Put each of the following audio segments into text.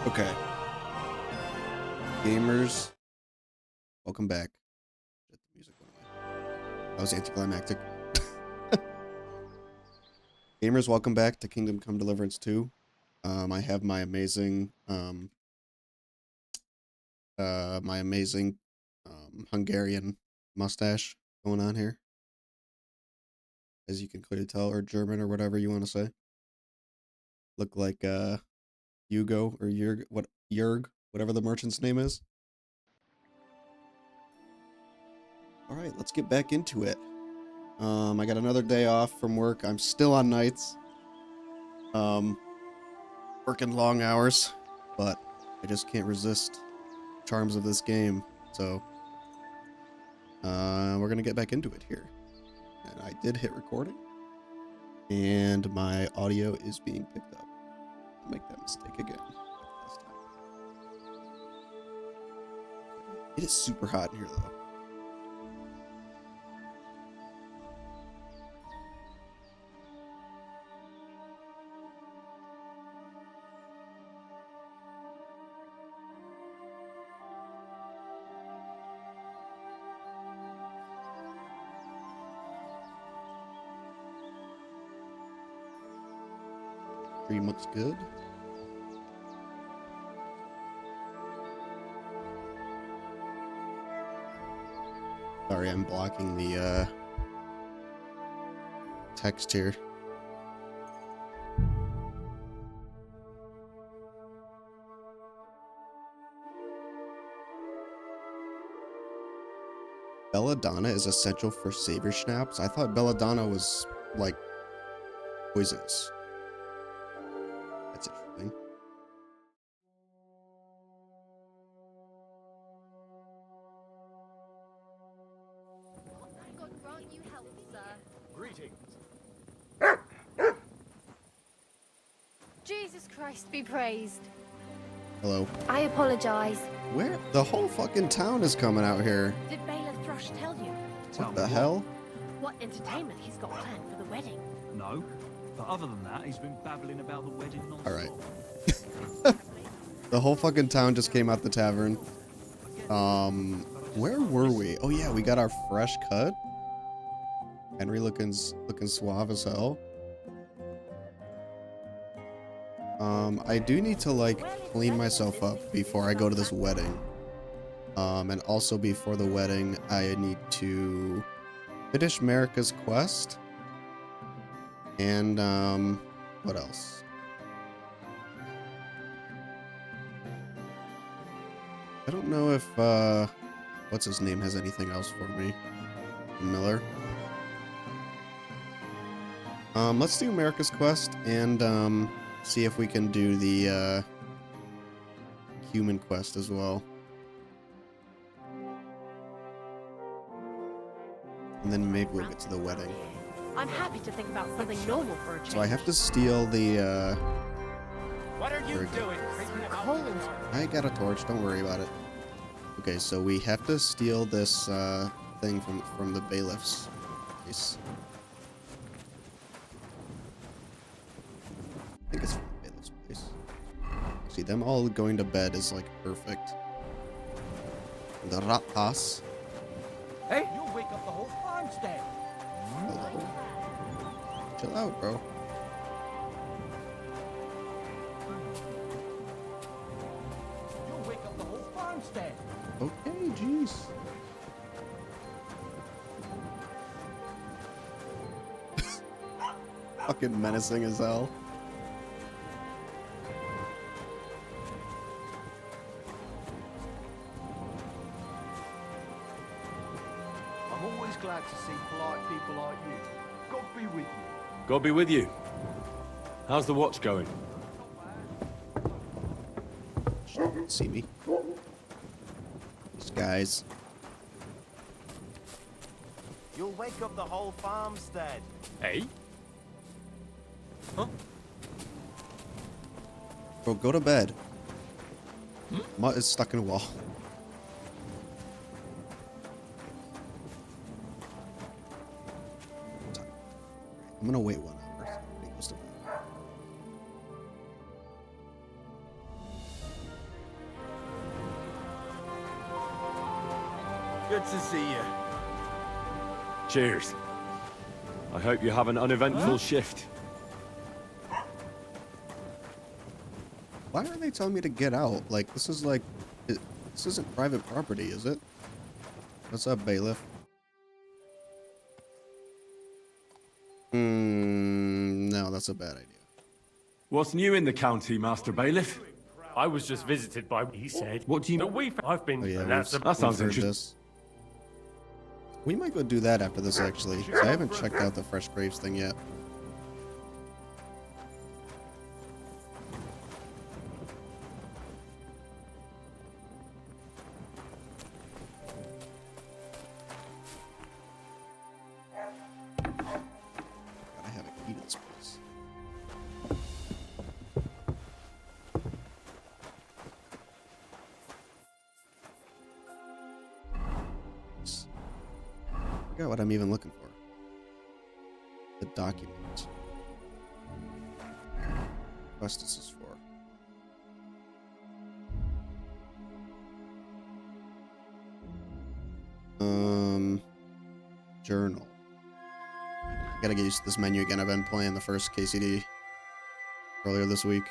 Okay, gamers, welcome back. The music went away. That was anticlimactic. Gamers, welcome back to Kingdom Come Deliverance 2. I have my amazing Hungarian mustache going on here, as you can clearly tell, or German or whatever you want to say. Look like Hugo or Jurg, whatever the merchant's name is. All right, let's get back into it. I got another day off from work. I'm still on nights. Working long hours, but I just can't resist charms of this game. So, we're gonna get back into it here. And I did hit recording, and my audio is being picked up. I'll make that mistake again this time. It is super hot in here, though. Stream looks good. Sorry, I'm blocking the text here. Belladonna is essential for savior schnapps. I thought belladonna was like poisonous. That's interesting. God grant you help, sir. Greetings. Jesus Christ be praised. Hello. I apologize. Where? The whole fucking town is coming out here. Did Bailiff Thrush tell you What the hell? what entertainment he's got planned for the wedding? No, but other than that, he's been babbling about the wedding non-stop. All right. The whole fucking town just came out the tavern. Where were we? Oh yeah, we got our fresh cut. Henry looking suave as hell. I do need to like clean myself up before I go to this wedding. And also before the wedding, I need to finish Marika's quest. And what else? I don't know if what's his name has anything else for me. Miller. Let's do Marika's quest and see if we can do the human quest as well. And then maybe we'll get to the wedding. I'm happy to think about something normal for a change. So I have to steal the What are you doing? Cold. I got a torch, don't worry about it. Okay, so we have to steal this thing from the bailiff's place. I think it's from the bailiff's place. See, them all going to bed is like perfect. The ratas. Hey, you'll wake up the whole farmstead. Hello. Chill out, bro. You'll wake up the whole farmstead. Okay, jeez. Fucking menacing as hell. I'm always glad to see polite people like you. God be with you. God be with you. How's the watch going? See me. These guys. You'll wake up the whole farmstead. Hey? Huh? Bro, go to bed. Mutt is stuck in a wall. I'm gonna wait 1 hour. He goes to bed. Good to see you. Cheers. I hope you have an uneventful shift. Why are they telling me to get out? Like, this is like... This isn't private property, is it? What's up, bailiff? No, that's a bad idea. What's new in the county, Master Bailiff? I was just visited by, he said. What do you... I've been, Oh yeah, and that's That sounds we've heard interesting. this. We might go do that after this, actually. 'Cause I haven't checked out the Fresh Graves thing yet. Gotta have a key to this place. Nice. Forgot what I'm even looking for. The document. Quest this is for. Journal. Gotta get used to this menu again. I've been playing the first KCD earlier this week.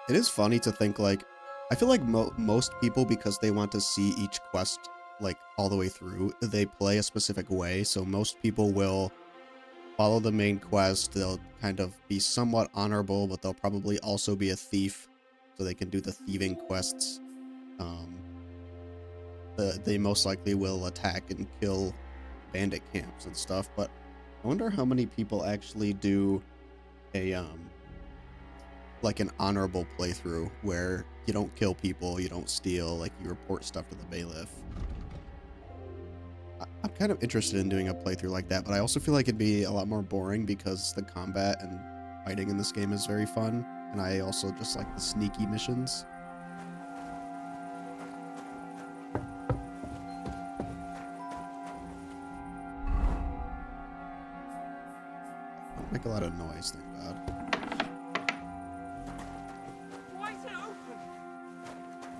It is funny to think, like, I feel like most people, because they want to see each quest, like, all the way through, they play a specific way. So most people will follow the main quest. They'll kind of be somewhat honorable, but they'll probably also be a thief, so they can do the thieving quests. They most likely will attack and kill bandit camps and stuff, but I wonder how many people actually do a, like an honorable playthrough where you don't kill people, you don't steal, like you report stuff to the bailiff. I'm kind of interested in doing a playthrough like that, but I also feel like it'd be a lot more boring because the combat and fighting in this game is very fun, and I also just like the sneaky missions. Don't make a lot of noise, thank God. Why is it open?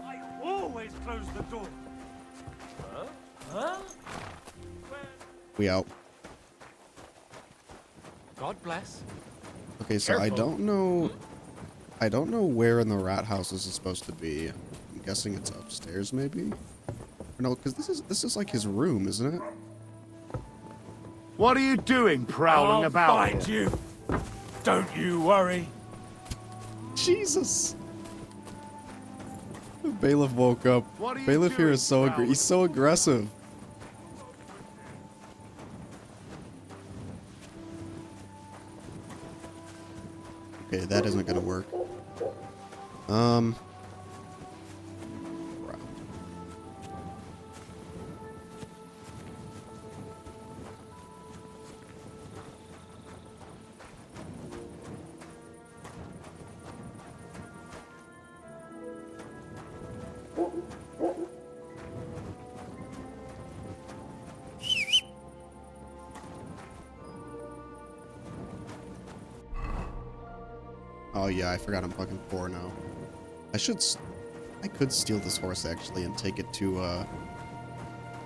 I always close the door. Huh? Huh? We out. God bless. Okay, so I don't know where in the rat house this is supposed to be. I'm guessing it's upstairs, maybe? Or no, because this is like his room, isn't it? What are you doing prowling I'll about find here? you. Don't you worry. Jesus. The bailiff woke up. What are you Bailiff here doing, is so Prowler? he's so aggressive. Okay, that isn't gonna work. Crap. Oh yeah, I forgot I'm fucking poor now. I could steal this horse actually and take it to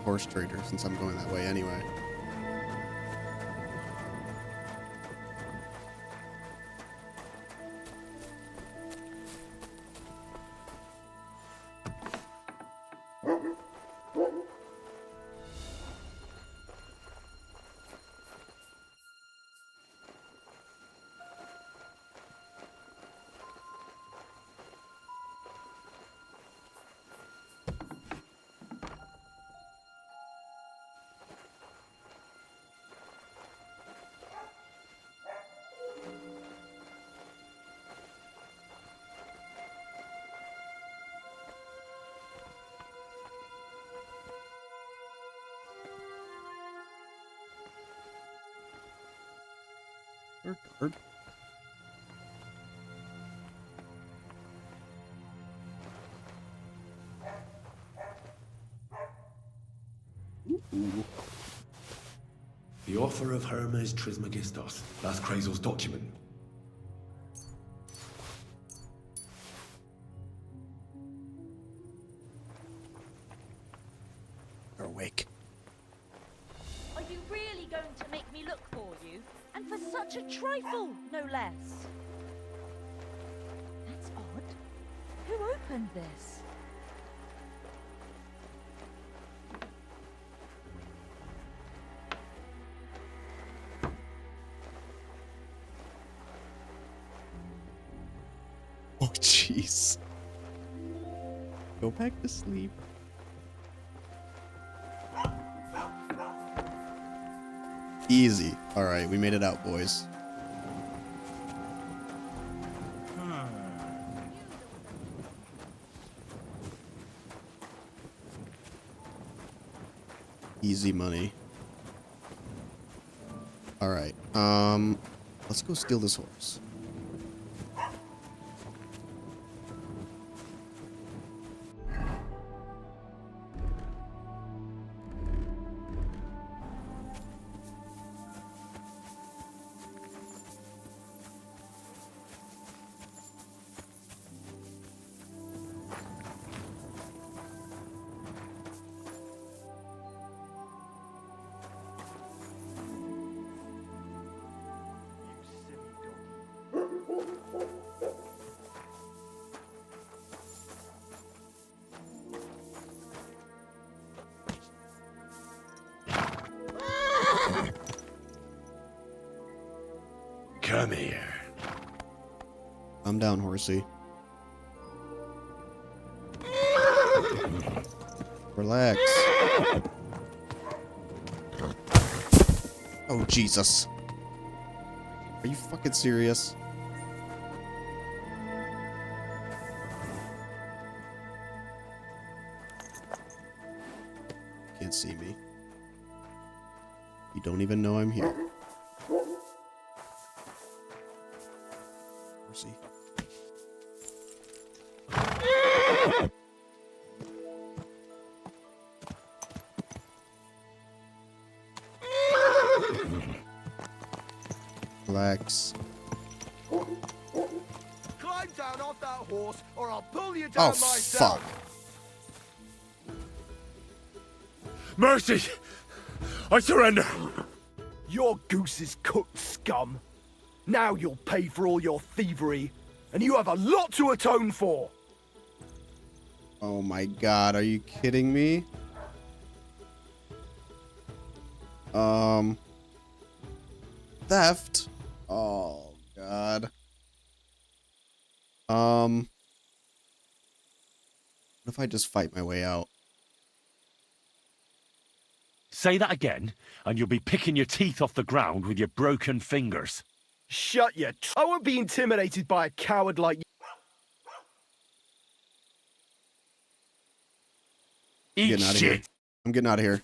horse trader since I'm going that way anyway. Guard. Ooh. The offer of Hermes Trismegistos. That's Krazel's document. look for you, and for such a trifle, no less. That's odd. Who opened this? Oh, jeez. Go back to sleep. Easy. All right, we made it out, boys. Easy money. All right. Let's go steal this horse. Come here. Calm down, horsey. Relax. Oh, Jesus. Are you fucking serious? Can't see me. You don't even know I'm here. Horsey. Relax. Climb down off that horse, or I'll pull you down Oh, myself. fuck. Mercy! I surrender! Your goose is cooked, scum. Now you'll pay for all your thievery, and you have a lot to atone for. Oh my god, are you kidding me? Theft? Oh god. What if I just fight my way out? Say that again, and you'll be picking your teeth off the ground with your broken fingers. Shut your I won't be intimidated by a coward like you. Eat Getting out of here. shit! I'm getting out of here.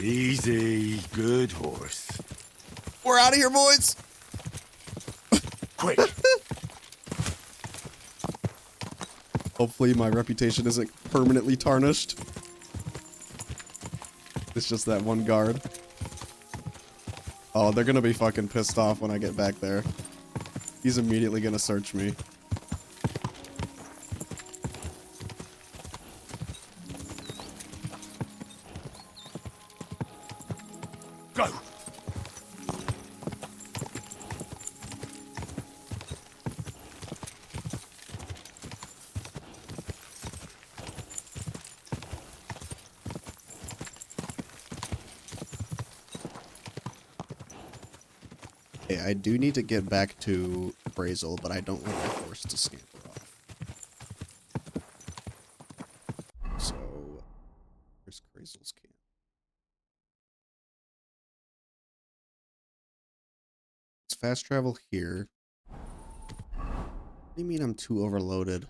Easy, good horse. We're out of here, boys! Quick! Hopefully my reputation isn't permanently tarnished. It's just that one guard. Oh, they're gonna be fucking pissed off when I get back there. He's immediately gonna search me. Go! Okay, I do need to get back to Brazel, but I don't want my horse to scamper off. So, where's Brazel's camp? Let's fast travel here. What do you mean I'm too overloaded?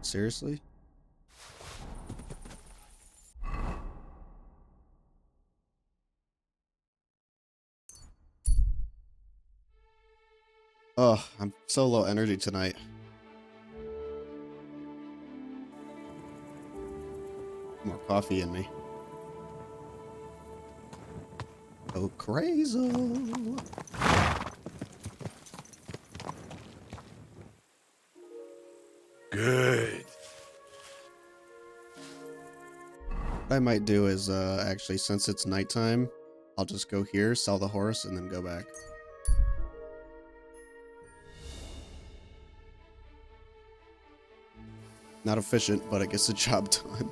Seriously? Ugh, I'm so low energy tonight. More coffee in me. Oh, crazy. Good. What I might do is, actually, since it's nighttime, I'll just go here, sell the horse, and then go back. Not efficient, but it gets the job done.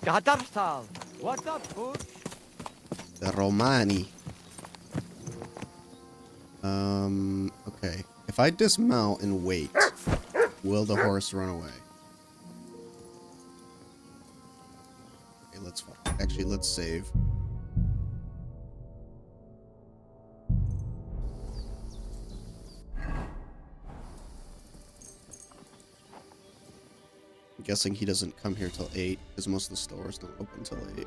Gadarsal, what's up, Butch? The Romani. Okay. If I dismount and wait, will the horse run away? Okay, let's save. I'm guessing he doesn't come here till 8, because most of the stores don't open till 8.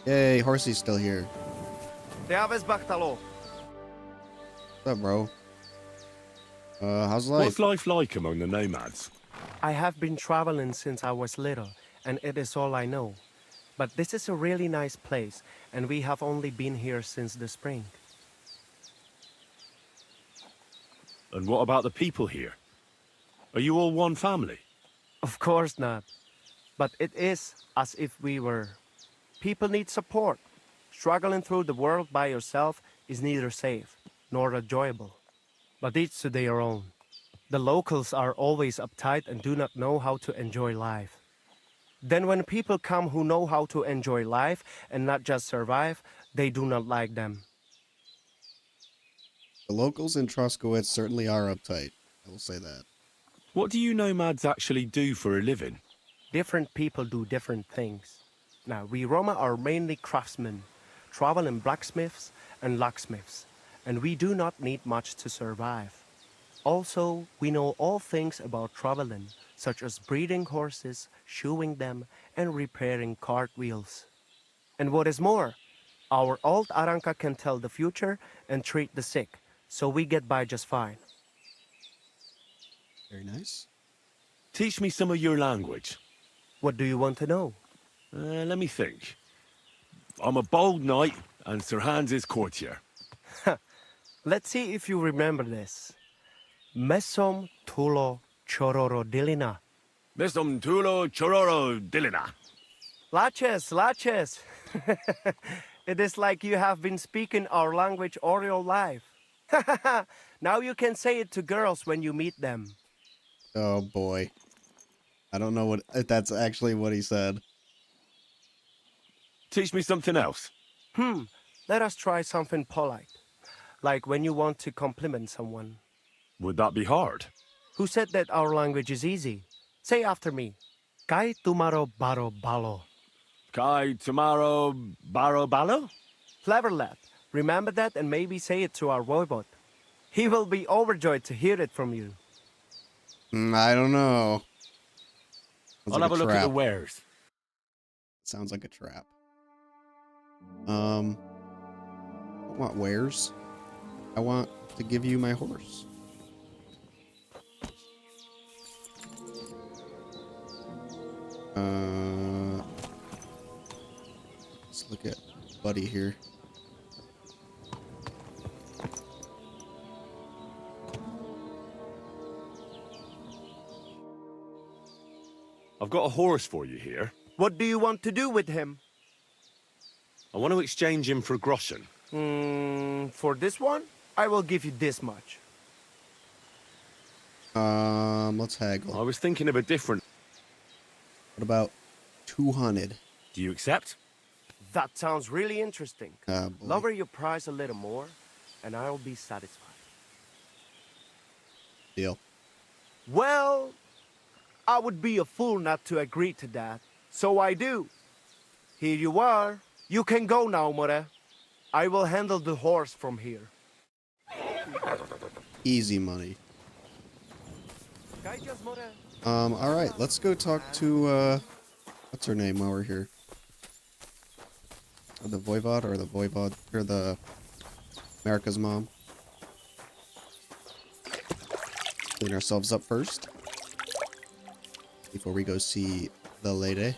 Yay, Horsey's still here. What's up, bro? How's life? What's life like among the nomads? I have been traveling since I was little, and it is all I know. But this is a really nice place, and we have only been here since the spring. And what about the people here? Are you all one family? Of course not. But it is as if we were. People need support. Struggling through the world by yourself is neither safe nor enjoyable. But each to their own. The locals are always uptight and do not know how to enjoy life. Then when people come who know how to enjoy life and not just survive, they do not like them. The locals in Troskowitz certainly are uptight. I will say that. What do you nomads actually do for a living? Different people do different things. Now, we Roma are mainly craftsmen, traveling blacksmiths and locksmiths, and we do not need much to survive. Also, we know all things about traveling, such as breeding horses, shoeing them, and repairing cartwheels. And what is more, our old Aranka can tell the future and treat the sick, so we get by just fine. Very nice. Teach me some of your language. What do you want to know? Let me think. I'm a bold knight, and Sir Hans is courtier. Let's see if you remember this. Mesom tulo chororo dilina. Mesum tulo chororo dilina. Laches, laches. It is like you have been speaking our language all your life. Now you can say it to girls when you meet them. Oh boy. I don't know if that's actually what he said. Teach me something else. Let us try something polite. Like when you want to compliment someone. Would that be hard? Who said that our language is easy? Say after me. Kai tumaro baro balo. Kai tomorrow baro balo? Clever lad. Remember that and maybe say it to our voivod. He will be overjoyed to hear it from you. I don't know. Sounds I'll like have a look at the trap. wares. Sounds like a trap. I want wares. I want to give you my horse. Let's look at Buddy here. I've got a horse for you here. What do you want to do with him? I want to exchange him for groschen. For this one, I will give you this much. Let's haggle. I was thinking of a different... What about 200? Do you accept? That sounds really interesting. Boy. Lower your price a little more, and I'll be satisfied. Deal. Well, I would be a fool not to agree to that. So I do. Here you are. You can go now, More. I will handle the horse from here. Easy money. Alright, let's go talk to, what's her name while we're here? The Voivod, or the America's mom. Clean ourselves up first. Before we go see the lady.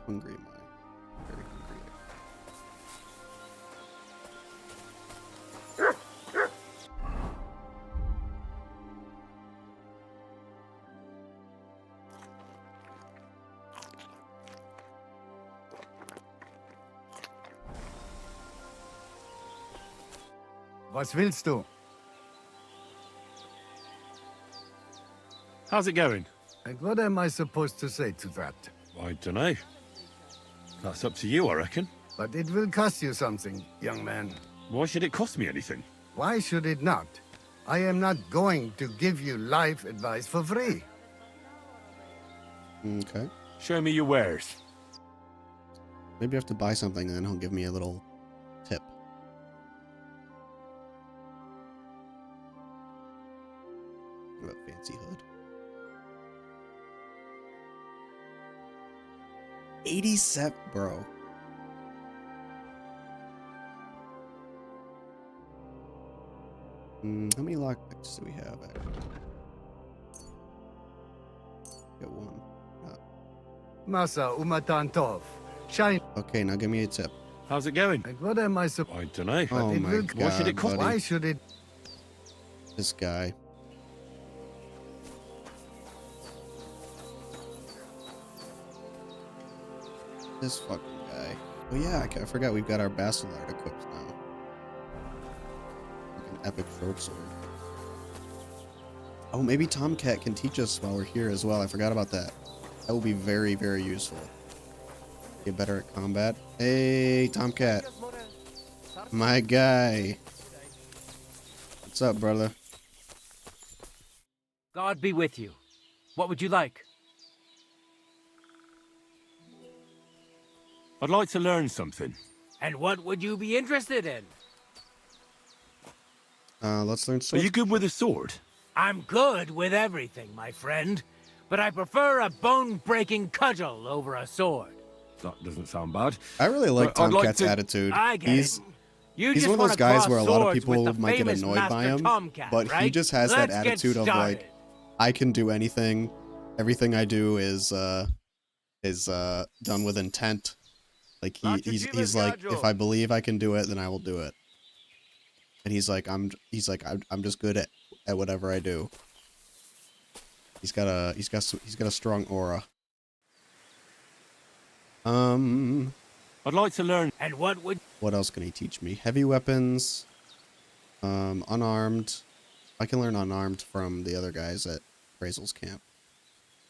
hungry am I? Very hungry. Was willst du? How's it going? And what am I supposed to say to that? I dunno. That's up to you, I reckon. But it will cost you something, young man. Why should it cost me anything? Why should it not? I am not going to give you life advice for free. Okay. Show me your wares. Maybe I have to buy something and then he'll give me a little tip. What about fancy hood? 87, bro. How many lockpicks do we have? Actually? Get one. Masa umatan tov. Shine. Okay, now give me a tip. How's it going? And what am I supposed? I dunno. Oh it my will- god, Why should it cost- buddy. Why should it? This guy. This fucking guy. Oh yeah, I forgot we've got our Bastillard equipped now. Like an epic short sword. Oh, maybe Tomcat can teach us while we're here as well. I forgot about that. That will be very, very useful. Get better at combat. Hey, Tomcat. My guy. What's up, brother? God be with you. What would you like? I'd like to learn something. And what would you be interested in? Let's learn Are sword. you good with a sword? I'm good with everything, my friend. But I prefer a bone-breaking cudgel over a sword. That doesn't sound bad. I really like I'd like Tomcat's to- attitude. I get He's it. You he's just one of those wanna guys cross where a lot of swords people with the might get famous annoyed by Master him, Tomcat, but he right? just has that Let's get attitude of like, started. I can do anything. Everything I do is done with intent. Like he's like, if I believe I can do it, then I will do it. And he's like I'm just good at whatever I do. He's got a strong aura. I'd like to learn. And what would... What else can he teach me? Heavy weapons. Unarmed. I can learn unarmed from the other guys at Appraisal's camp.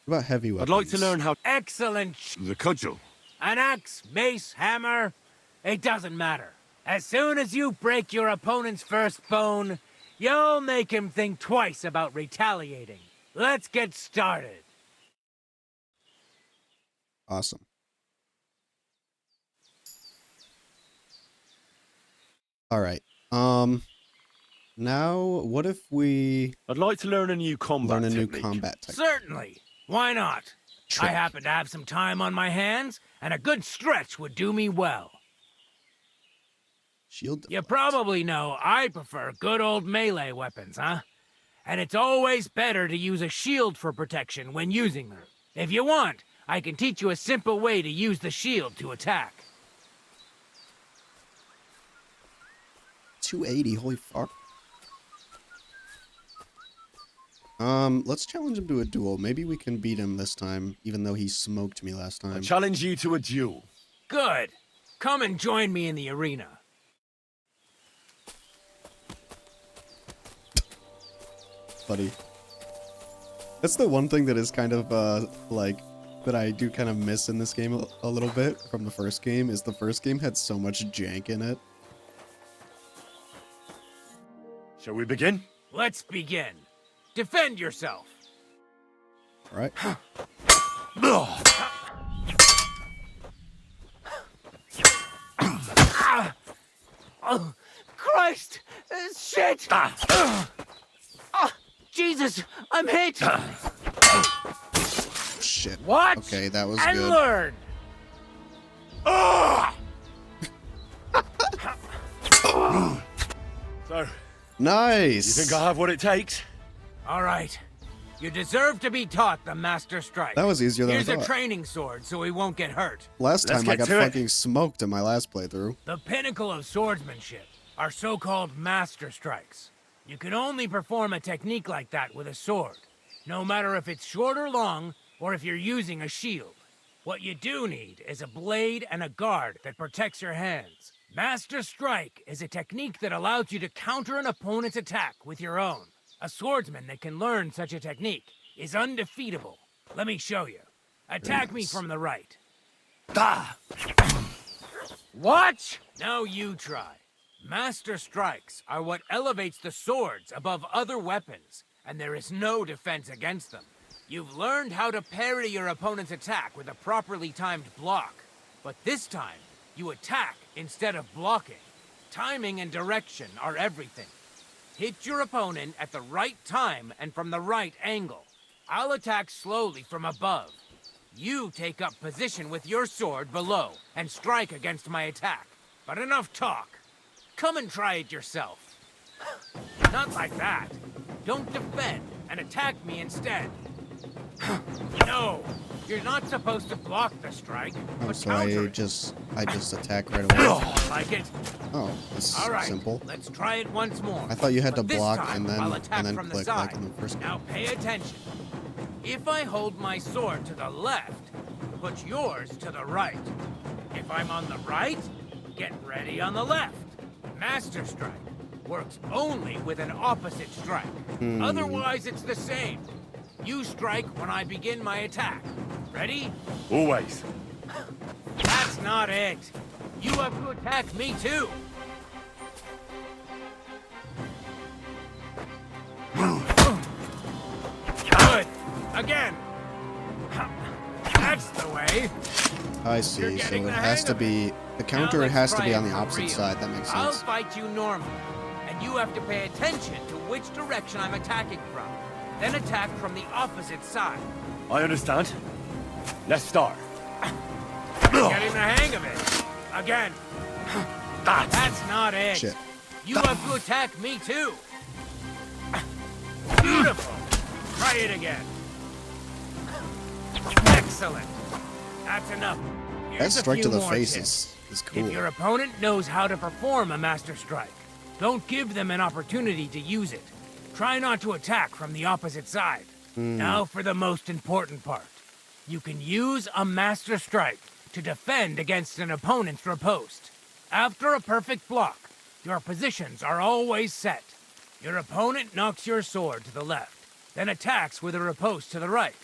What about heavy weapons? I'd like to learn how. Excellent. The cudgel. An axe, mace, hammer, it doesn't matter. As soon as you break your opponent's first bone, you'll make him think twice about retaliating. Let's get started. Awesome. All right. Now, what if we I'd like to learn a new combat learn a new technique. combat technique? Certainly. Why not? I Trick. happen to have some time on my hands, and a good stretch would do me well. Shield You defense. probably know I prefer good old melee weapons, huh? And it's always better to use a shield for protection when using them. If you want, I can teach you a simple way to use the shield to attack. 280. Holy fuck. Let's challenge him to a duel. Maybe we can beat him this time, even though he smoked me last I time. challenge you to a duel. Good. Come and join me in the arena. Buddy. That's the one thing that is kind of, like, that I do kind of miss in this game a little bit from the first game, is the first game had so much jank in it. Shall we begin? Let's begin. Defend yourself. Alright. Oh, Christ! Shit! Jesus! I'm hit! Shit. What? Okay, that was And good. learn! So, Nice! you think I have what it takes? All right. You deserve to be taught the Master Strike. That was easier than I Here's a thought. training sword so he won't get hurt. Last Let's time I get got to it. fucking smoked in my last playthrough. The pinnacle of swordsmanship are so-called Master Strikes. You can only perform a technique like that with a sword, no matter if it's short or long, or if you're using a shield. What you do need is a blade and a guard that protects your hands. Master Strike is a technique that allows you to counter an opponent's attack with your own. A swordsman that can learn such a technique is undefeatable. Let me show you. Attack me from the right. Watch! Now you try. Master Strikes are what elevates the swords above other weapons, and there is no defense against them. You've learned how to parry your opponent's attack with a properly timed block, but this time, you attack instead of blocking. Timing and direction are everything. Hit your opponent at the right time and from the right angle. I'll attack slowly from above. You take up position with your sword below and strike against my attack. But enough talk. Come and try it yourself. Not like that. Don't defend and attack me instead. No, you're not supposed to block the strike, Oh, but so counter I it. just attack right away. Like it? Oh, this is All right, simple. let's try it once more. I thought you had to But this block time, and I'll attack then from the click side. like in the first game. Now pay attention. If I hold my sword to the left, put yours to the right. If I'm on the right, get ready on the left. Master Strike works only with an opposite strike. Otherwise, it's the same. You strike when I begin my attack. Ready? Always. That's not it. You have to attack me too. Good. Again. That's the way. I You're see. So getting it the has hang to of be the counter. Now It has let's to be try on it the for opposite real. side. That makes I'll sense. fight you normally, and you have to pay attention to which direction I'm attacking from. Then attack from the opposite side. I understand. Let's start. Getting the hang of it. Again. That's not it. Shit. You have to attack me too. Beautiful. Try it again. Excellent. That's enough. Here's That a strike to few the more face tips. is cool. If your opponent knows how to perform a Master Strike, don't give them an opportunity to use it. Try not to attack from the opposite side. Now for the most important part. You can use a Master Strike to defend against an opponent's riposte. After a perfect block, your positions are always set. Your opponent knocks your sword to the left, then attacks with a riposte to the right.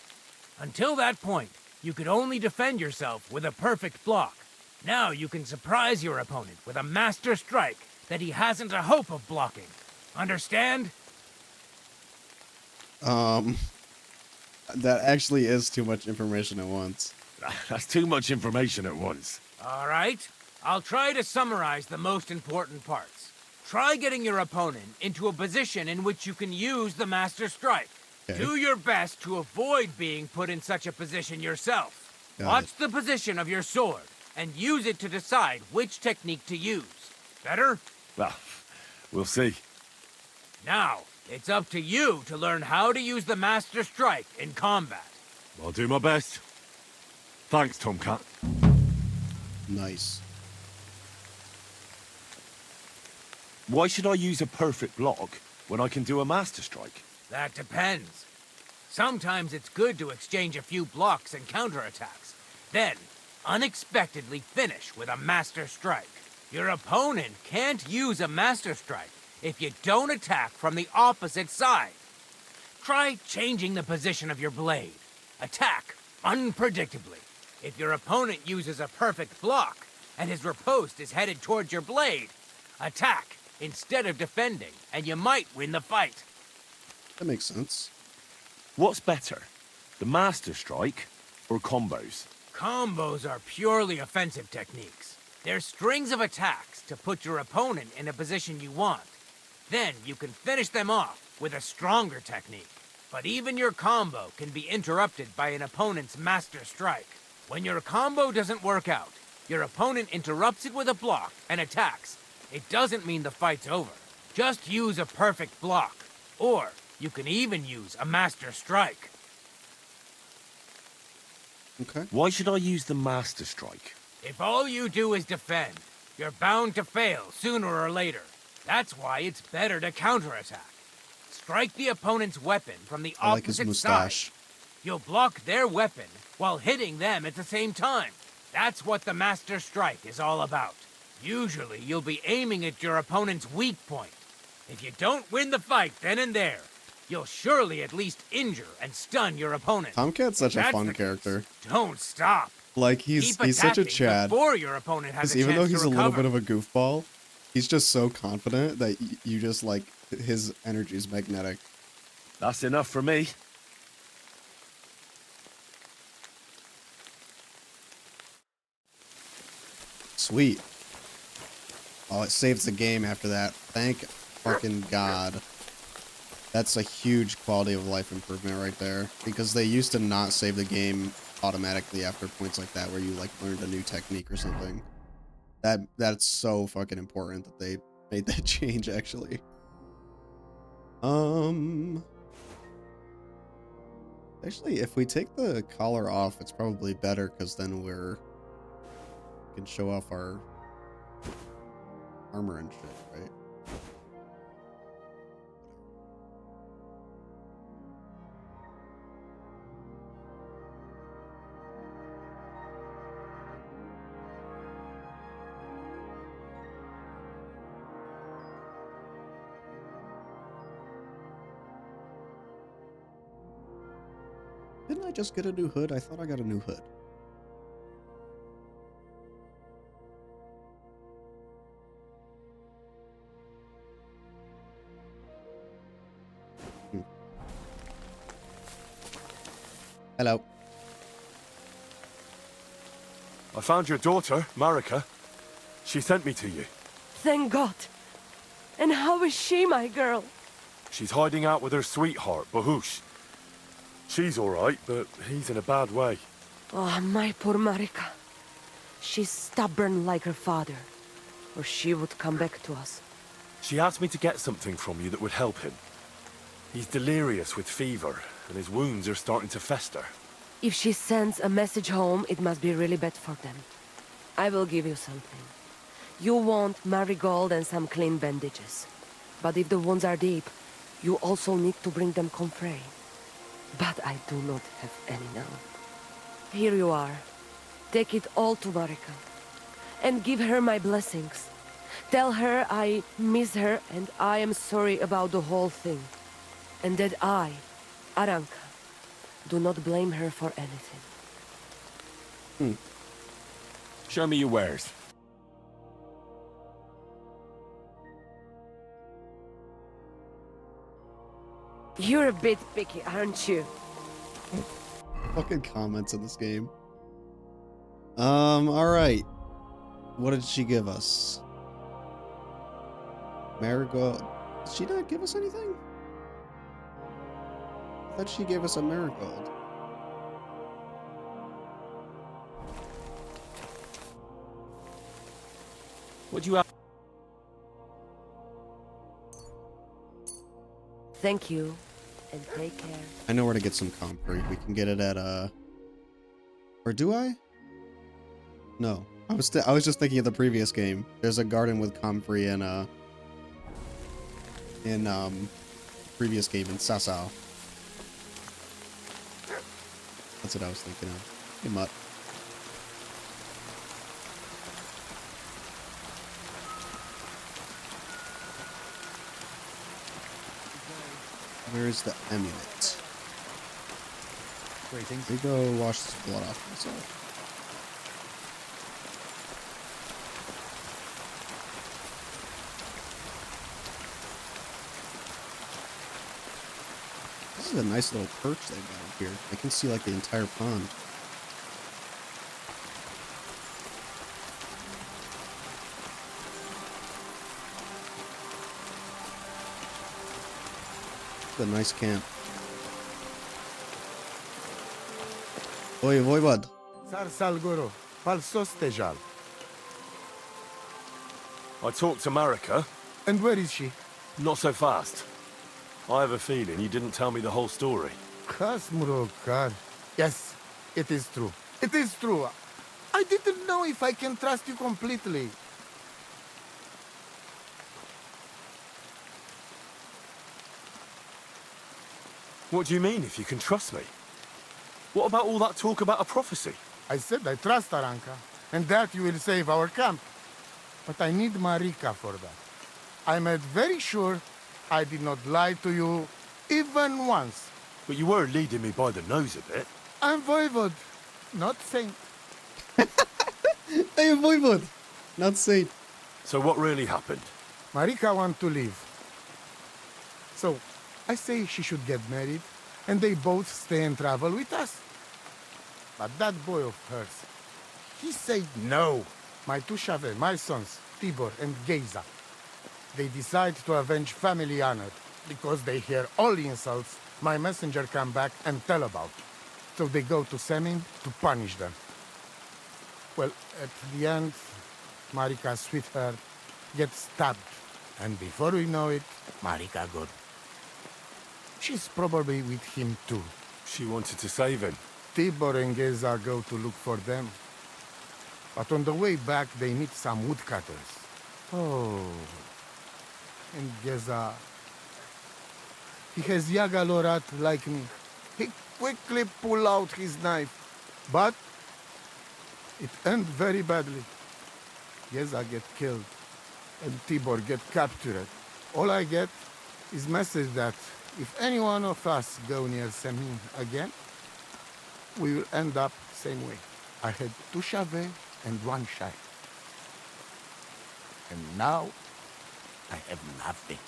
Until that point, you could only defend yourself with a perfect block. Now you can surprise your opponent with a Master Strike that he hasn't a hope of blocking. Understand? That actually is too much information at once. That's too much information at once. All right. I'll try to summarize the most important parts. Try getting your opponent into a position in which you can use the Master Strike. Okay. Do your best to avoid being put in such a position yourself. Got Watch it. the position of your sword and use it to decide which technique to use. Better? Well, we'll see. Now, it's up to you to learn how to use the Master Strike in combat. I'll do my best. Thanks, Tomcat. Nice. Why should I use a perfect block when I can do a Master Strike? That depends. Sometimes it's good to exchange a few blocks and counterattacks. Then, unexpectedly finish with a Master Strike. Your opponent can't use a Master Strike if you don't attack from the opposite side. Try changing the position of your blade. Attack unpredictably. If your opponent uses a perfect block and his riposte is headed towards your blade, attack instead of defending, and you might win the fight. That makes sense. What's better, the Master Strike or combos? Combos are purely offensive techniques. They're strings of attacks to put your opponent in a position you want. Then you can finish them off with a stronger technique. But even your combo can be interrupted by an opponent's Master Strike. When your combo doesn't work out, your opponent interrupts it with a block and attacks. It doesn't mean the fight's over. Just use a perfect block. Or You can even use a Master Strike. Okay. Why should I use the Master Strike? If all you do is defend, you're bound to fail sooner or later. That's why it's better to counterattack. Strike the opponent's weapon from the I like his opposite mustache. side. You'll block their weapon while hitting them at the same time. That's what the Master Strike is all about. Usually, you'll be aiming at your opponent's weak point. If you don't win the fight then and there, you'll surely at least injure and stun your opponent. Tomcat's such a That's fun the case. character. Don't stop. Like he's Keep such a attacking Chad. before your opponent has Because a even though chance he's to a little recover. bit of a goofball, he's just so confident that you just like his energy is magnetic. That's enough for me. Sweet. Oh, it saves the game after that. Thank fucking God. That's a huge quality of life improvement right there. Because they used to not save the game automatically after points like that where you like learned a new technique or something. That's so fucking important that they made that change actually. Actually, if we take the collar off, it's probably better because then we can show off our armor and shit, right? Didn't I just get a new hood? I thought I got a new hood. Hello. I found your daughter, Marika. She sent me to you. Thank God. And how is she, my girl? She's hiding out with her sweetheart, Bahush. She's all right, but he's in a bad way. Oh, my poor Marika. She's stubborn like her father, or she would come back to us. She asked me to get something from you that would help him. He's delirious with fever, and his wounds are starting to fester. If she sends a message home, it must be really bad for them. I will give you something. You want marigold and some clean bandages. But if the wounds are deep, you also need to bring them comfrey. But I do not have any now. Here you are. Take it all to Marika. And give her my blessings. Tell her I miss her and I am sorry about the whole thing. And that I, Aranka, do not blame her for anything. Show me your wares. You're a bit picky, aren't you? Fucking comments in this game. Alright. What did she give us? Marigold. Did she not give us anything? I thought she gave us a marigold. What do you have? Thank you, and take care. I know where to get some comfrey. We can get it at or do I? No. I was just thinking of the previous game. There's a garden with comfrey in previous game in Sasau. That's what I was thinking of. Hey, Mutt. Where's the amulet? Greetings. Let me go wash this blood off myself. This is a nice little perch they've got here. I can see like the entire pond. It's a nice camp. Oi, voivod. Salguru, falsos tejal. I talked to Marika. And where is she? Not so fast. I have a feeling you didn't tell me the whole story. Kasmurokar. Yes, it is true. It is true. I didn't know if I can trust you completely. What do you mean, if you can trust me? What about all that talk about a prophecy? I said I trust Aranka, and that you will save our camp. But I need Marika for that. I made very sure I did not lie to you even once. But you were leading me by the nose a bit. I'm voivod, not saint. I am voivod, not saint. So what really happened? Marika wants to leave. So, I say she should get married, and they both stay and travel with us. But that boy of hers, he said no. My two Shave, my sons, Tibor and Geza, they decide to avenge family honor, because they hear all insults my messenger come back and tell about. So they go to Semin to punish them. Well, at the end, Marika's sweetheart gets stabbed. And before we know it, Marika gone. She's probably with him too. She wanted to save him. Tibor and Geza go to look for them. But on the way back, they meet some woodcutters. Oh. And Geza... He has Yaga Lorat like me. He quickly pull out his knife. But... it ends very badly. Geza get killed. And Tibor get captured. All I get is message that if any one of us go near Semin again, we will end up same way. I had two Shave and one Shai. And now, I have nothing.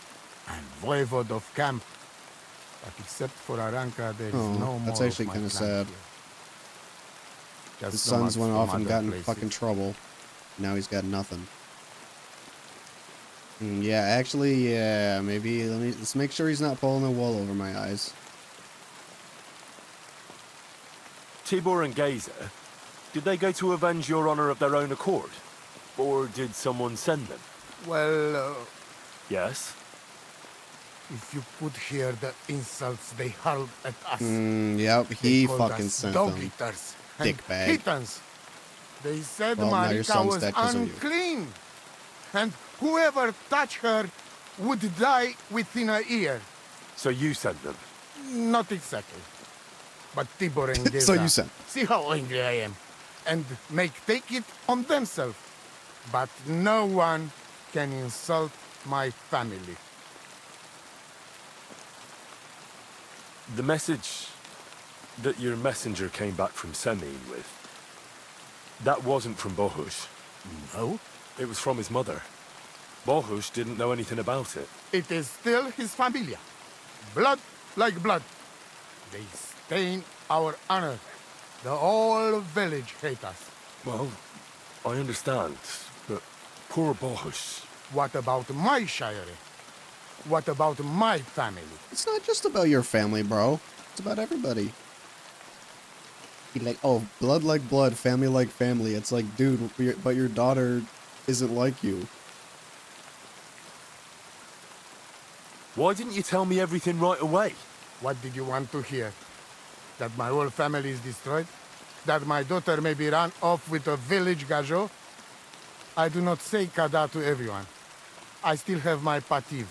I'm voivod of camp. But except for Aranka, there is no more that's actually of my kind of clan sad. here. His Just sons nomads went from off and other got in places. fucking trouble. Now he's got nothing. Yeah, actually, yeah, maybe let's make sure he's not pulling the wool over my eyes. Tibor and Geza, did they go to avenge your honor of their own accord? Or did someone send them? Well, Yes? if you could hear the insults they hurled at us. Yep, They he called fucking us sent dog them. eaters and Dickbag. kittens. They said Well, now your Marika son's was dead 'cause of you. unclean. And whoever touched her would die within a year. So you sent them? Not exactly. But Tibor and Geza, So you sent. see how angry I am. And take it on themselves. But no one can insult my family. The message that your messenger came back from Semin with, that wasn't from Bohush. No? It was from his mother. Bohush didn't know anything about it. It is still his familia. Blood like blood. They stain our honor. The whole village hate us. Well, I understand, but poor Bohush. What about my shire? What about my family? It's not just about your family, bro. It's about everybody. He like, oh, blood like blood, family like family. It's like, dude, but your daughter isn't like you. Why didn't you tell me everything right away? What did you want to hear? That my whole family is destroyed? That my daughter may be run off with a village gajo? I do not say kada to everyone. I still have my pativ.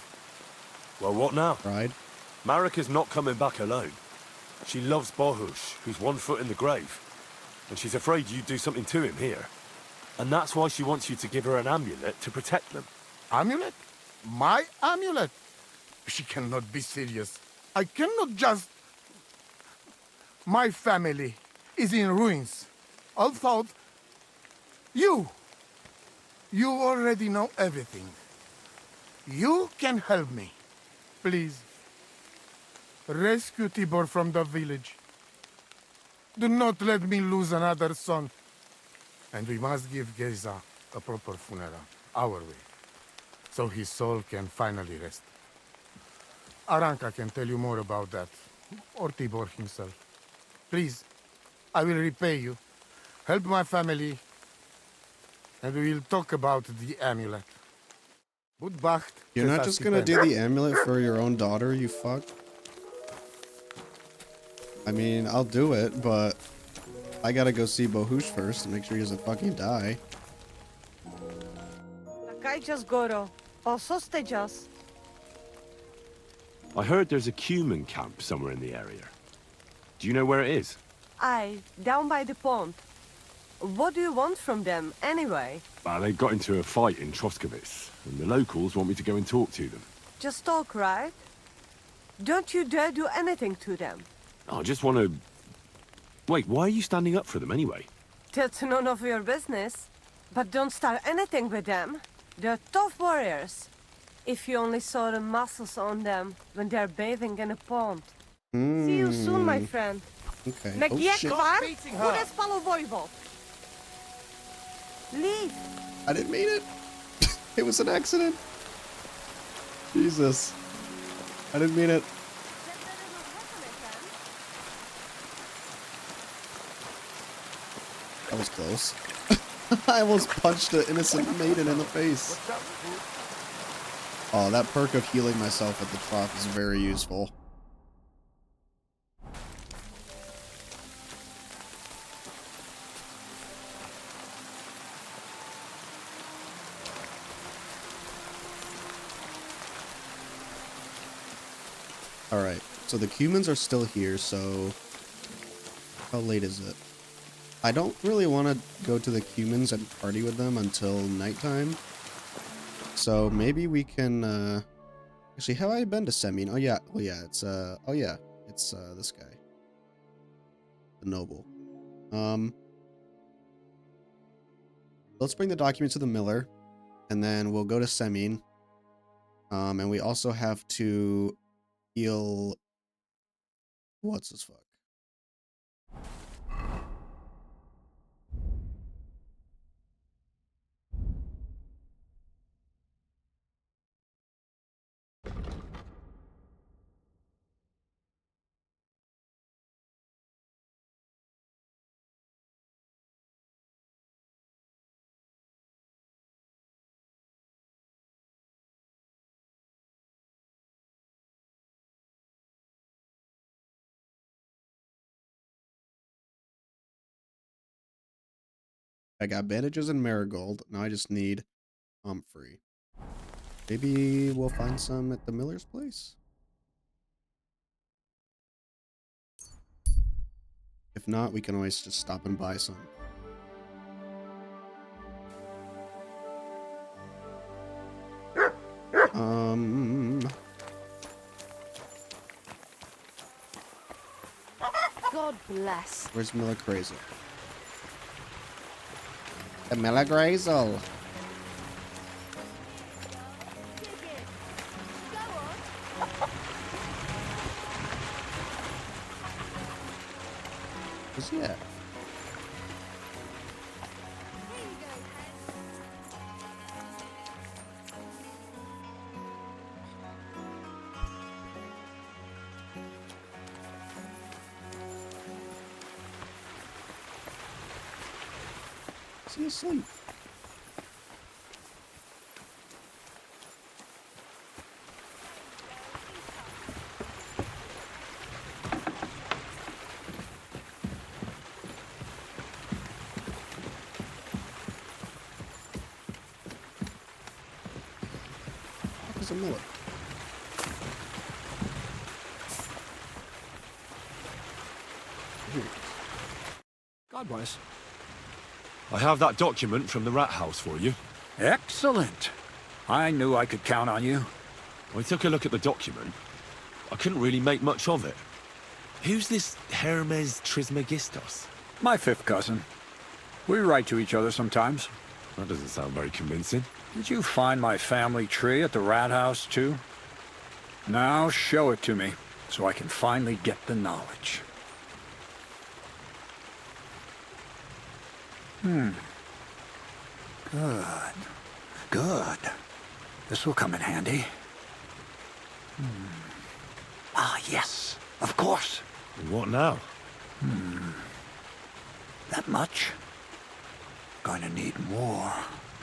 Well, what now? Right? Marika's not coming back alone. She loves Bohush, who's 1 foot in the grave. And she's afraid you'd do something to him here. And that's why she wants you to give her an amulet to protect them. Amulet? My amulet? She cannot be serious. I cannot just... My family is in ruins. Although... You already know everything. You can help me. Please. Rescue Tibor from the village. Do not let me lose another son. And we must give Geza a proper funeral, our way, so his soul can finally rest. Aranka can tell you more about that, or Tibor himself. Please, I will repay you. Help my family, and we will talk about the amulet. Budbacht. You're not just gonna do the amulet for your own daughter, you fuck? I mean, I'll do it, but I gotta go see Bohush first and make sure he doesn't fucking die. I heard there's a Cuman camp somewhere in the area. Do you know where it is? Aye, down by the pond. What do you want from them, anyway? They got into a fight in Troskowitz, and the locals want me to go and talk to them. Just talk, right? Don't you dare do anything to them. I just want to... Wait, why are you standing up for them anyway? That's none of your business. But don't start anything with them. They're tough warriors. If you only saw the muscles on them when they're bathing in a pond. See you soon, my friend. Okay. Nek Oh, je shit. kvar? Bude spalo vojvo. Leave. I didn't mean it. It was an accident. Jesus. I didn't mean it. That was close. I almost punched an innocent maiden in the face. Oh, that perk of healing myself at the trough is very useful. Alright, so the Cumans are still here, so... How late is it? I don't really want to go to the Cumans and party with them until nighttime. So maybe we can, Actually, have I been to Semyon? Oh yeah, it's, oh yeah, it's, this guy. The noble. Let's bring the documents to the miller, and then we'll go to Semyon. And we also have to heal... What's this fuck? I got bandages and marigold. Now I just need Humphrey. Maybe we'll find some at the miller's place? If not, we can always just stop and buy some. God bless. Where's Miller Crazel? The Miller Crazel. Where's he at? Is he asleep? Where's the Miller? Here. God bless. I have that document from the rat house for you. Excellent. I knew I could count on you. I took a look at the document. I couldn't really make much of it. Who's this Hermes Trismegistos? My fifth cousin. We write to each other sometimes. That doesn't sound very convincing. Did you find my family tree at the rat house, too? Now show it to me, so I can finally get the knowledge. Good. Good. This will come in handy. Ah, yes. Of course. What now? That much? Going to need more.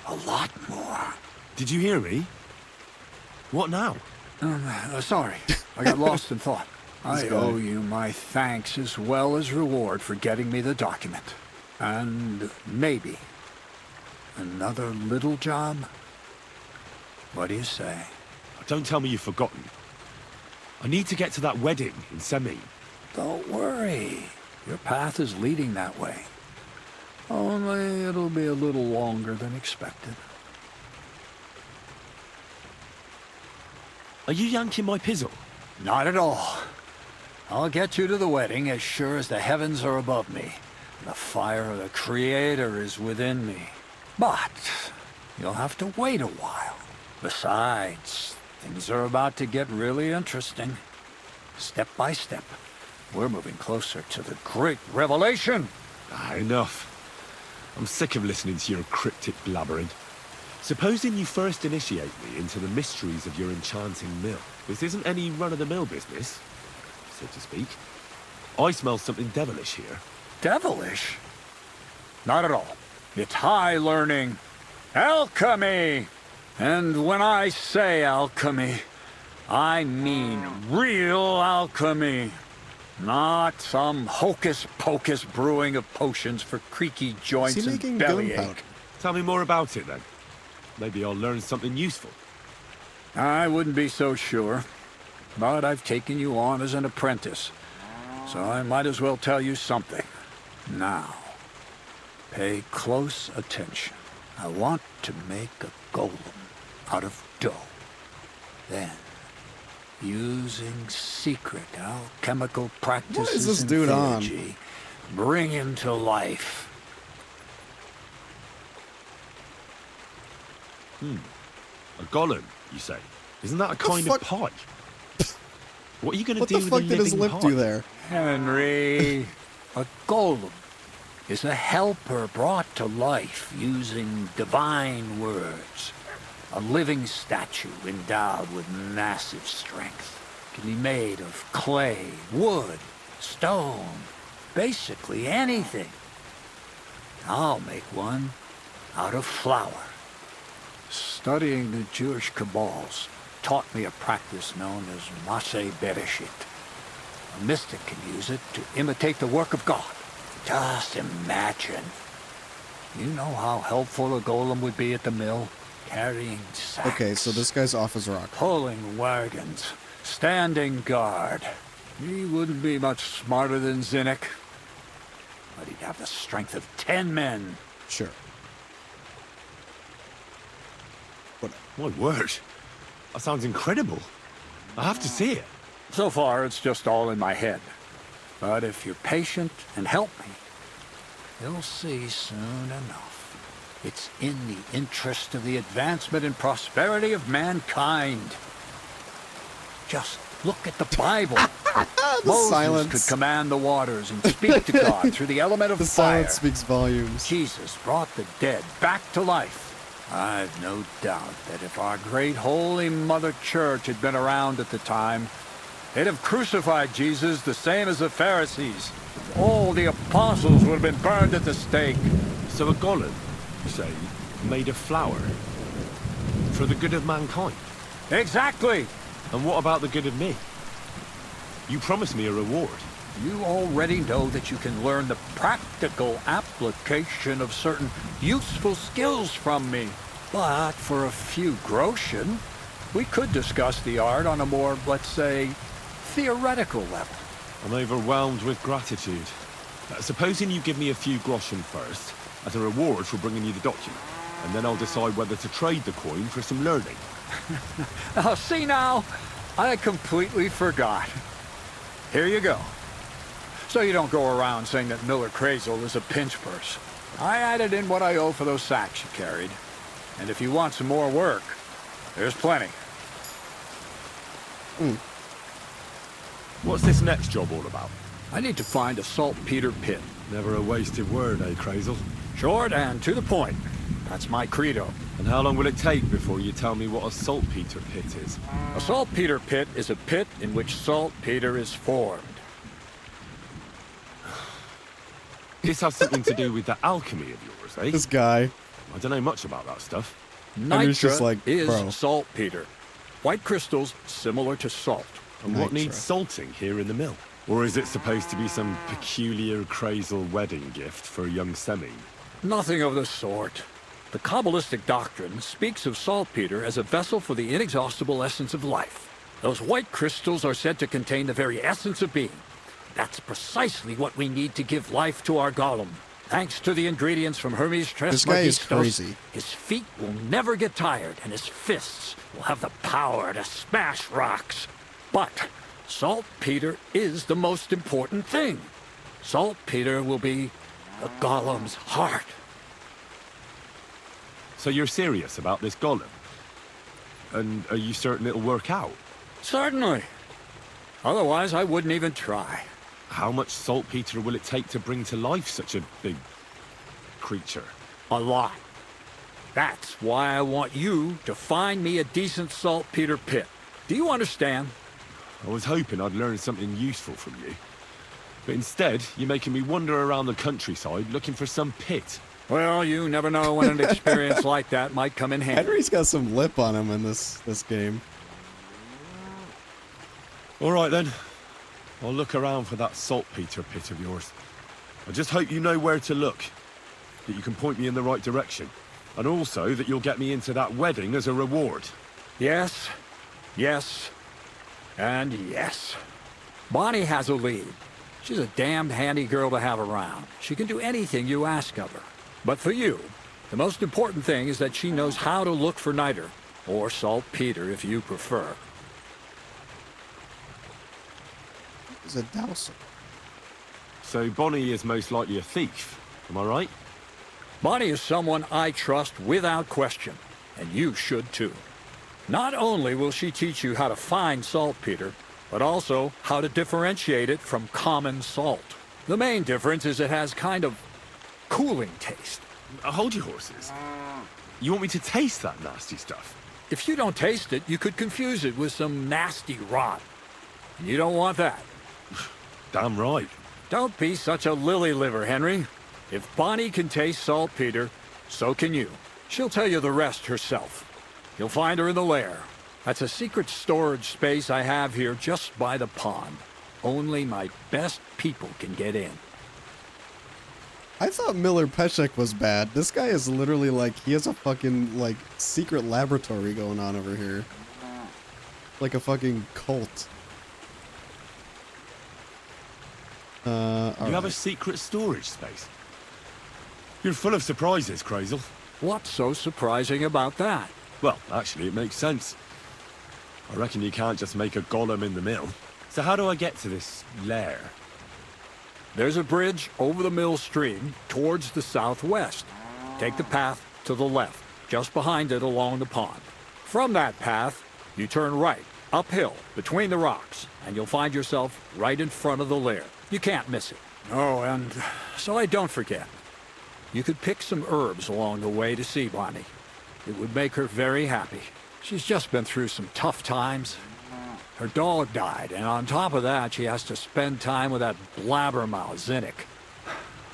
A lot more. Did you hear me? What now? Sorry, I got lost in thought. I This guy. owe you my thanks as well as reward for getting me the document. And maybe another little job? What do you say? Don't tell me you've forgotten. I need to get to that wedding in Semi. Don't worry. Your path is leading that way. Only it'll be a little longer than expected. Are you yanking my pizzle? Not at all. I'll get you to the wedding as sure as the heavens are above me. And the fire of the Creator is within me. But you'll have to wait a while. Besides, things are about to get really interesting. Step by step, we're moving closer to the great revelation. Enough. I'm sick of listening to your cryptic blabbering. Supposing you first initiate me into the mysteries of your enchanting mill. This isn't any run-of-the-mill business, so to speak. I smell something devilish here. Devilish? Not at all. It's high learning. Alchemy! And when I say alchemy, I mean real alchemy. Not some hocus-pocus brewing of potions for creaky joints Is he and making bellyache. gunpowder? Tell me more about it, then. Maybe I'll learn something useful. I wouldn't be so sure, but I've taken you on as an apprentice, so I might as well tell you something. Now, pay close attention. I want to make a golem out of dough. Then, using secret alchemical practices What is this and dude on? theurgy, bring him to life. A golem, you say? Isn't that a kind of pie? What are you going to What do the with fuck a did his living lip pie? do there? Henry, a golem is a helper brought to life using divine words. A living statue endowed with massive strength. Can be made of clay, wood, stone, basically anything. I'll make one out of flour. Studying the Jewish cabals taught me a practice known as Maseh Bereshit. A mystic can use it to imitate the work of God. Just imagine. You know how helpful a golem would be at the mill? Carrying sacks. Okay, so this guy's off his rock. Pulling wagons. Standing guard. He wouldn't be much smarter than Zinnik. But he'd have the strength of 10 men. Sure. My word. That sounds incredible. I have to see it. So far, it's just all in my head. But if you're patient and help me, you'll see soon enough. It's in the interest of the advancement and prosperity of mankind. Just look at the Bible. Moses silence. could command the waters and speak to God through the element of The fire. silence speaks volumes. Jesus brought the dead back to life. I've no doubt that if our great holy Mother Church had been around at the time, they'd have crucified Jesus the same as the Pharisees. All the apostles would have been burned at the stake. So a golem, you say, made of flour? For the good of mankind? Exactly. And what about the good of me? You promised me a reward. You already know that you can learn the practical application of certain useful skills from me. But for a few groschen, we could discuss the art on a more, let's say, theoretical level. I'm overwhelmed with gratitude. Supposing you give me a few groschen first, as a reward for bringing you the document, and then I'll decide whether to trade the coin for some learning. Oh, see now, I completely forgot. Here you go. So you don't go around saying that Miller Crazel is a pinch purse. I added in what I owe for those sacks you carried. And if you want some more work, there's plenty. What's this next job all about? I need to find a saltpeter pit. Never a wasted word, eh, Crazel? Short and to the point. That's my credo. And how long will it take before you tell me what a saltpeter pit is? A saltpeter pit is a pit in which saltpeter is formed. This has something to do with the alchemy of yours, eh? This guy. I don't know much about that stuff. And he's Nitra just like, is bro. saltpeter. White crystals similar to salt. And what Nitro. needs salting here in the mill? Or is it supposed to be some peculiar crazal wedding gift for a young semi? Nothing of the sort. The Kabbalistic doctrine speaks of saltpeter as a vessel for the inexhaustible essence of life. Those white crystals are said to contain the very essence of being. That's precisely what we need to give life to our golem. Thanks to the ingredients from Hermes This guy is Trismegistus, crazy. his feet will never get tired, and his fists will have the power to smash rocks. But saltpeter is the most important thing. Saltpeter will be the golem's heart. So you're serious about this golem? And are you certain it'll work out? Certainly. Otherwise, I wouldn't even try. How much saltpeter will it take to bring to life such a big creature? A lot. That's why I want you to find me a decent saltpeter pit. Do you understand? I was hoping I'd learn something useful from you. But instead, you're making me wander around the countryside looking for some pit. Well, you never know when an experience like that might come in handy. Henry's got some lip on him in this game. All right then. I'll look around for that saltpeter pit of yours. I just hope you know where to look, that you can point me in the right direction, and also that you'll get me into that wedding as a reward. Yes, yes, and yes. Bonnie has a lead. She's a damned handy girl to have around. She can do anything you ask of her. But for you, the most important thing is that she knows how to look for niter, or saltpeter if you prefer. He's a dowser. So Bonnie is most likely a thief, am I right? Bonnie is someone I trust without question, and you should too. Not only will she teach you how to find saltpeter, but also how to differentiate it from common salt. The main difference is it has kind of cooling taste. Hold your horses. You want me to taste that nasty stuff? If you don't taste it, you could confuse it with some nasty rot. You don't want that. Damn right. Don't be such a lily liver, Henry. If Bonnie can taste saltpeter, so can you. She'll tell you the rest herself. You'll find her in the lair. That's a secret storage space I have here just by the pond. Only my best people can get in. I thought Miller Peshek was bad. This guy is literally like, he has a fucking, like, secret laboratory going on over here. Like a fucking cult. You have a right. secret storage space? You're full of surprises, Crazel. What's so surprising about that? Well, actually, it makes sense. I reckon you can't just make a golem in the mill. So how do I get to this lair? There's a bridge over the mill stream towards the southwest. Take the path to the left, just behind it along the pond. From that path, you turn right, uphill, between the rocks, and you'll find yourself right in front of the lair. You can't miss it. Oh, and so I don't forget. You could pick some herbs along the way to see Bonnie. It would make her very happy. She's just been through some tough times. Her dog died, and on top of that, she has to spend time with that blabbermouth, Zinnik.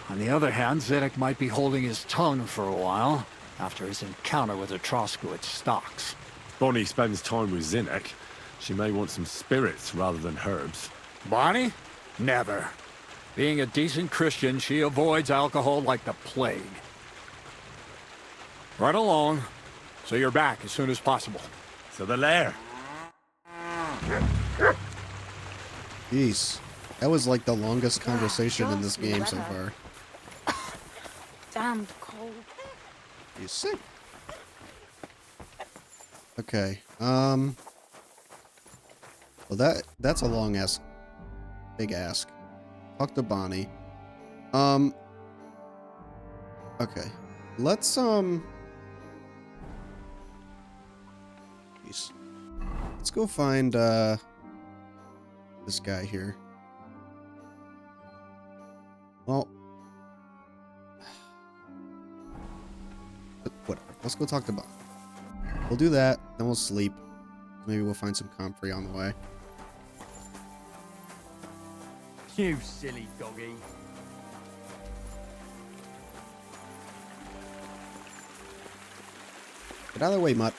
On the other hand, Zinnik might be holding his tongue for a while after his encounter with the Troskowitz stocks. Bonnie spends time with Zinnek. She may want some spirits rather than herbs. Bonnie? Never. Being a decent Christian, she avoids alcohol like the plague. Right along, so you're back as soon as possible. So the lair. Jeez. That was like the longest conversation in this game so far. Damned cold. You sick? Okay. Well, that's a long ask. Big ask. Talk to Bonnie. Okay. Let's, Jeez. Let's go find, this guy here. Well. Whatever. Let's go talk to Bonnie. We'll do that, then we'll sleep. Maybe we'll find some comfrey on the way. You silly doggy. Get out of the way, mutt.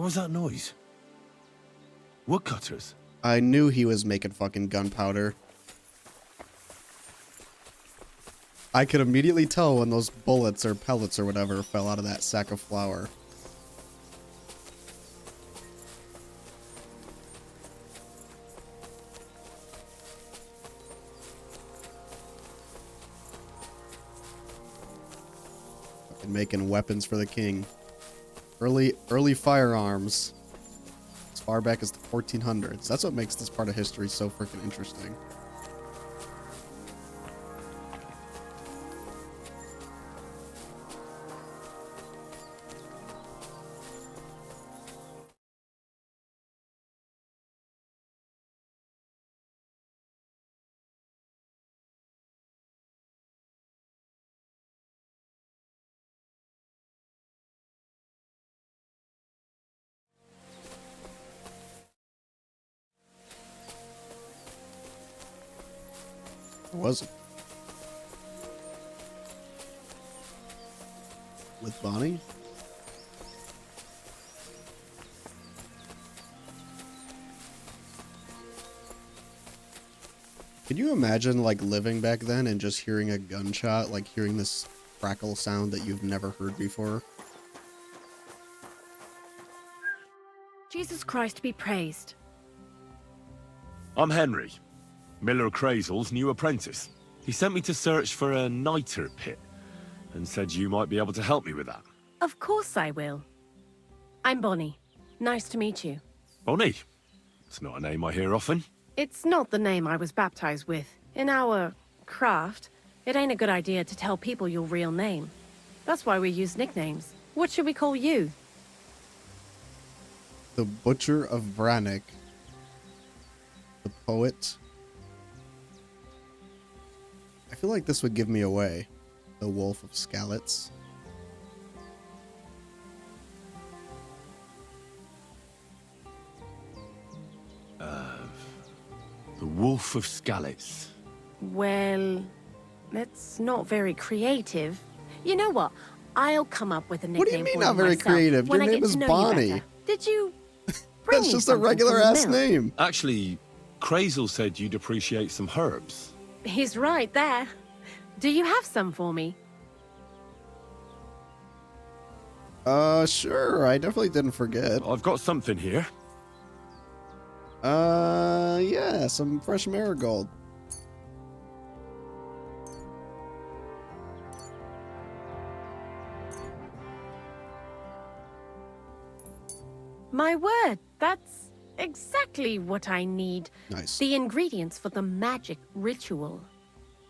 What was that noise? Woodcutters? I knew he was making fucking gunpowder. I could immediately tell when those bullets or pellets or whatever fell out of that sack of flour. Fucking making weapons for the king. Early firearms. As far back as the 1400s. That's what makes this part of history so freaking interesting. Was it? With Bonnie? Can you imagine like living back then and just hearing a gunshot, like hearing this crackle sound that you've never heard before? Jesus Christ be praised. I'm Henry, Miller Crazel's new apprentice. He sent me to search for a niter pit and said you might be able to help me with that. Of course I will. I'm Bonnie. Nice to meet you. Bonnie? It's not a name I hear often. It's not the name I was baptized with. In our craft, it ain't a good idea to tell people your real name. That's why we use nicknames. What should we call you? The Butcher of Brannick. The Poet. I feel like this would give me away. The Wolf of Skalitz. The Wolf of Skalitz. Well, that's not very creative. You know what? I'll come up with a nickname. What do you mean for not very myself creative? when Your I name get is to know you Bonnie. better. Did you bring That's me just a something from regular the ass mill? name. Actually, Crazel said you'd appreciate some herbs. He's right there. Do you have some for me? Sure. I definitely didn't forget. I've got something here. Yeah, some fresh marigold. My word, that's exactly what I need. Nice. The ingredients for the magic ritual.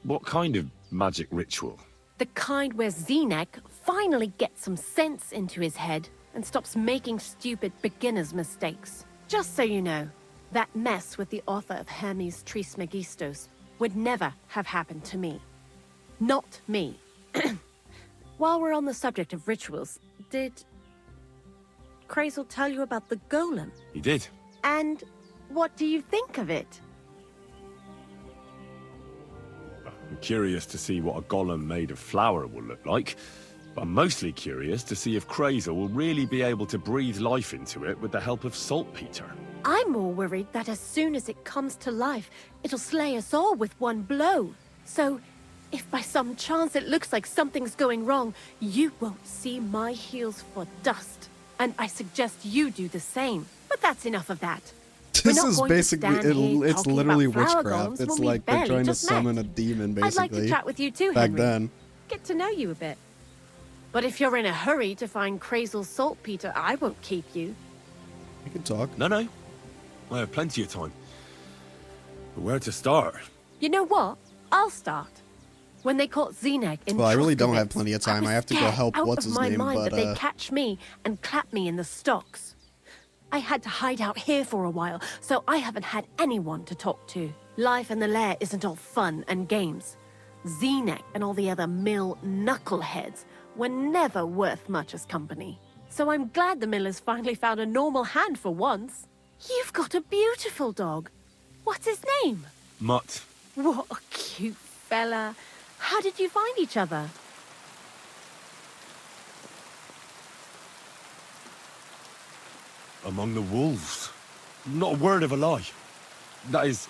What kind of magic ritual? The kind where Zenek finally gets some sense into his head and stops making stupid beginner's mistakes. Just so you know, that mess with the author of Hermes Trismegistos would never have happened to me. Not me. While we're on the subject of rituals, did Crazel tell you about the golem? He did. And what do you think of it? I'm curious to see what a golem made of flour will look like. But I'm mostly curious to see if Crazel will really be able to breathe life into it with the help of saltpeter. I'm more worried that as soon as it comes to life, it'll slay us all with one blow. So, if by some chance it looks like something's going wrong, you won't see my heels for dust. And I suggest you do the same. But that's enough of that. This is basically, it's literally witchcraft. It's like they're trying to summon a demon, basically. I'd like to chat with you too, back Henry. then. Get to know you a bit. But if you're in a hurry to find Crazel's saltpeter, I won't keep you. You can talk. No. I have plenty of time. But where to start? You know what? I'll start. When they caught Zenek in Well, I really don't have Troskovitz, plenty of time. was I have to go scared help out what's of his my name, mind but that they'd catch me and clap me in the stocks. I had to hide out here for a while, so I haven't had anyone to talk to. Life in the lair isn't all fun and games. Zenek and all the other mill knuckleheads were never worth much as company. So I'm glad the millers finally found a normal hand for once. You've got a beautiful dog. What's his name? Mutt. What a cute fella. How did you find each other? Among the wolves. Not a word of a lie. That is,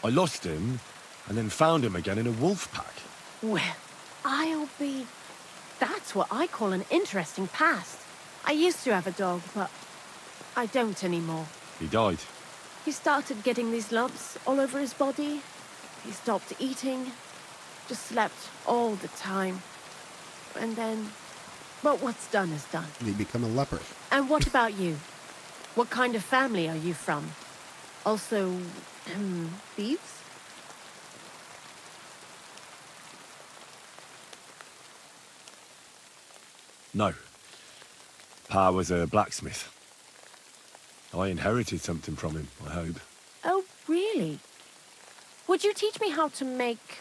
I lost him, and then found him again in a wolf pack. Well, I'll be... That's what I call an interesting past. I used to have a dog, but I don't anymore. He died. He started getting these lumps all over his body. He stopped eating, just slept all the time. And then, well, what's done is done. He become a leper. And what about you? What kind of family are you from? Also, thieves? No. Pa was a blacksmith. I inherited something from him, I hope. Oh, really? Would you teach me how to make,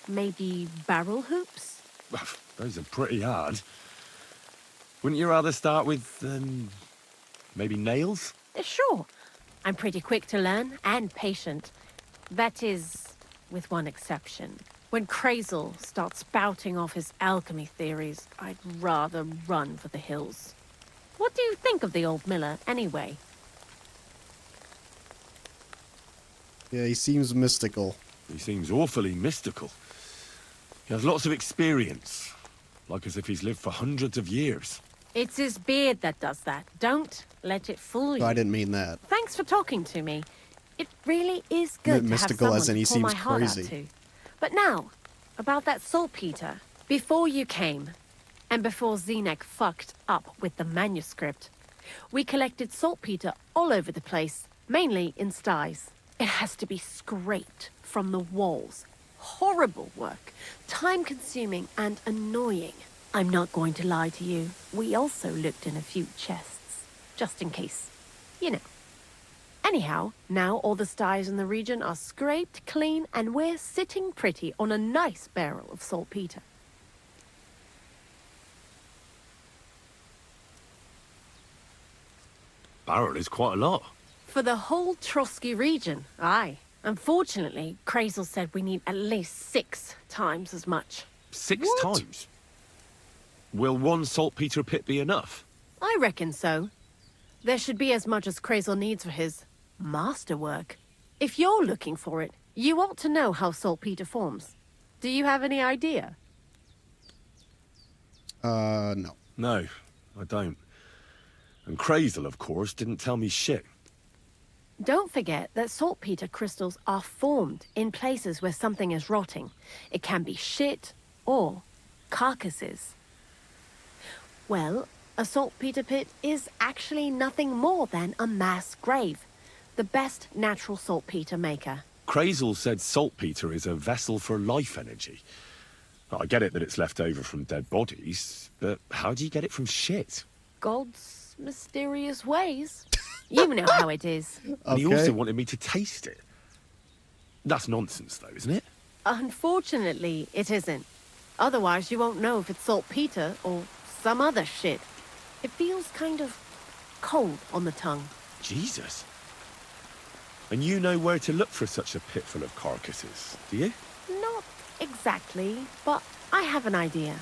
maybe, barrel hoops? Those are pretty hard. Wouldn't you rather start with, maybe nails? Sure. I'm pretty quick to learn and patient. That is, with one exception. When Crazel starts spouting off his alchemy theories, I'd rather run for the hills. What do you think of the old miller, anyway? Yeah, he seems mystical. He seems awfully mystical. He has lots of experience, like as if he's lived for hundreds of years. It's his beard that does that. Don't let it fool you. I didn't mean that. Thanks for talking to me. It really is good to mystical have as in someone he to pour seems my heart out crazy. to. But now, about that saltpeter. Before you came, and before Zenek fucked up with the manuscript, we collected saltpeter all over the place, mainly in sties. It has to be scraped from the walls. Horrible work, time-consuming and annoying. I'm not going to lie to you. We also looked in a few chests, just in case. You know. Anyhow, now all the sties in the region are scraped clean and we're sitting pretty on a nice barrel of saltpeter. Barrel is quite a lot. For the whole Trotsky region, aye. Unfortunately, Crazel said we need at least 6 times as much. 6 times? Will one saltpeter pit be enough? I reckon so. There should be as much as Crazel needs for his masterwork. If you're looking for it, you ought to know how saltpeter forms. Do you have any idea? No. No, I don't. And Crazel, of course, didn't tell me shit. Don't forget that saltpeter crystals are formed in places where something is rotting. It can be shit or carcasses. Well, a saltpeter pit is actually nothing more than a mass grave. The best natural saltpeter maker. Crazel said saltpeter is a vessel for life energy. I get it that it's left over from dead bodies, but how do you get it from shit? God's mysterious ways. You know how it is. And he also wanted me to taste it. That's nonsense, though, isn't it? Unfortunately, it isn't. Otherwise, you won't know if it's saltpeter or some other shit. It feels kind of cold on the tongue. Jesus. And you know where to look for such a pit full of carcasses, do you? Not exactly, but I have an idea.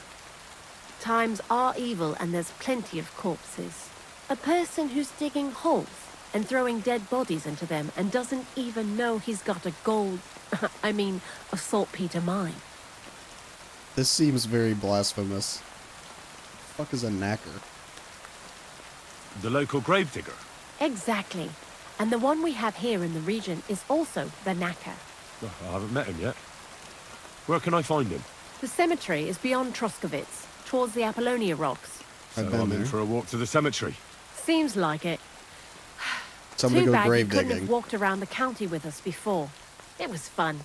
Times are evil and there's plenty of corpses. A person who's digging holes and throwing dead bodies into them and doesn't even know he's got a a saltpeter mine. This seems very blasphemous. Fuck is a knacker? The local gravedigger? Exactly. And the one we have here in the region is also the knacker. Oh, I haven't met him yet. Where can I find him? The cemetery is beyond Troskovitz, towards the Apollonia rocks. So I've been I'm in there. for a walk to the cemetery. Seems like it. Somebody Too go bad grave you couldn't digging. have walked around the county with us before. It was fun.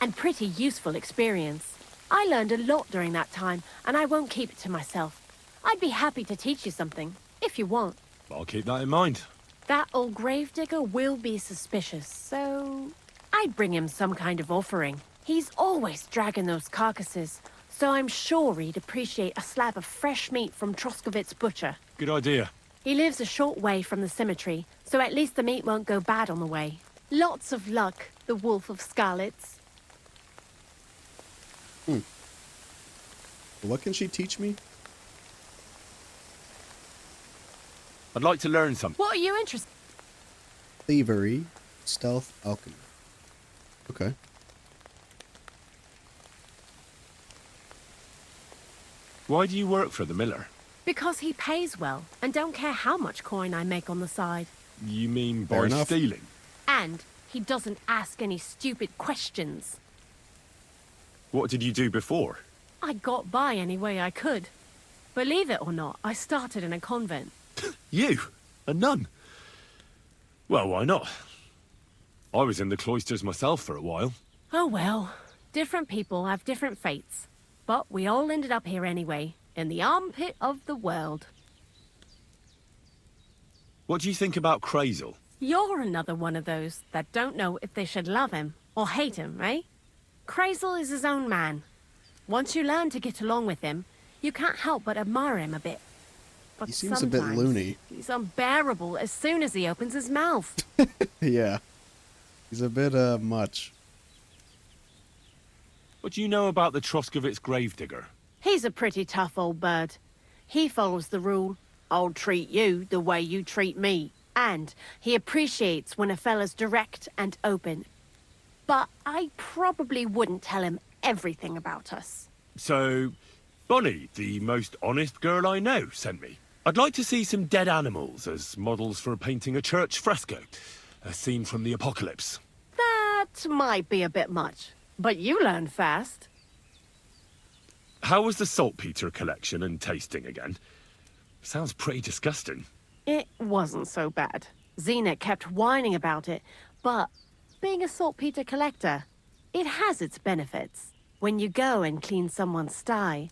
And pretty useful experience. I learned a lot during that time, and I won't keep it to myself. I'd be happy to teach you something, if you want. I'll keep that in mind. That old gravedigger will be suspicious, so I'd bring him some kind of offering. He's always dragging those carcasses, so I'm sure he'd appreciate a slab of fresh meat from Troskovitz butcher. Good idea. He lives a short way from the cemetery, so at least the meat won't go bad on the way. Lots of luck, the Wolf of Scarlets. What can she teach me? I'd like to learn something. What are you interested? Thievery, stealth, alchemy. Okay. Why do you work for the miller? Because he pays well, and don't care how much coin I make on the side. You mean Fair by enough. stealing? And he doesn't ask any stupid questions. What did you do before? I got by any way I could. Believe it or not, I started in a convent. You? A nun? Well, why not? I was in the cloisters myself for a while. Oh well, different people have different fates. But we all ended up here anyway, in the armpit of the world. What do you think about Crazel? You're another one of those that don't know if they should love him or hate him, right? Crazel is his own man. Once you learn to get along with him, you can't help but admire him a bit. But He seems a bit sometimes loony. He's unbearable as soon as he opens his mouth. Yeah. He's a bit, much. What do you know about the Troskovitz gravedigger? He's a pretty tough old bird. He follows the rule, I'll treat you the way you treat me. And he appreciates when a fella's direct and open. But I probably wouldn't tell him everything about us. So, Bonnie, the most honest girl I know, sent me. I'd like to see some dead animals as models for painting a church fresco. A scene from the apocalypse. That might be a bit much, but you learn fast. How was the saltpeter collection and tasting again? Sounds pretty disgusting. It wasn't so bad. Xena kept whining about it, but being a saltpeter collector, it has its benefits. When you go and clean someone's sty,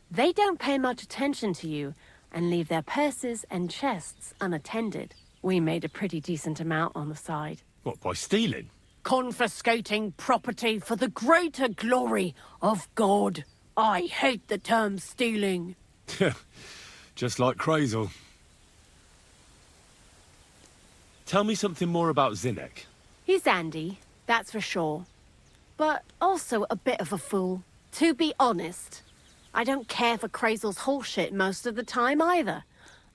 they don't pay much attention to you and leave their purses and chests unattended. We made a pretty decent amount on the side. What, by stealing? Confiscating property for the greater glory of God. I hate the term stealing. Just like Crazel. Tell me something more about Zinnek. He's Andy, that's for sure. But also a bit of a fool. To be honest, I don't care for Crazel's bullshit most of the time either.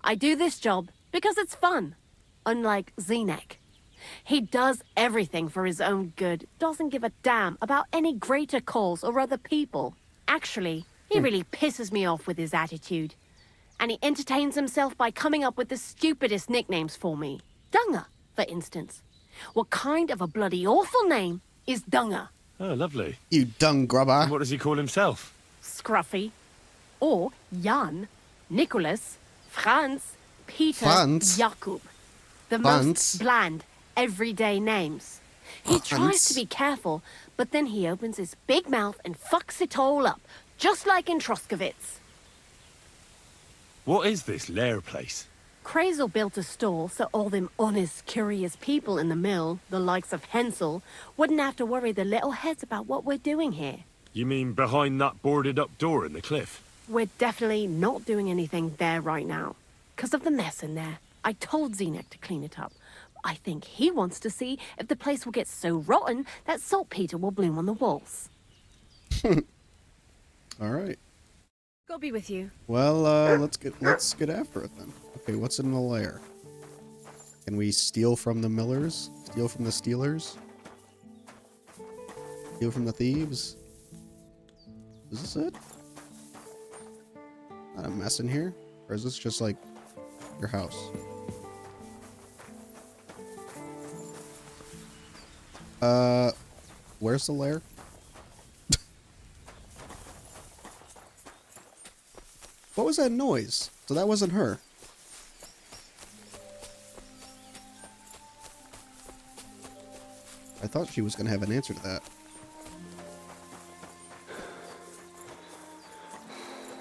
I do this job because it's fun. Unlike Zinnek. He does everything for his own good, doesn't give a damn about any greater cause or other people. Actually, he really pisses me off with his attitude. And he entertains himself by coming up with the stupidest nicknames for me. Dunga, for instance. What kind of a bloody awful name is Dunga? Oh, lovely. You dung grubber. And what does he call himself? Scruffy. Or Jan, Nicholas, Franz, Peter, Franz? Jakub. The Franz? most bland, everyday names. He tries Franz? to be careful, but then he opens his big mouth and fucks it all up, just like in Troskovitz. What is this lair place? Crazel built a store so all them honest, curious people in the mill, the likes of Hensel, wouldn't have to worry their little heads about what we're doing here. You mean behind that boarded up door in the cliff? We're definitely not doing anything there right now. 'Cause of the mess in there. I told Zinnek to clean it up. I think he wants to see if the place will get so rotten that saltpeter will bloom on the walls. All right. Go be with you. Well, let's get after it then. Okay, what's in the lair? Can we steal from the millers? Steal from the stealers? Steal from the thieves? Is this it? Not a mess in here? Or is this just like your house? Where's the lair? What was that noise? So that wasn't her. I thought she was gonna have an answer to that.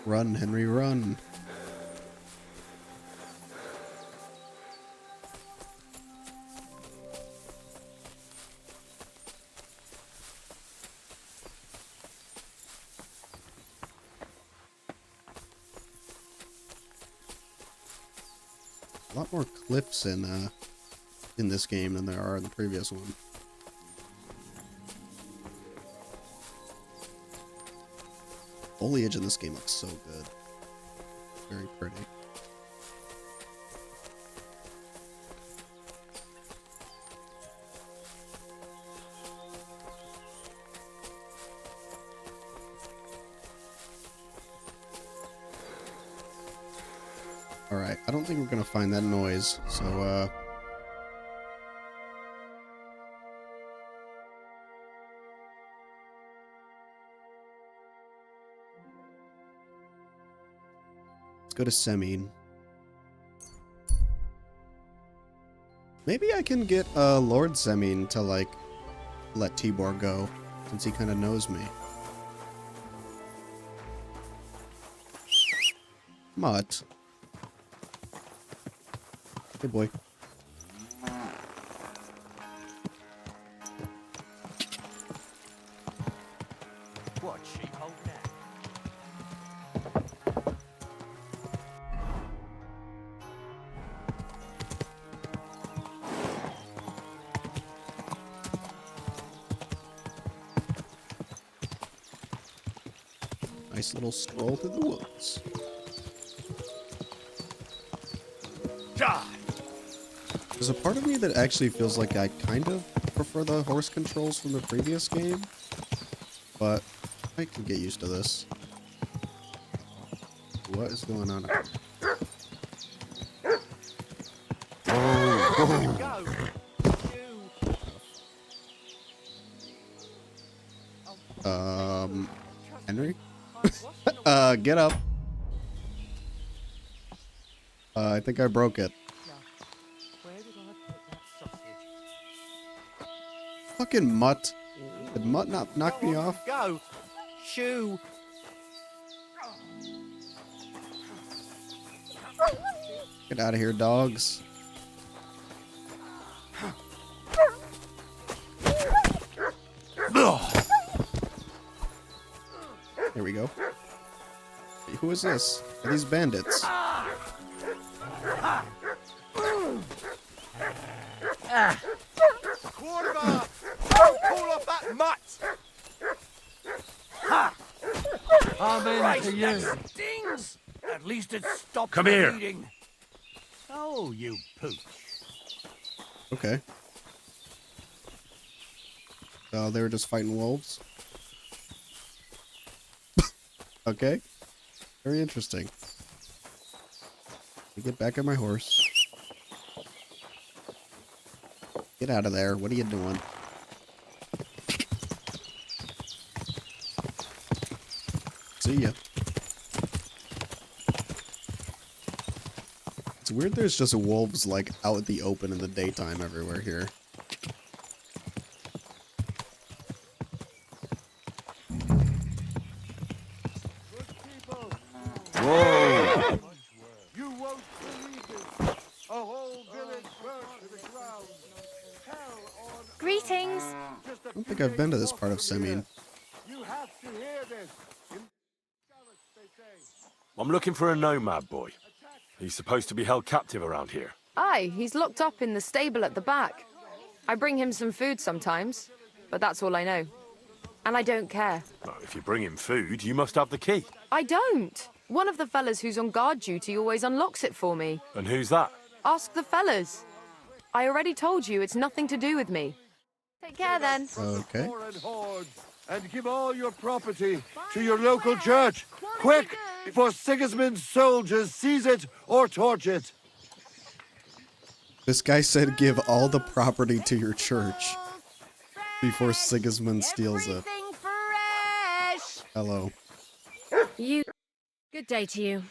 Run, Henry, run. A lot more cliffs in this game than there are in the previous one. Foliage in this game looks so good. Very pretty. Alright, I don't think we're gonna find that noise, so, let's go to Semine. Maybe I can get, Lord Semine to, like, let Tibor go, since he kind of knows me. Mutt. Hey, boy. What, sheephold now? Nice little stroll through the woods. There's a part of me that actually feels like I kind of prefer the horse controls from the previous game, but I can get used to this. What is going on? Henry? Get up. I think I broke it. Where did I put that sausage? Fucking mutt. Did mutt not knock me off? Go! Shoo! Get out of here, dogs. There we go. Hey, who is this? Are these bandits? Quartermaster! Don't pull off that mutt! Amen to you. Stings! At least it stopped Come the here. bleeding. Oh, you pooch. Okay. Oh, they were just fighting wolves? Okay. Very interesting. Let me get back on my horse. Get out of there. What are you doing? See ya. It's weird there's just wolves, like, out in the open in the daytime everywhere here. Whoa! You won't believe this. A whole village burnt to the ground. Hell on Greetings. I don't think I've been to this part of Semine. You have to hear this. In they say. I'm looking for a nomad boy. He's supposed to be held captive around here. Aye, he's locked up in the stable at the back. I bring him some food sometimes, but that's all I know. And I don't care. Well, if you bring him food, you must have the key. I don't. One of the fellas who's on guard duty always unlocks it for me. And who's that? Ask the fellas. I already told you it's nothing to do with me. Take care then. Okay. Foreign hordes, and give all your property to your local church. Quick, before Sigismund's soldiers seize it or torch it. This guy said give all the property to your church before Sigismund steals it. Hello. You... Good day to you.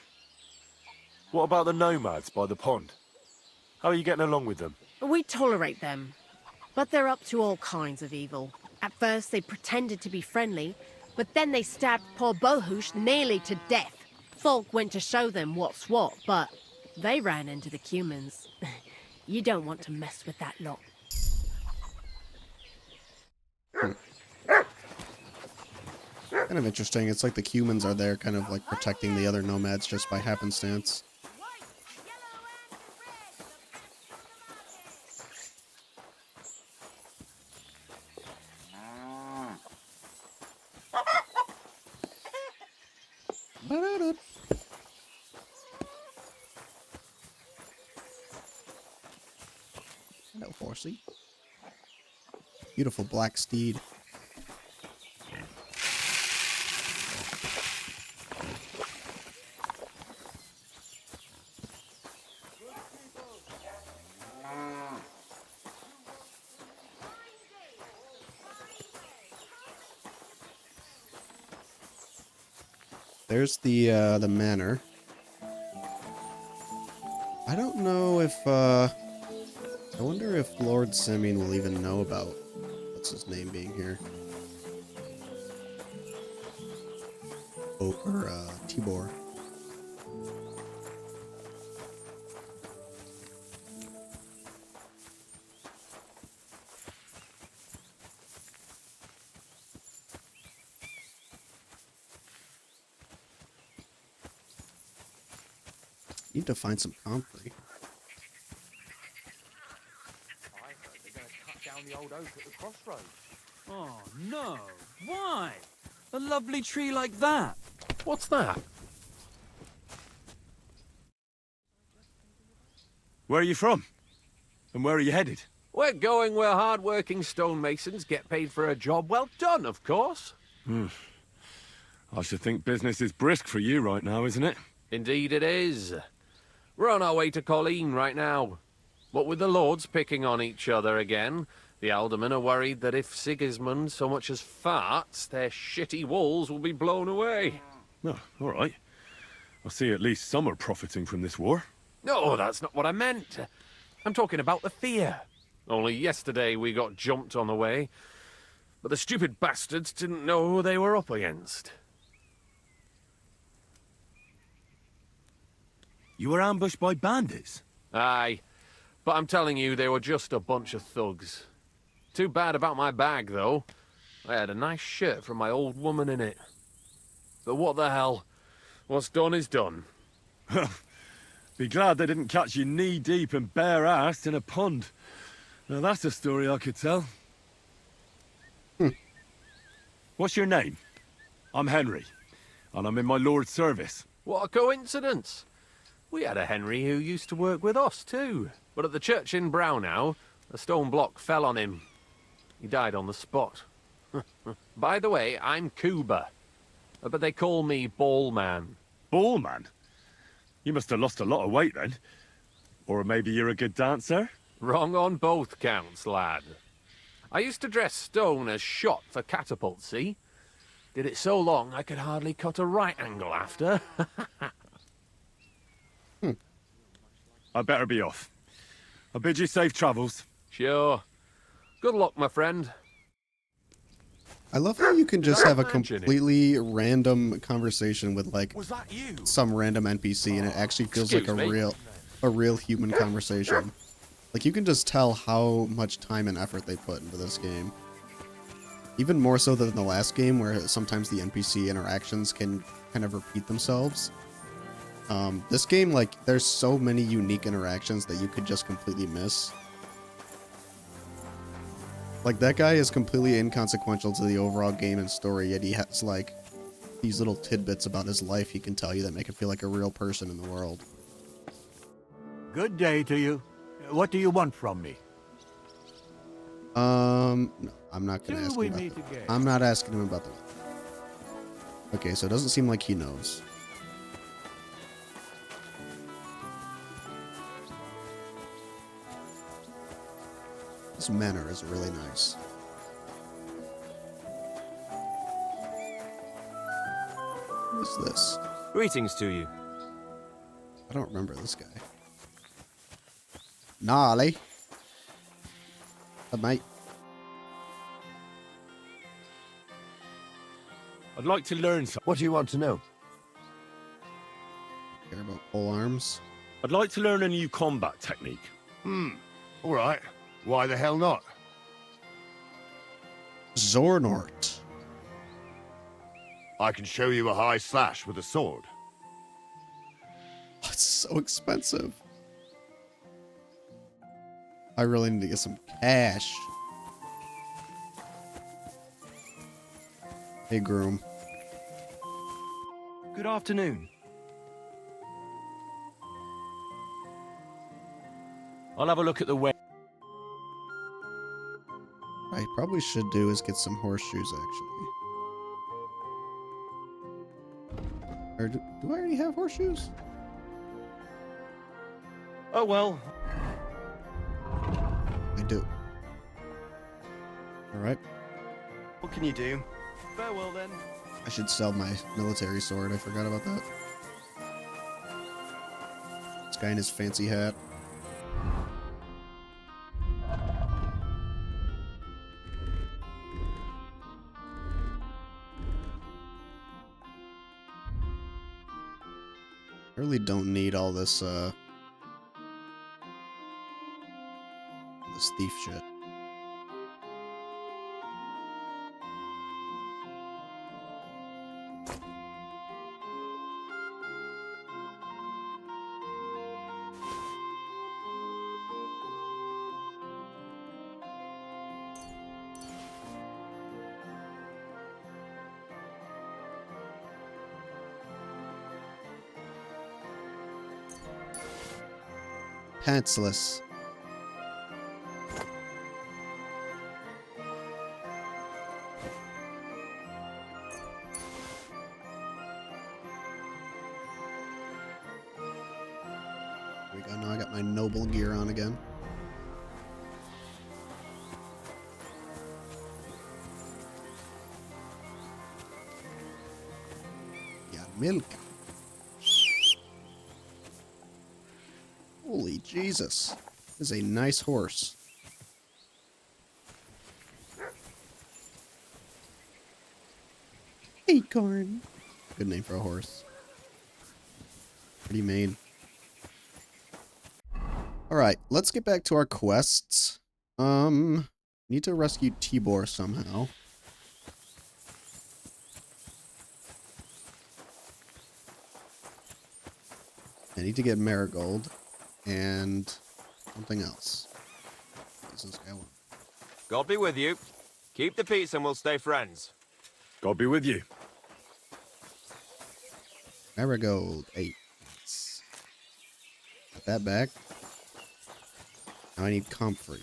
What about the nomads by the pond? How are you getting along with them? We tolerate them, but they're up to all kinds of evil. At first, they pretended to be friendly, but then they stabbed poor Bohush nearly to death. Folk went to show them what's what, but they ran into the Cumans. You don't want to mess with that lot. Kind of interesting. It's like the humans are there kind of like protecting the other nomads just by happenstance. Hello, horsey. Beautiful black steed. there's the manor. I don't know if, I wonder if Lord Simeon will even know about, what's his name being here. Tibor. Need to find some comfrey. I heard they're going to cut down the old oak at the crossroads. Oh, no. Why? A lovely tree like that. What's that? Where are you from? And where are you headed? We're going where hard-working stonemasons get paid for a job well done, of course. I should think business is brisk for you right now, isn't it? Indeed it is. We're on our way to Colleen right now. What with the lords picking on each other again, the aldermen are worried that if Sigismund so much as farts, their shitty walls will be blown away. Oh, all right. I see at least some are profiting from this war. No, that's not what I meant. I'm talking about the fear. Only yesterday we got jumped on the way, but the stupid bastards didn't know who they were up against. You were ambushed by bandits? Aye, but I'm telling you, they were just a bunch of thugs. Too bad about my bag, though. I had a nice shirt from my old woman in it. But what the hell? What's done is done. Be glad they didn't catch you knee-deep and bare-assed in a pond. Now that's a story I could tell. What's your name? I'm Henry, and I'm in my lord's service. What a coincidence. We had a Henry who used to work with us, too. But at the church in Brownhow, a stone block fell on him. He died on the spot. By the way, I'm Cuba. But they call me Ballman. Ballman? You must have lost a lot of weight then. Or maybe you're a good dancer? Wrong on both counts, lad. I used to dress stone as shot for catapult, see? Did it so long I could hardly cut a right angle after. I better be off. I bid you safe travels. Sure. Good luck, my friend. I love how you can just have a completely random conversation with like some random NPC and it actually feels like a real human conversation. Like you can just tell how much time and effort they put into this game. Even more so than the last game where sometimes the NPC interactions can kind of repeat themselves. This game, like, there's so many unique interactions that you could just completely miss. Like, that guy is completely inconsequential to the overall game and story, yet he has, like, these little tidbits about his life he can tell you that make him feel like a real person in the world. Good day to you. What do you want from me? No, I'm not gonna ask him about that. I'm not asking him about that. Okay, so it doesn't seem like he knows. This manor is really nice. What is this? Greetings to you. I don't remember this guy. Gnarly. Mate. I'd like to learn something. What do you want to know? Care about pole arms? I'd like to learn a new combat technique. All right. Why the hell not? Zornort. I can show you a high slash with a sword. It's so expensive. I really need to get some cash. Hey, groom. Good afternoon. I'll have a look at the way. What I probably should do is get some horseshoes, actually. Or do I already have horseshoes? Oh well. I do. Alright. What can you do? Farewell then. I should sell my military sword. I forgot about that. This guy in his fancy hat. I really don't need all this thief shit. Pantsless. There we go. Now I got my noble gear on again. Yeah, milk. Holy Jesus. This is a nice horse. Acorn. Good name for a horse. What do you mean? Alright, let's get back to our quests. Need to rescue Tibor somehow. I need to get Marigold and something else. What does this guy want? God be with you. Keep the peace and we'll stay friends. God be with you. Marigold 8. Got that back. Now I need comfrey.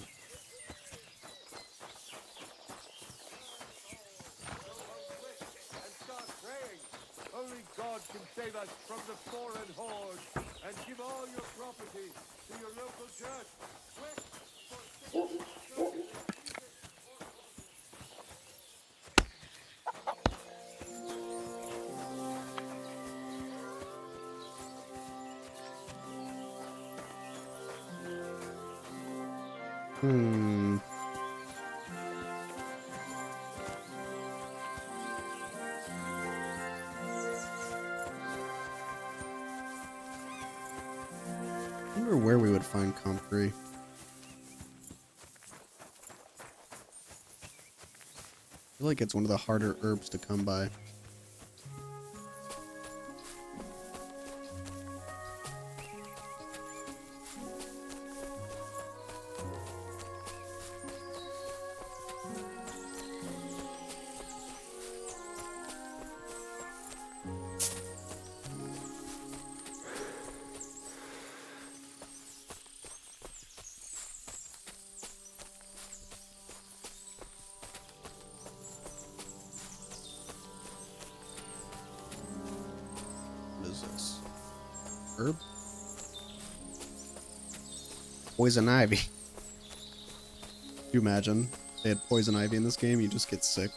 Only God can save us from the foreign horde, and give all your property to your local church. Quick! I wonder where we would find comfrey. I feel like it's one of the harder herbs to come by. What is this? Herb? Poison ivy. Could you imagine? If they had poison ivy in this game, you just get sick.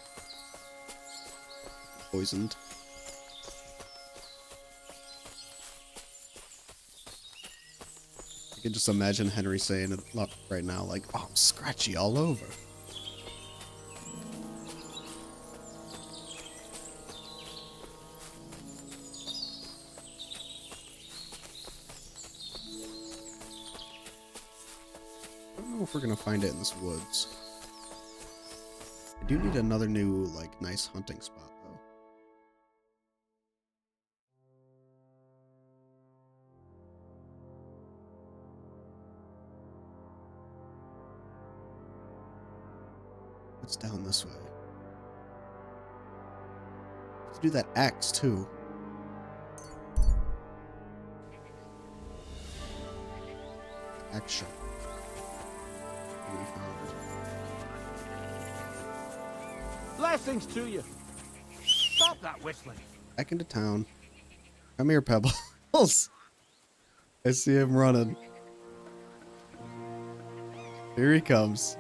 Poisoned. I can just imagine Henry saying it right now, like, oh, I'm scratchy all over. I don't know if we're gonna find it in this woods. I do need another new, like, nice hunting spot, though. It's down this way. Let's do that axe, too. Axe shop. Blessings to you. Stop that whistling. Back into town. Come here, Pebbles. I see him running. Here he comes.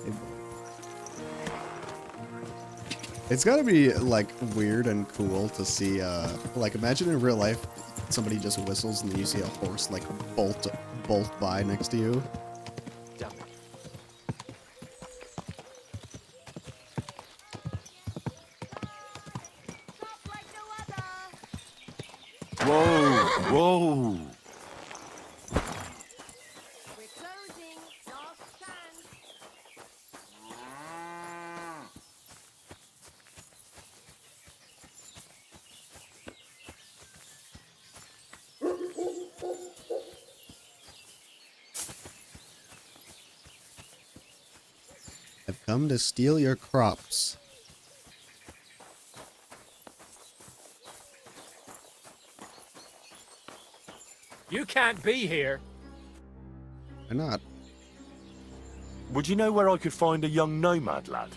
Hey, boy. It's gotta be, like, weird and cool to see, like, imagine in real life, somebody just whistles and you see a horse, like, bolt by next to you. Whoa, whoa. I've come to steal your crops. You can't be here. Why not? Would you know where I could find a young nomad lad?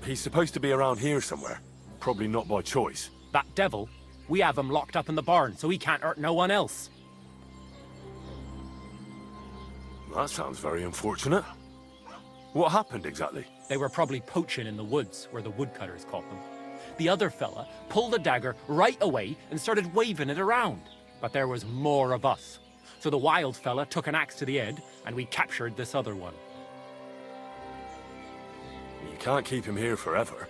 He's supposed to be around here somewhere. Probably not by choice. That devil, we have him locked up in the barn, so he can't hurt no one else. That sounds very unfortunate. What happened exactly? They were probably poaching in the woods, where the woodcutters caught them. The other fella pulled a dagger right away and started waving it around. But there was more of us. So the wild fella took an axe to the head, and we captured this other one. You can't keep him here forever.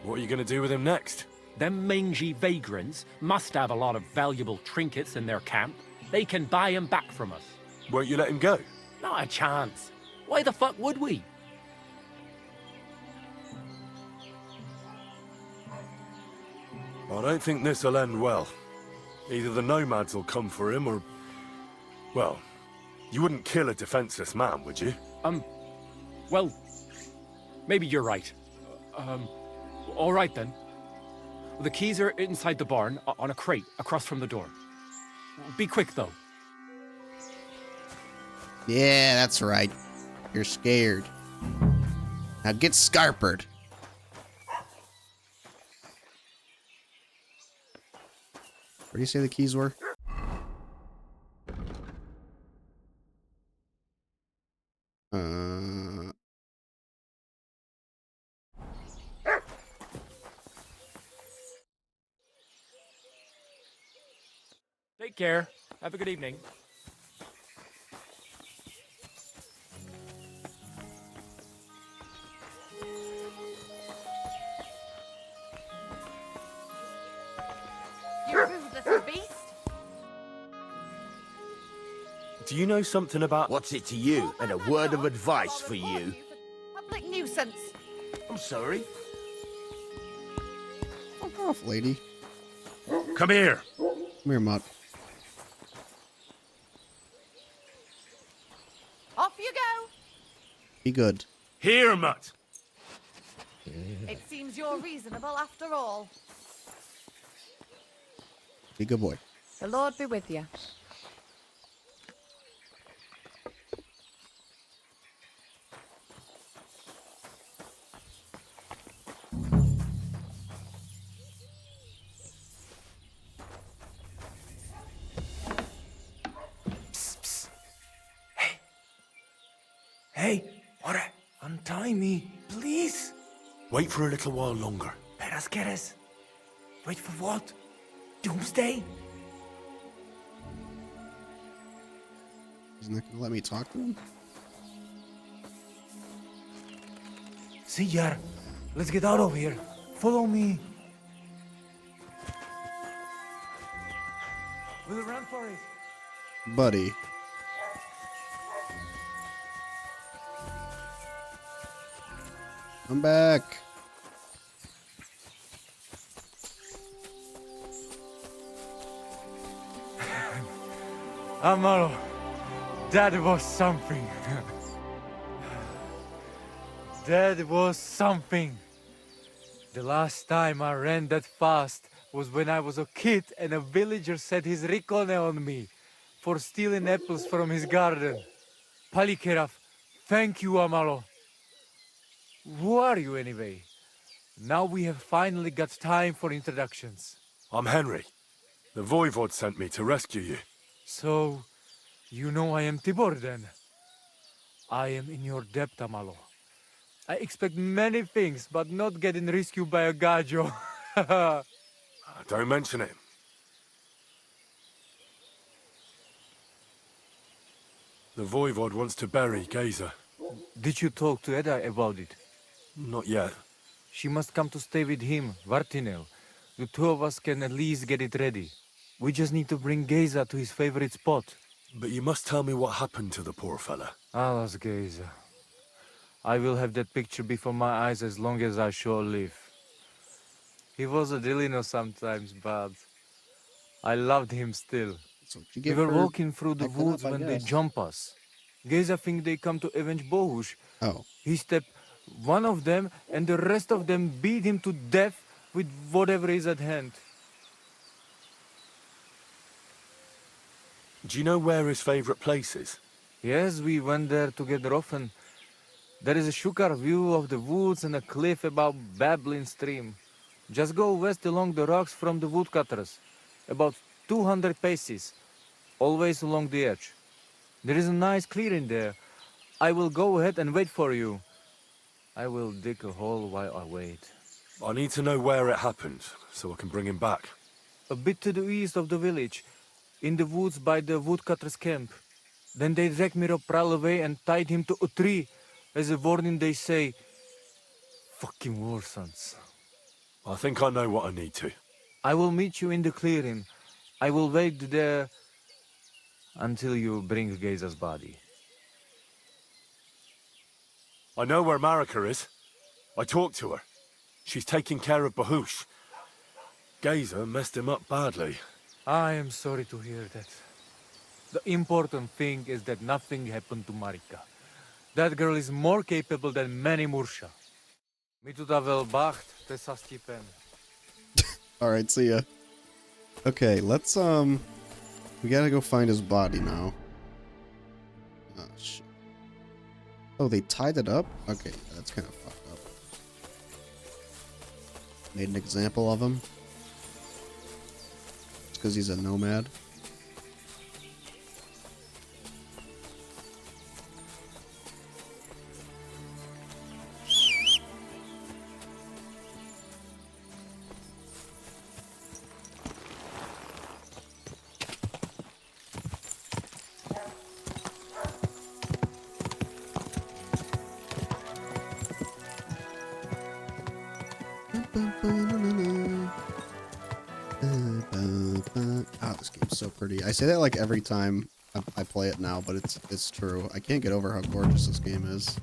What are you going to do with him next? Them mangy vagrants must have a lot of valuable trinkets in their camp. They can buy him back from us. Won't you let him go? Not a chance. Why the fuck would we? I don't think this'll end well. Either the nomads will come for him or... Well, you wouldn't kill a defenseless man, would you? Well, maybe you're right. All right then. The keys are inside the barn, on a crate, across from the door. Be quick, though. Yeah, that's right. You're scared. Now get scarpered. Where do you say the keys were? Take care. Have a good evening. You rude little beast! Do you know something about... What's it to you? And a word of advice for you. Public nuisance! I'm sorry. Fuck off, lady. Come here. Come here, Mutt. Off you go! Be good. Here, Mutt. It seems you're reasonable after all. Be a good boy. The Lord be with you. Hey, what? Untie me, please. Wait for a little while longer. Peras quieres? Wait for what? Doomsday? Isn't that gonna let me talk to him? Señor, let's get out of here. Follow me. We'll run for it. Buddy. Come back. Amaro, that was something. That was something. The last time I ran that fast was when I was a kid and a villager set his ricone on me for stealing apples from his garden. Palikeraf, thank you, Amaro. Who are you anyway? Now we have finally got time for introductions. I'm Henry. The Voivod sent me to rescue you. So, you know I am Tibor then? I am in your debt, Amalo. I expect many things, but not getting rescued by a gajo. Don't mention it. The Voivod wants to bury Geza. Did you talk to Edda about it? Not yet. She must come to stay with him, Vartinel. The two of us can at least get it ready. We just need to bring Geza to his favorite spot. But you must tell me what happened to the poor fella. Alas, Geza. I will have that picture before my eyes as long as I shall live. He was a Delino sometimes, but I loved him still. We were walking through the woods when they jump us. Geza think they come to avenge Bohush. Oh. He stepped one of them, and the rest of them beat him to death with whatever is at hand. Do you know where his favorite place is? Yes, we went there together often. There is a shukar view of the woods and a cliff above babbling stream. Just go west along the rocks from the woodcutters. About 200 paces. Always along the edge. There is a nice clearing there. I will go ahead and wait for you. I will dig a hole while I wait. I need to know where it happened, so I can bring him back. A bit to the east of the village, in the woods by the woodcutters' camp. Then they dragged Miropral away and tied him to a tree. As a warning, they say, fucking war sons. I think I know what I need to. I will meet you in the clearing. I will wait there until you bring Geza's body. I know where Marika is. I talked to her. She's taking care of Bahush. Geza messed him up badly. I am sorry to hear that. The important thing is that nothing happened to Marika. That girl is more capable than many Mursha. Mituda wel bacht, te sastipen. Alright, see ya. Okay, let's, we gotta go find his body now. Oh, shit. Oh, they tied it up? Okay, that's kind of fucked up. Made an example of him. It's because he's a nomad. Oh, this game's so pretty. I say that like every time I play it now, but it's true. I can't get over how gorgeous this game is.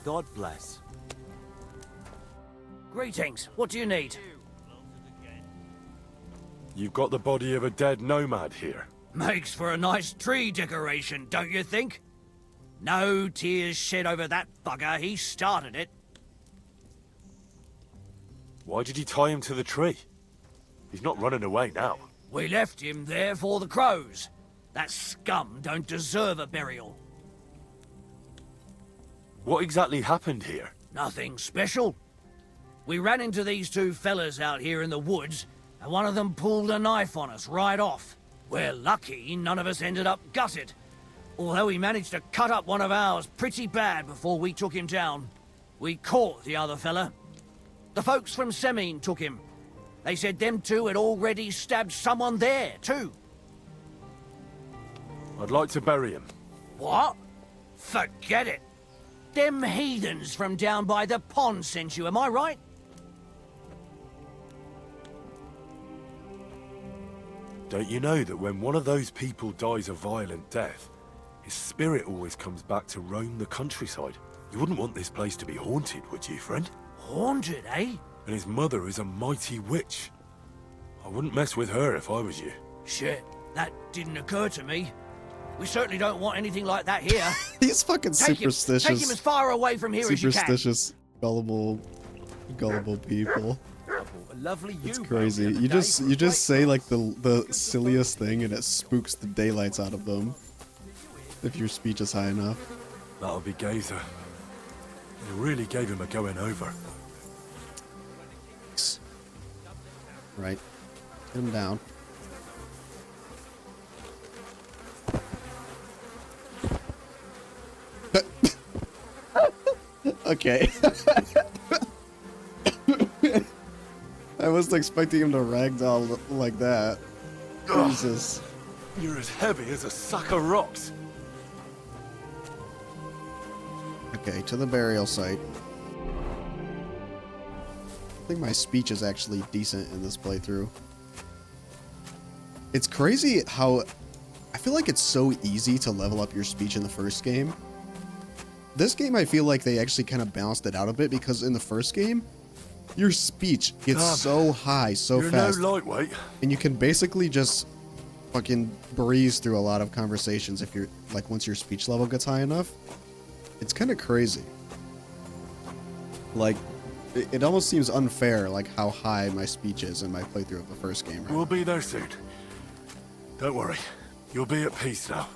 God bless. Greetings. What do you need? You've got the body of a dead nomad here. Makes for a nice tree decoration, don't you think? No tears shed over that bugger. He started it. Why did you tie him to the tree? He's not running away now. We left him there for the crows. That scum don't deserve a burial. What exactly happened here? Nothing special. We ran into these two fellas out here in the woods, and one of them pulled a knife on us right off. We're lucky none of us ended up gutted, although he managed to cut up one of ours pretty bad before we took him down. We caught the other fella. The folks from Semine took him. They said them two had already stabbed someone there, too. I'd like to bury him. What? Forget it. Them heathens from down by the pond sent you, am I right? Don't you know that when one of those people dies a violent death, his spirit always comes back to roam the countryside? You wouldn't want this place to be haunted, would you, friend? Haunted, eh? And his mother is a mighty witch. I wouldn't mess with her if I was you. Shit, that didn't occur to me. We certainly don't want anything like that here. He's fucking superstitious. Take him as far away from here as you can. Superstitious, gullible people. A lovely It's crazy. You just say like the silliest thing and it spooks the daylights out of them. If your speech is high enough. That'll be Gazer. They really gave him a going over. Right. Get him down. Okay. I wasn't expecting him to ragdoll like that. Jesus. You're as heavy as a sack of rocks. Okay, to the burial site. I think my speech is actually decent in this playthrough. It's crazy how... I feel like it's so easy to level up your speech in the first game. This game, I feel like they actually kind of balanced it out a bit, because in the first game, your speech gets so high so fast. You're no lightweight. And you can basically just fucking breeze through a lot of conversations if you're, like, once your speech level gets high enough. It's kind of crazy. Like, it almost seems unfair, like, how high my speech is in my playthrough of the first game. Right? We'll be there soon. Don't worry. You'll be at peace now.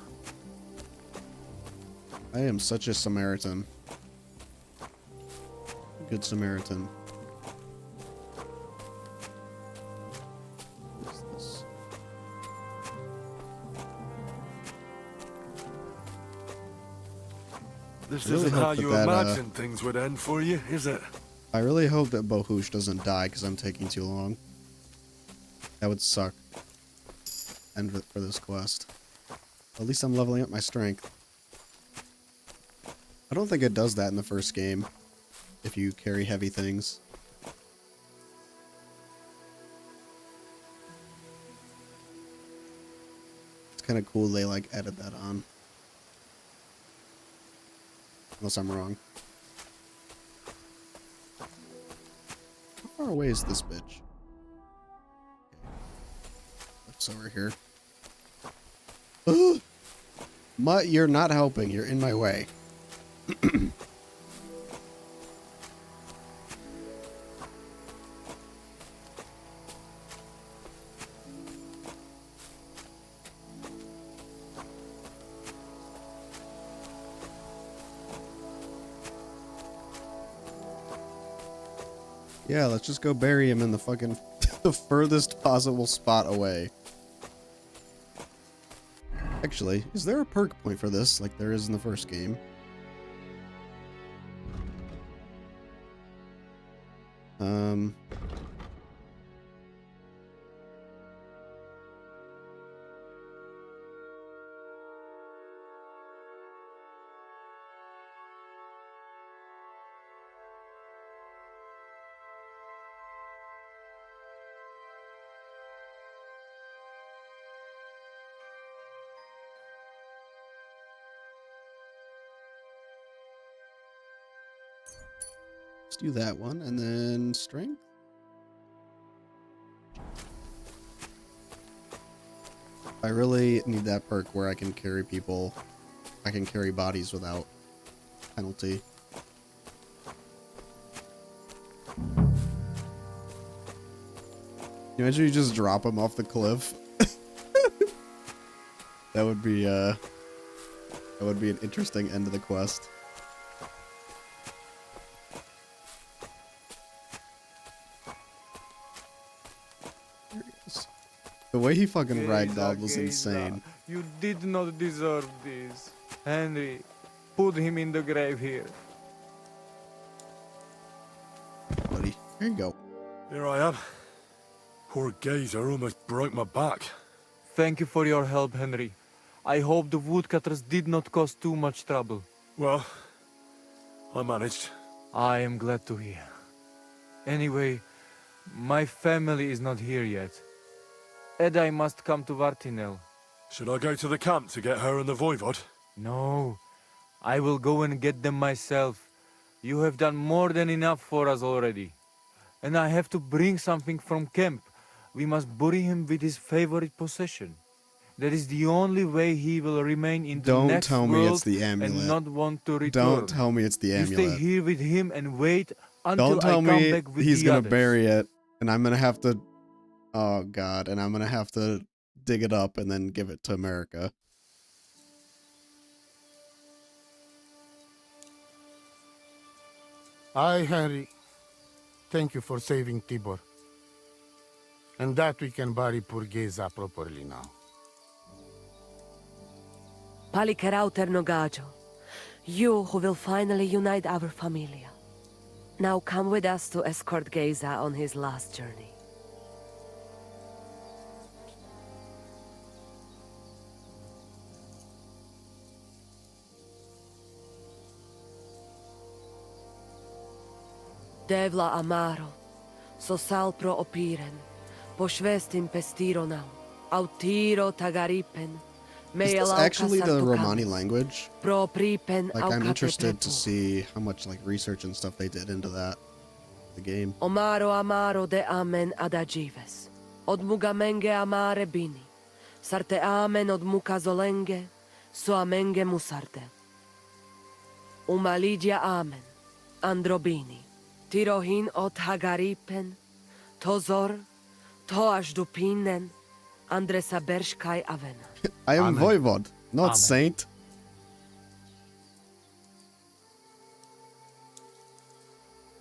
I am such a Samaritan. Good Samaritan. What is this? This really isn't how hope you that, imagined things would end for you, is it? I really hope that Bohush doesn't die because I'm taking too long. That would suck. End for this quest. At least I'm leveling up my strength. I don't think it does that in the first game, if you carry heavy things. It's kind of cool they, like, added that on. Unless I'm wrong. How far away is this bitch? It's over here. Ugh! Mutt, you're not helping. You're in my way. Yeah, let's just go bury him in the fucking the furthest possible spot away. Actually, is there a perk point for this, like there is in the first game? Let's do that one, and then strength. I really need that perk where I can carry people. I can carry bodies without penalty. You imagine you just drop them off the cliff? That would be an interesting end to the quest. The way he fucking ragdolled was insane. You did not deserve this. Henry, put him in the grave here. Buddy, here you go. Here I am. Poor Gazer almost broke my back. Thank you for your help, Henry. I hope the woodcutters did not cause too much trouble. Well, I managed. I am glad to hear. Anyway, my family is not here yet. Edai must come to Vartinel. Should I go to the camp to get her and the Voivod? No, I will go and get them myself. You have done more than enough for us already. And I have to bring something from camp. We must bury him with his favorite possession. That is the only way he will remain in the next world. Don't tell me it's the amulet. And not want to return. Don't tell me it's the amulet. You stay here with him and wait until Don't tell I come me back with he's the gonna others. bury it, and I'm gonna have to. Oh god, and I'm gonna have to dig it up and then give it to America. Aye, Henry. Thank you for saving Tibor. And that we can bury poor Geza properly now. Palikerauter Nogajo, you who will finally unite our familia. Now come with us to escort Geza on his last journey. Devla amaro, so salpro opiren, pošvestin pestironau, autiro tagaripen, Is this actually the Romani language? Like, I'm interested to see how much like research and stuff they did into that, the game. Omaro amaro de amen adagives, od mugamenge amare bini, sarte amen od mukazolenge, so amenge musarte. Umalidia amen, androbini, tirohin od hagaripen, tozor, toash dupinen, andresa bershkai avena. I am Voivod, not Amen. Saint.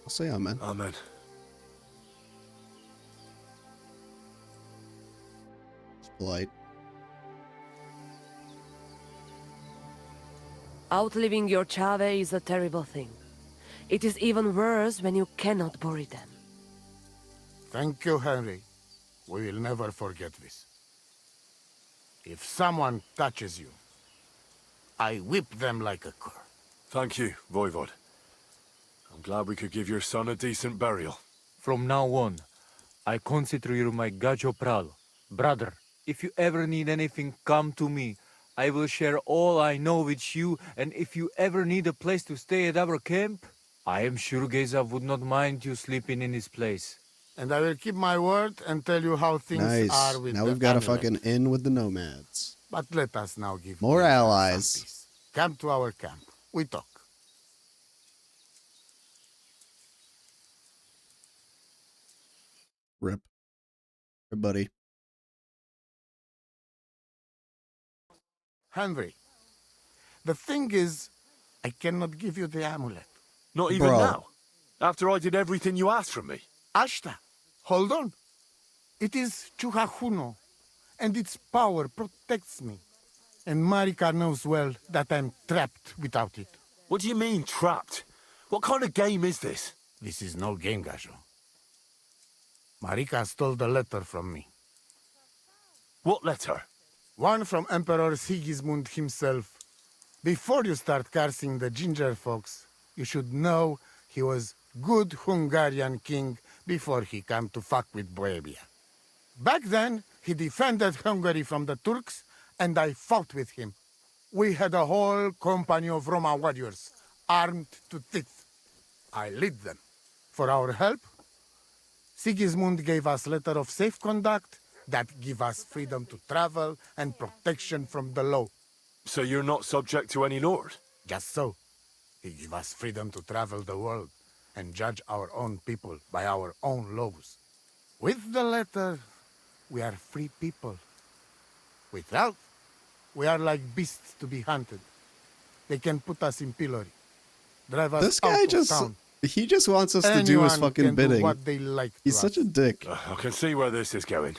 I'll say Amen. Amen. It's polite. Outliving your chave is a terrible thing. It is even worse when you cannot bury them. Thank you, Henry. We will never forget this. If someone touches you, I whip them like a cur. Thank you, Voivod. I'm glad we could give your son a decent burial. From now on, I consider you my Gajo Pral. Brother, if you ever need anything, come to me. I will share all I know with you, and if you ever need a place to stay at our camp, I am sure Geza would not mind you sleeping in his place. And I will keep my word and tell you how things Nice. are with Now the we've got a amulet. fucking inn with the nomads. But let us now give More Geza some allies. peace. Come to our camp. We talk. Rip. Rip, buddy. Henry, the thing is, I cannot give you the amulet. Not even Bro. now? After I did everything you asked from me? Ashta, hold on. It is Chuhajuno, and its power protects me. And Marika knows well that I'm trapped without it. What do you mean, trapped? What kind of game is this? This is no game, Gajo. Marika stole the letter from me. What letter? One from Emperor Sigismund himself. Before you start cursing the ginger folks, you should know he was good Hungarian king before he came to fuck with Bohemia. Back then, he defended Hungary from the Turks, and I fought with him. We had a whole company of Roma warriors, armed to teeth. I led them. For our help, Sigismund gave us letter of safe conduct that give us freedom to travel and protection from the law. So you're not subject to any lord? Just so. He give us freedom to travel the world and judge our own people by our own laws. With the letter, we are free people. Without, we are like beasts to be hunted. They can put us in pillory, drive us This out guy of just, town. he just wants us to do his Anyone fucking can do bidding. what they like He's to such us. a dick. I can see where this is going.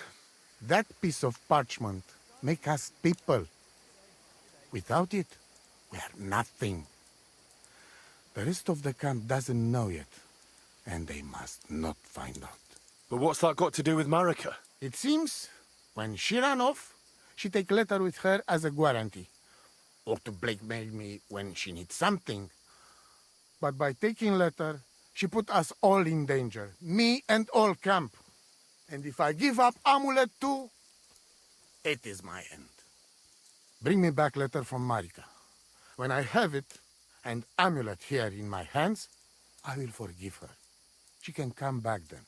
That piece of parchment make us people. Without it, we are nothing. The rest of the camp doesn't know yet, and they must not find out. But what's that got to do with Marika? It seems, when she ran off, she take letter with her as a guarantee, or to blackmail me when she needs something. But by taking letter, she put us all in danger, me and all camp. And if I give up amulet too, it is my end. Bring me back letter from Marika. When I have it, and amulet here in my hands, I will forgive her. She can come back then.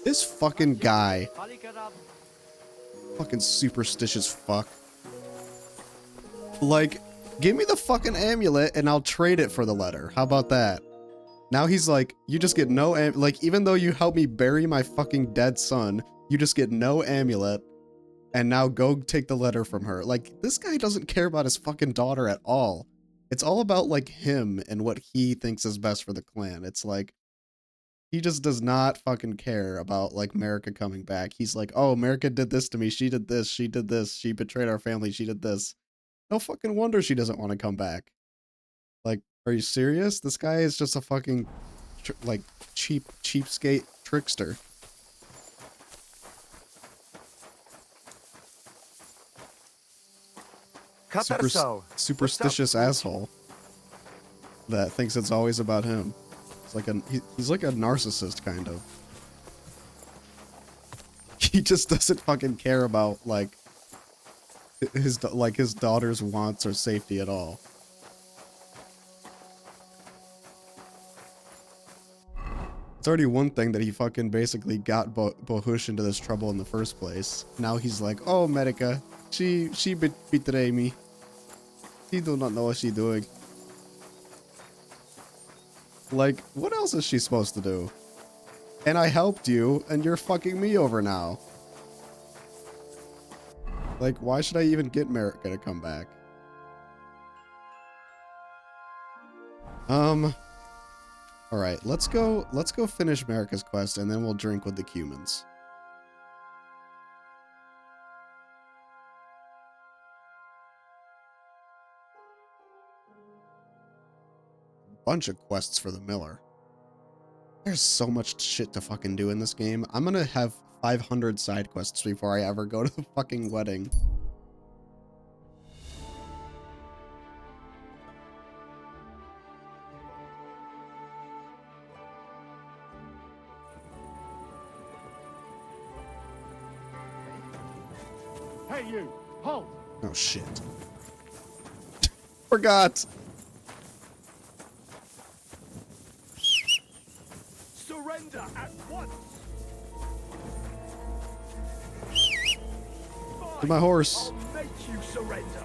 This fucking guy. Fucking superstitious fuck. Like, give me the fucking amulet and I'll trade it for the letter. How about that? Now he's like, you just get no like, even though you helped me bury my fucking dead son, you just get no amulet. And now go take the letter from her. Like, this guy doesn't care about his fucking daughter at all. It's all about like him and what he thinks is best for the clan. It's like he just does not fucking care about like America coming back. He's like, oh, America did this to me. She did this. She did this. She betrayed our family. She did this. No fucking wonder she doesn't want to come back. Like, are you serious? This guy is just a fucking like cheapskate trickster. Superstitious asshole that thinks it's always about him. It's like he's like a narcissist kind of. He just doesn't fucking care about like his daughter's wants or safety at all. It's already one thing that he fucking basically got Bohush into this trouble in the first place. Now he's like, oh, Medica, she betrayed me. She do not know what she doing. Like, what else is she supposed to do? And I helped you, and you're fucking me over now. Like, why should I even get America to come back? Alright, let's go finish America's quest, and then we'll drink with the Cumans. Bunch of quests for the Miller. There's so much shit to fucking do in this game. I'm gonna have 500 side quests before I ever go to the fucking wedding. Hey, you! Halt! Oh, shit. Forgot! Surrender at once! To my horse. I'll make you surrender!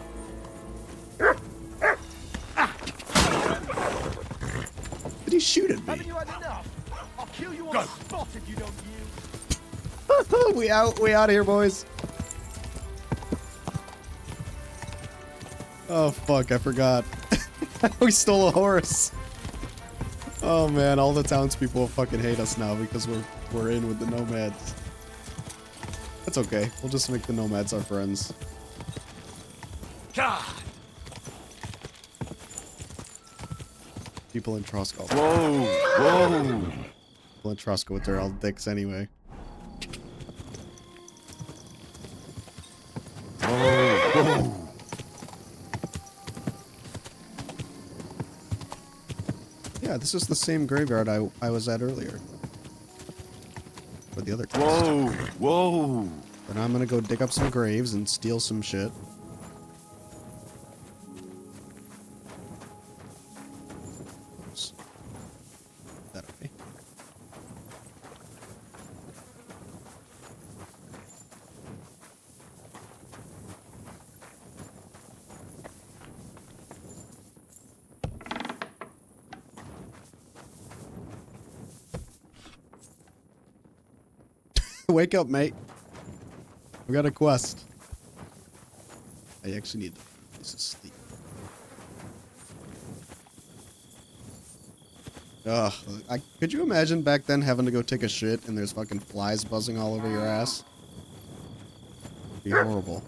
Did he shoot at me? Haven't you had enough? I'll kill you on the spot if you don't yield! we out of here, boys. Oh fuck, I forgot. We stole a horse. Oh man, all the townspeople will fucking hate us now because we're in with the nomads. That's okay. We'll just make the nomads our friends. God. People in Trosco. Whoa! People in Trosco, they're all dicks anyway. Whoa! Yeah, this is the same graveyard I was at earlier. For the other quest. Whoa! But now I'm gonna go dig up some graves and steal some shit. Oops. That okay? Wake up, mate. We got a quest. I actually need to sleep. Ugh. Could you imagine back then having to go take a shit and there's fucking flies buzzing all over your ass? It'd be horrible.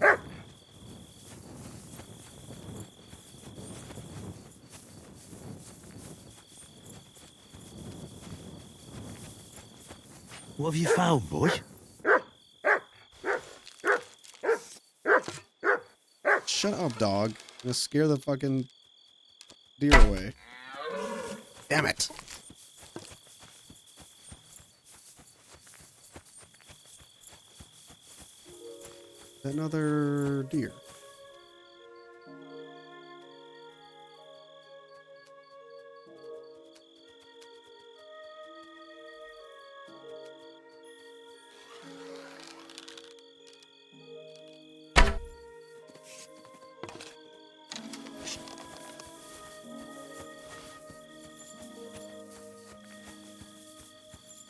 What have you found, boy? Shut up, dog. I'm gonna scare the fucking deer away. Damn it. Another deer.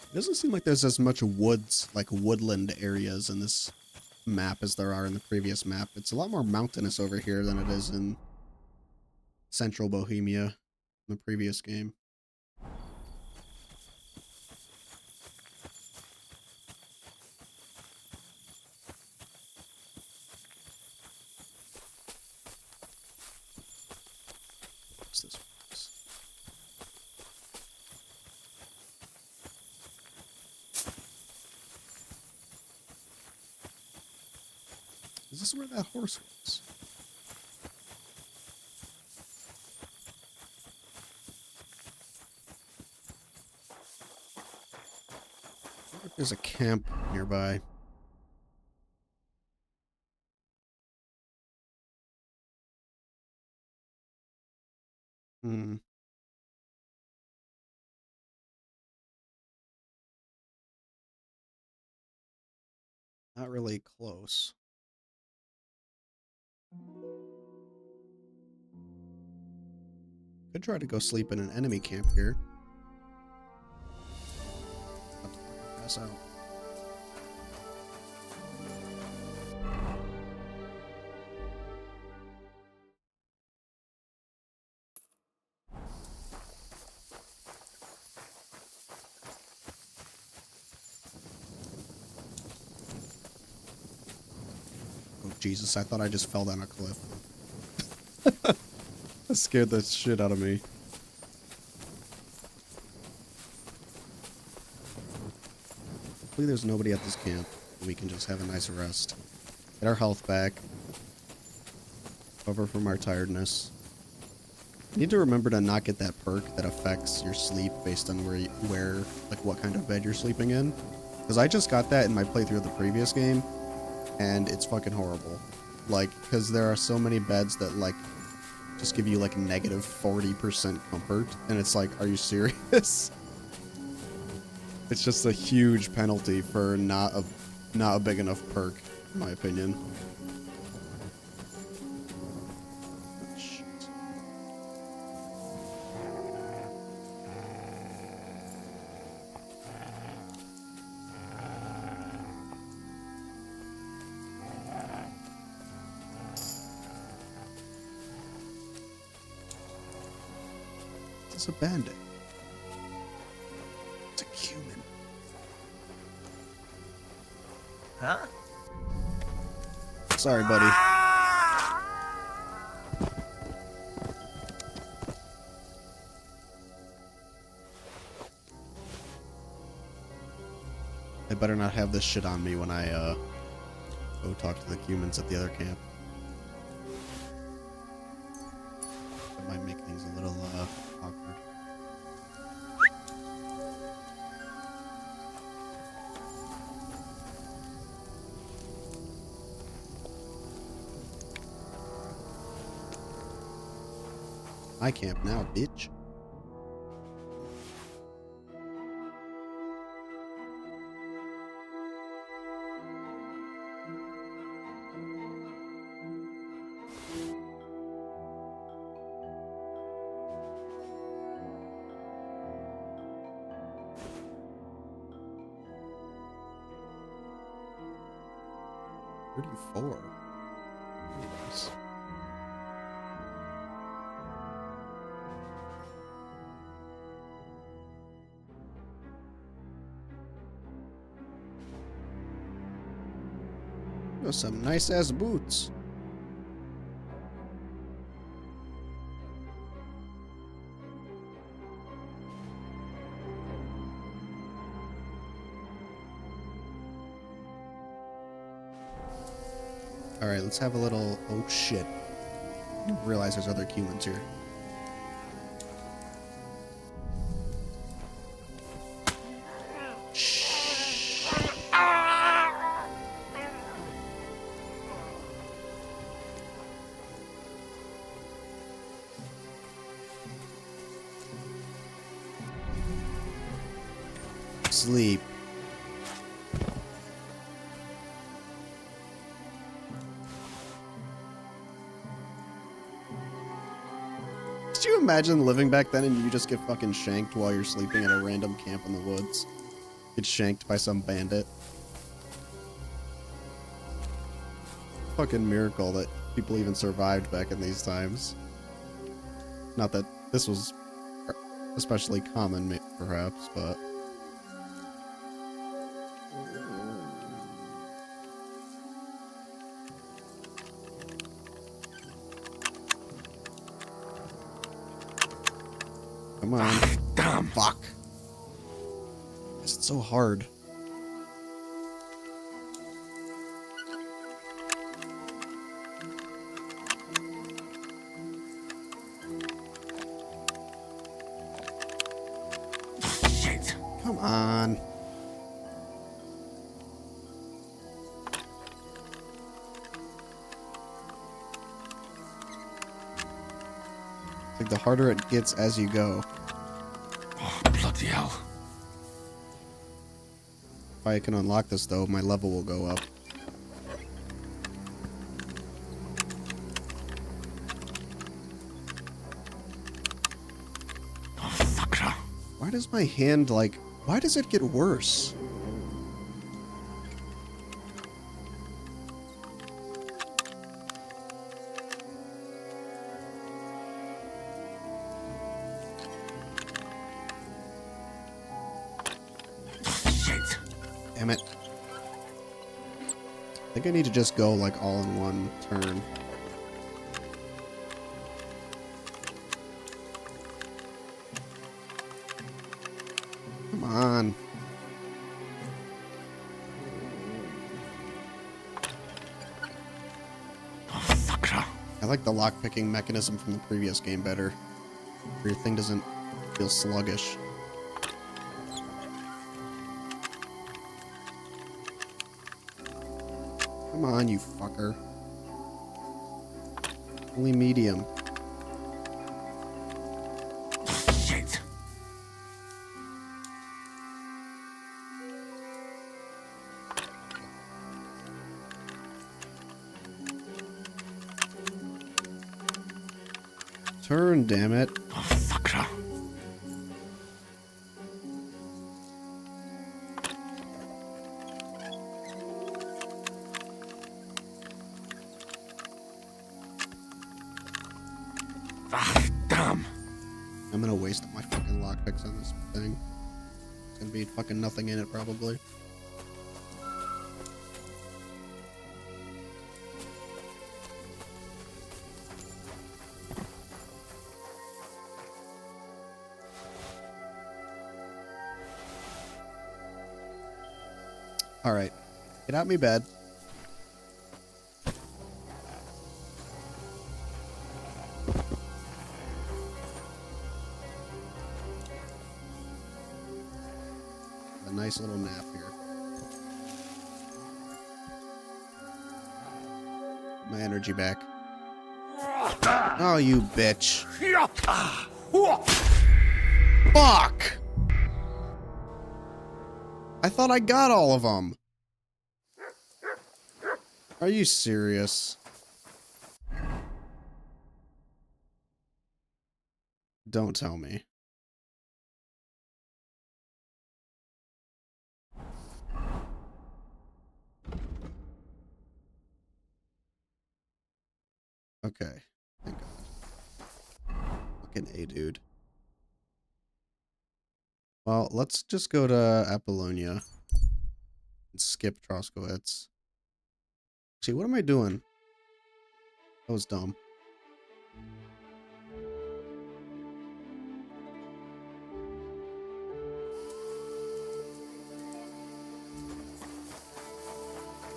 It doesn't seem like there's as much woods, like woodland areas in this map as there are in the previous map. It's a lot more mountainous over here than it is in Central Bohemia in the previous game. What's this? Is this where that horse was? I wonder if there's a camp nearby. Hmm. Not really close. Could try to go sleep in an enemy camp here. About to fucking pass out. Oh Jesus, I thought I just fell down a cliff. That scared the shit out of me. Hopefully there's nobody at this camp. We can just have a nice rest. Get our health back. Recover from our tiredness. You need to remember to not get that perk that affects your sleep based on like what kind of bed you're sleeping in. Because I just got that in my playthrough of the previous game, and it's fucking horrible. Like, because there are so many beds that like just give you like negative 40% comfort, and it's like, are you serious? It's just a huge penalty for not a big enough perk, in my opinion. It's a bandit. It's a human. Huh? Sorry, buddy. I better not have this shit on me when I go talk to the humans at the other camp. That might make things a little awkward. My camp now, bitch. $34. Nice. Those some nice ass boots. Alright, let's have a little... Oh shit. I didn't realize there's other humans here. Sleep. Could you imagine living back then and you just get fucking shanked while you're sleeping at a random camp in the woods? Get shanked by some bandit. Fucking miracle that people even survived back in these times. Not that this was especially common, perhaps, but... Come on. Damn. Fuck. It's so hard. Shit. Come on. It's like the harder it gets as you go. Oh, bloody hell. If I can unlock this, though, my level will go up. Oh, fuck. Why does my hand, like... Why does it get worse? Shit. Damn it. I think I need to just go, like, all in one turn. Come on. Oh, fuck. I like the lockpicking mechanism from the previous game better. Where your thing doesn't feel sluggish. Come on, you fucker. Only medium. Shit. Turn, damn it. Oh, fuck. Ah, damn. I'm gonna waste my fucking lockpicks on this thing. It's gonna be fucking nothing in it, probably. Alright. Get out me bed. A nice little nap here. My energy back. Oh, you bitch. Fuck! I thought I got all of them. Are you serious? Don't tell me. Okay. Thank God. Fucking A, dude. Well, let's just go to Apollonia and skip Troskowitz. See, what am I doing? That was dumb.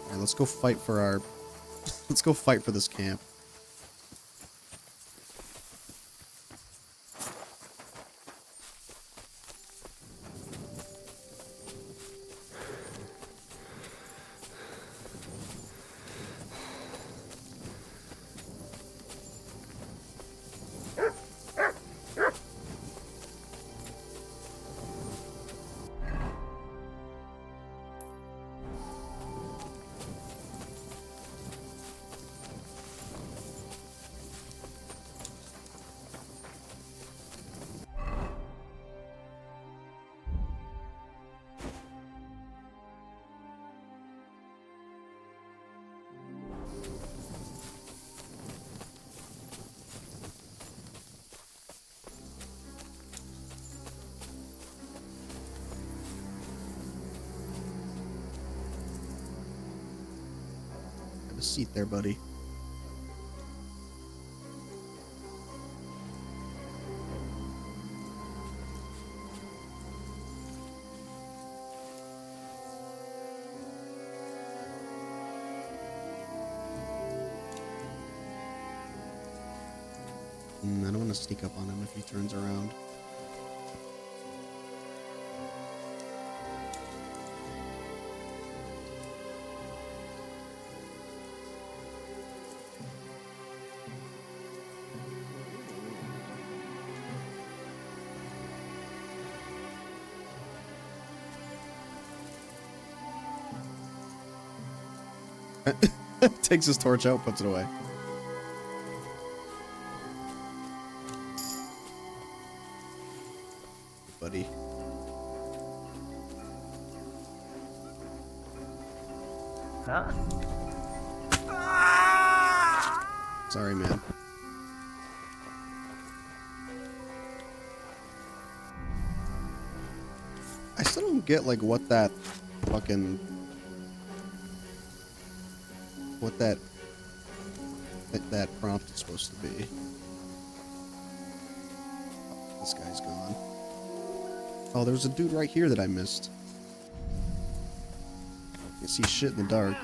Alright, let's go fight for our... Let's go fight for this camp. seat there, buddy. I don't want to sneak up on him if he turns around. Takes his torch out, puts it away. Buddy. Huh? Sorry, man. I still don't get, like, what that fucking... what that prompt is supposed to be. Oh, this guy's gone. Oh, there's a dude right here that I missed. Can't see shit in the dark.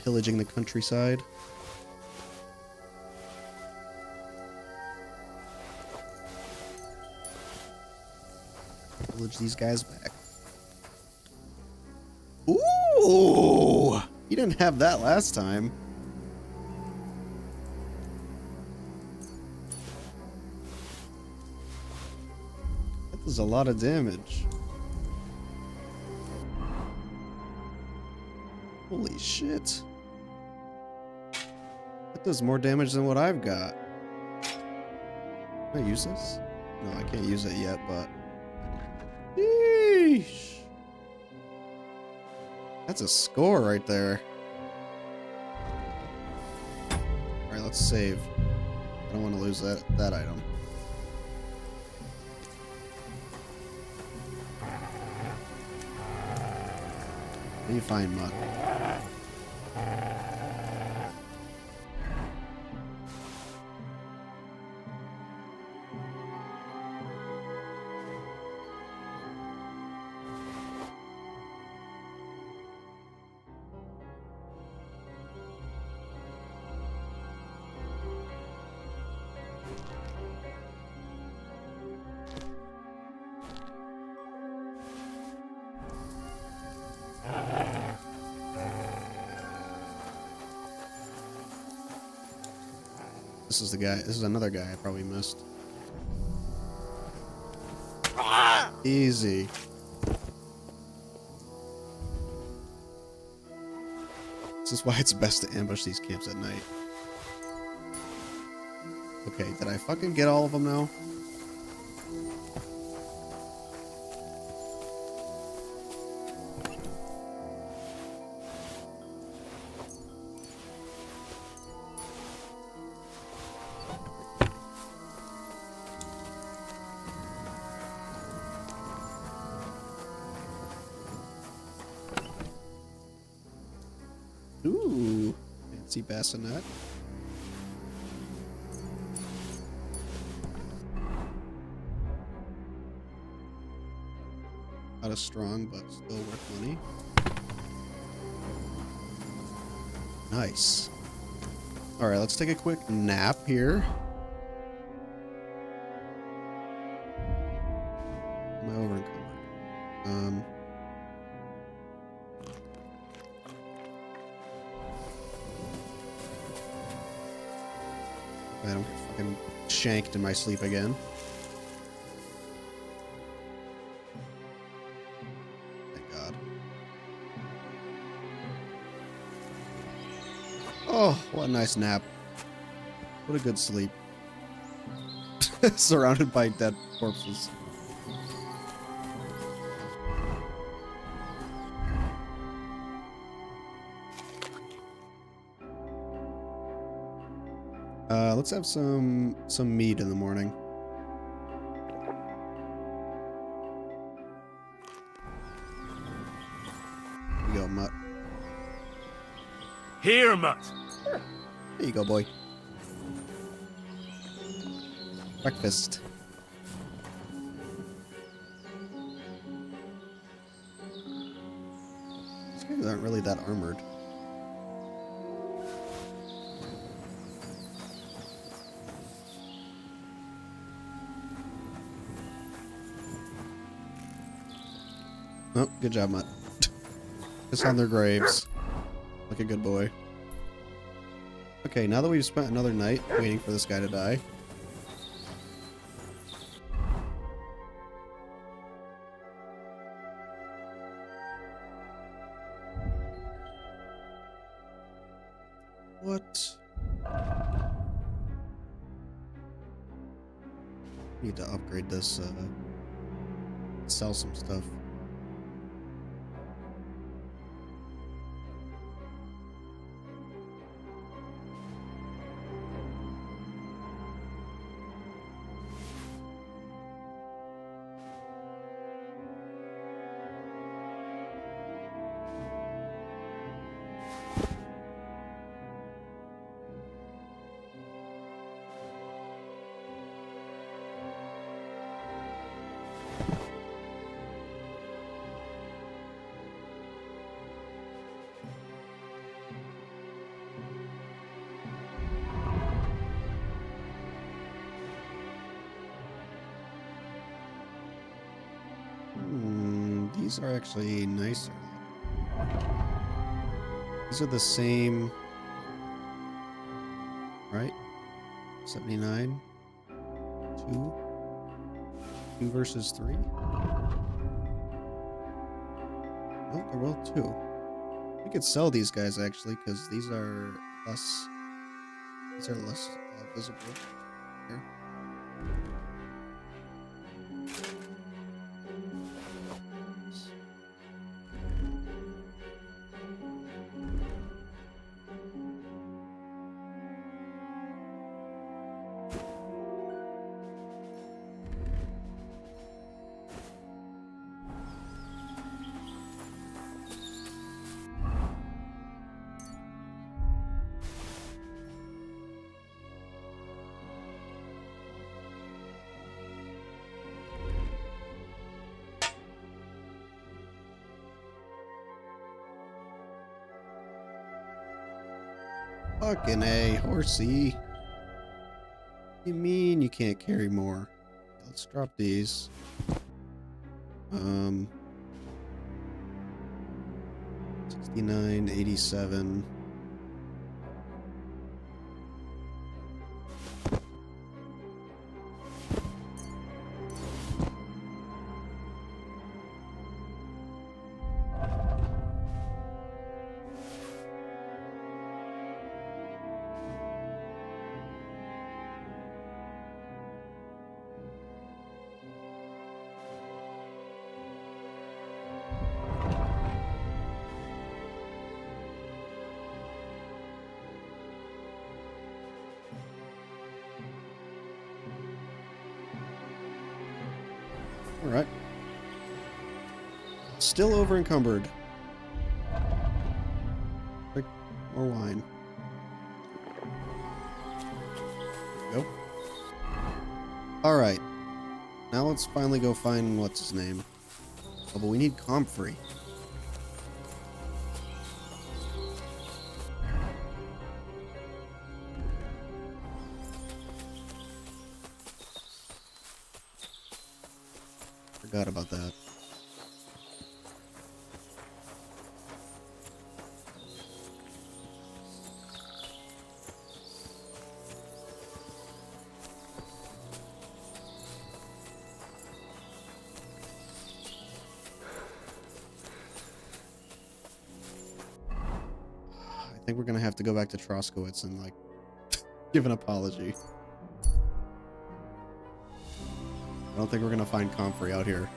Pillaging the countryside. Pillage these guys back. Ooh! You didn't have that last time. That does a lot of damage. Holy shit. That does more damage than what I've got. Can I use this? No, I can't use it yet, but... Yeesh. That's a score right there. Alright, let's save. I don't want to lose that item. What do you find, Mutt? This is the guy. This is another guy I probably missed. Easy. This is why it's best to ambush these camps at night. Okay, did I fucking get all of them now? Ooh, fancy bassinet. Not as strong, but still worth money. Nice. Alright, let's take a quick nap here. Am I over encumbered? I don't get fucking shanked in my sleep again. Thank God. Oh, what a nice nap. What a good sleep. Surrounded by dead corpses. Let's have some meat in the morning. Here you go, Mutt. Here, Mutt. There you go, boy. Breakfast. These guys aren't really that armored. Oh, good job, Mutt. Piss on their graves. Like a good boy. Okay, now that we've spent another night waiting for this guy to die. What? Need to upgrade this, sell some stuff. These are actually nicer. These are the same, right? 79? 2? 2 versus 3? No, they're both 2. We could sell these guys actually, because these are less visible. Here. Fucking A, horsey. You mean you can't carry more? Let's drop these. 69, 87. Alright. Still over encumbered. Drink more wine. There we go. Alright. Now let's finally go find what's his name. Oh, but we need Comfrey. Forgot about that. I think we're gonna have to go back to Troskowitz and like give an apology. I don't think we're gonna find Comfrey out here.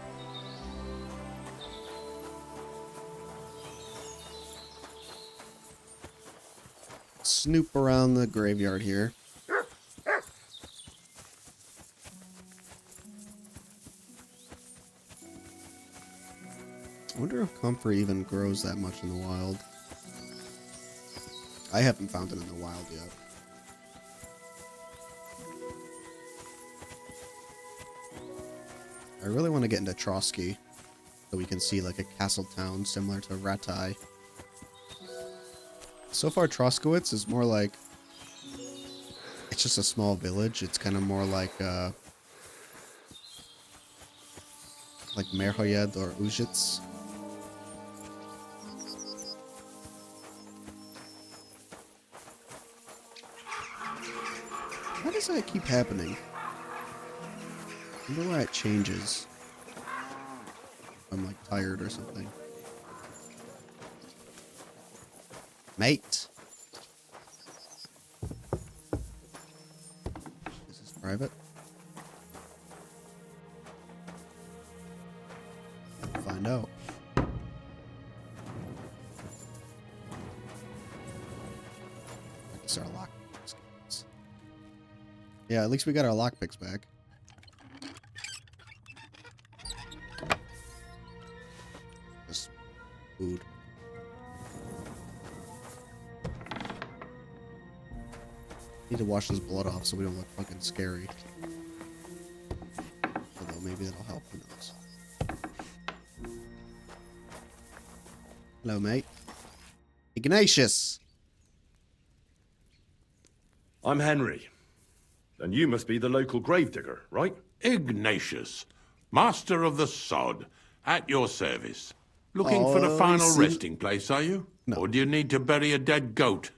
Snoop around the graveyard here. I wonder if comfrey even grows that much in the wild. I haven't found it in the wild yet. I really want to get into Trotsky, so we can see like a castle town similar to Ratai. So far, Troskowitz is more like, it's just a small village. It's kind of more like Merhoyed or Ujitz. Why does that keep happening? I wonder why it changes. I'm like tired or something. Mate. This is private. We'll find out. These are lockpicks. Yeah, at least we got our lockpicks back. Just food. Need to wash this blood off so we don't look fucking scary. Although maybe that'll help, who knows. Hello, mate. Ignatius! I'm Henry. And you must be the local gravedigger, right? Ignatius, master of the sod, at your service. Looking for the final resting place, are you? No. Or do you need to bury a dead goat?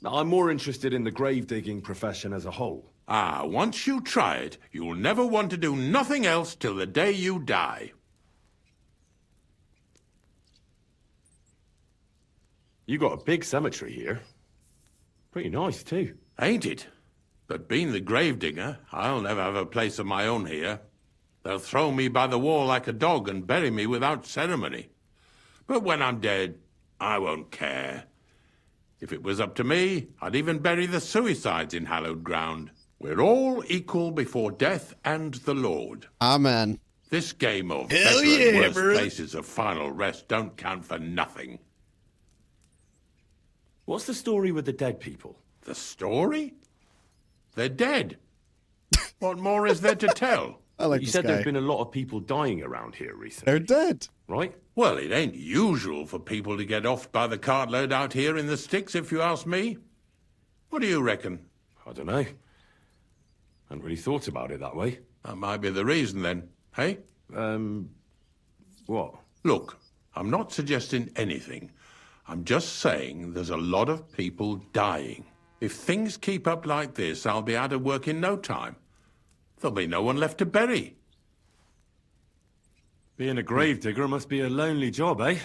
I'm more interested in the grave-digging profession as a whole. Ah, once you try it, you'll never want to do nothing else till the day you die. You got a big cemetery here. Pretty nice, too. Ain't it? But being the gravedigger, I'll never have a place of my own here. They'll throw me by the wall like a dog and bury me without ceremony. But when I'm dead, I won't care. If it was up to me, I'd even bury the suicides in hallowed ground. We're all equal before death and the Lord. Amen. This game of Hell better yeah, and worse bro. places of final rest don't count for nothing. What's the story with the dead people? The story? They're dead. What more is there to tell? I like You this said guy. there've been a lot of people dying around here recently. They're dead. Right? Well, it ain't usual for people to get offed by the cartload out here in the sticks, if you ask me. What do you reckon? I don't know. Hadn't really thought about it that way. That might be the reason, then. Hey? What? Look, I'm not suggesting anything. I'm just saying there's a lot of people dying. If things keep up like this, I'll be out of work in no time. There'll be no one left to bury. Being a gravedigger must be a lonely job, eh?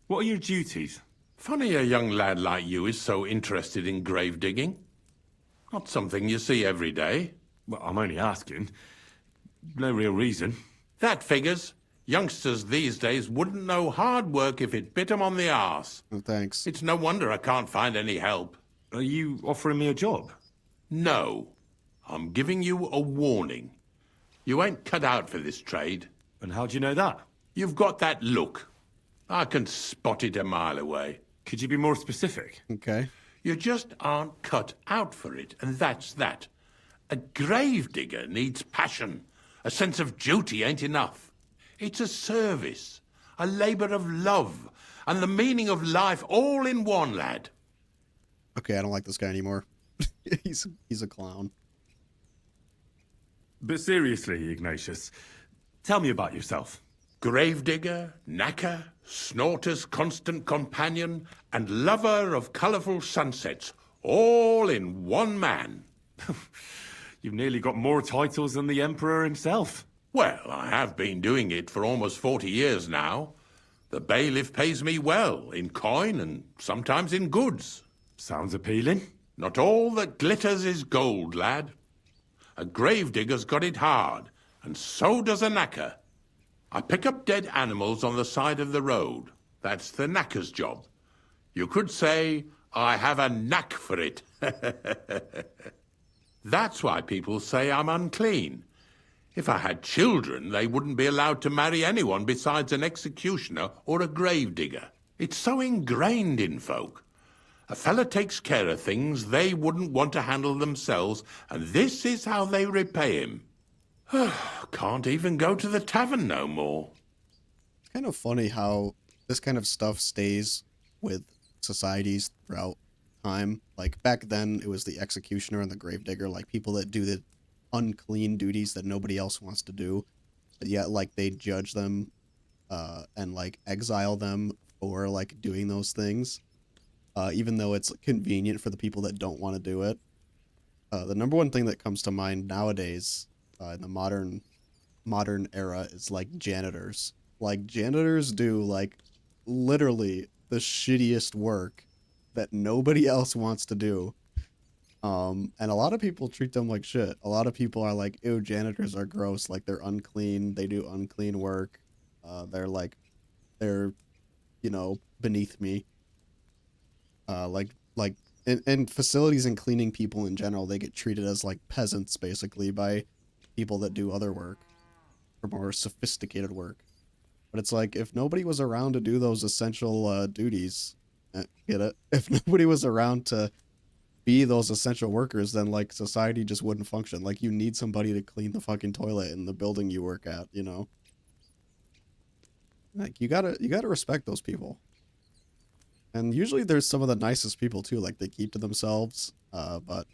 What are your duties? Funny a young lad like you is so interested in grave digging. Not something you see every day. Well, I'm only asking. No real reason. That figures. Youngsters these days wouldn't know hard work if it bit 'em on the arse. Oh, thanks. It's no wonder I can't find any help. Are you offering me a job? No. I'm giving you a warning. You ain't cut out for this trade. And how do you know that? You've got that look. I can spot it a mile away. Could you be more specific? Okay. You just aren't cut out for it, and that's that. A gravedigger needs passion. A sense of duty ain't enough. It's a service, a labour of love, and the meaning of life all in one, lad. Okay, I don't like this guy anymore. he's a clown. But seriously, Ignatius, tell me about yourself. Gravedigger, knacker, snorter's constant companion, and lover of colourful sunsets, all in one man. You've nearly got more titles than the Emperor himself. Well, I have been doing it for almost 40 years now. The bailiff pays me well, in coin and sometimes in goods. Sounds appealing. Not all that glitters is gold, lad. A gravedigger's got it hard, and so does a knacker. I pick up dead animals on the side of the road. That's the knacker's job. You could say I have a knack for it. That's why people say I'm unclean. If I had children, they wouldn't be allowed to marry anyone besides an executioner or a gravedigger. It's so ingrained in folk. A fella takes care of things they wouldn't want to handle themselves, and this is how they repay him. Can't even go to the tavern no more. It's kind of funny how this kind of stuff stays with societies throughout time. Like, back then, it was the executioner and the gravedigger, like, people that do the unclean duties that nobody else wants to do, but yet, like, they judge them, and, like, exile them for, like, doing those things, even though it's convenient for the people that don't want to do it. The number one thing that comes to mind nowadays, in the modern era, is, like, janitors. Like, janitors do, like, literally the shittiest work that nobody else wants to do. And a lot of people treat them like shit. A lot of people are like, ew, janitors are gross, like they're unclean, they do unclean work. They're, you know, beneath me. In facilities and cleaning people in general, they get treated as like peasants basically by people that do other work, or more sophisticated work. But it's like, if nobody was around to do those essential duties, get it? If nobody was around to be those essential workers, then like society just wouldn't function. Like, you need somebody to clean the fucking toilet in the building you work at, you know? Like, you gotta respect those people. And usually there's some of the nicest people too, like they keep to themselves, but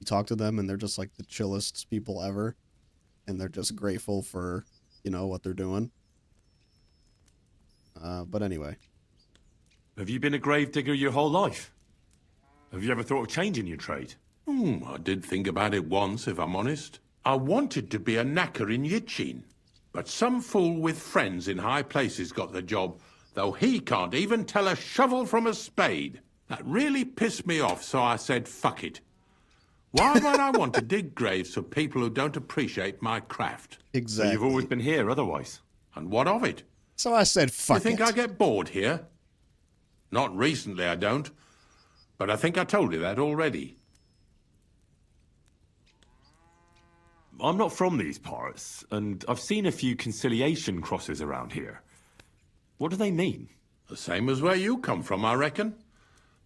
you talk to them and they're just like the chillest people ever, and they're just grateful for, you know, what they're doing. But anyway. Have you been a gravedigger your whole life? Have you ever thought of changing your trade? I did think about it once, if I'm honest. I wanted to be a knacker in Yitchin, but some fool with friends in high places got the job, though he can't even tell a shovel from a spade. That really pissed me off, so I said, fuck it. Why would I want to dig graves for people who don't appreciate my craft? Exactly. So you've always been here otherwise. And what of it? So I said, fuck it. You think I get bored here? Not recently, I don't. But I think I told you that already. I'm not from these parts, and I've seen a few conciliation crosses around here. What do they mean? The same as where you come from, I reckon.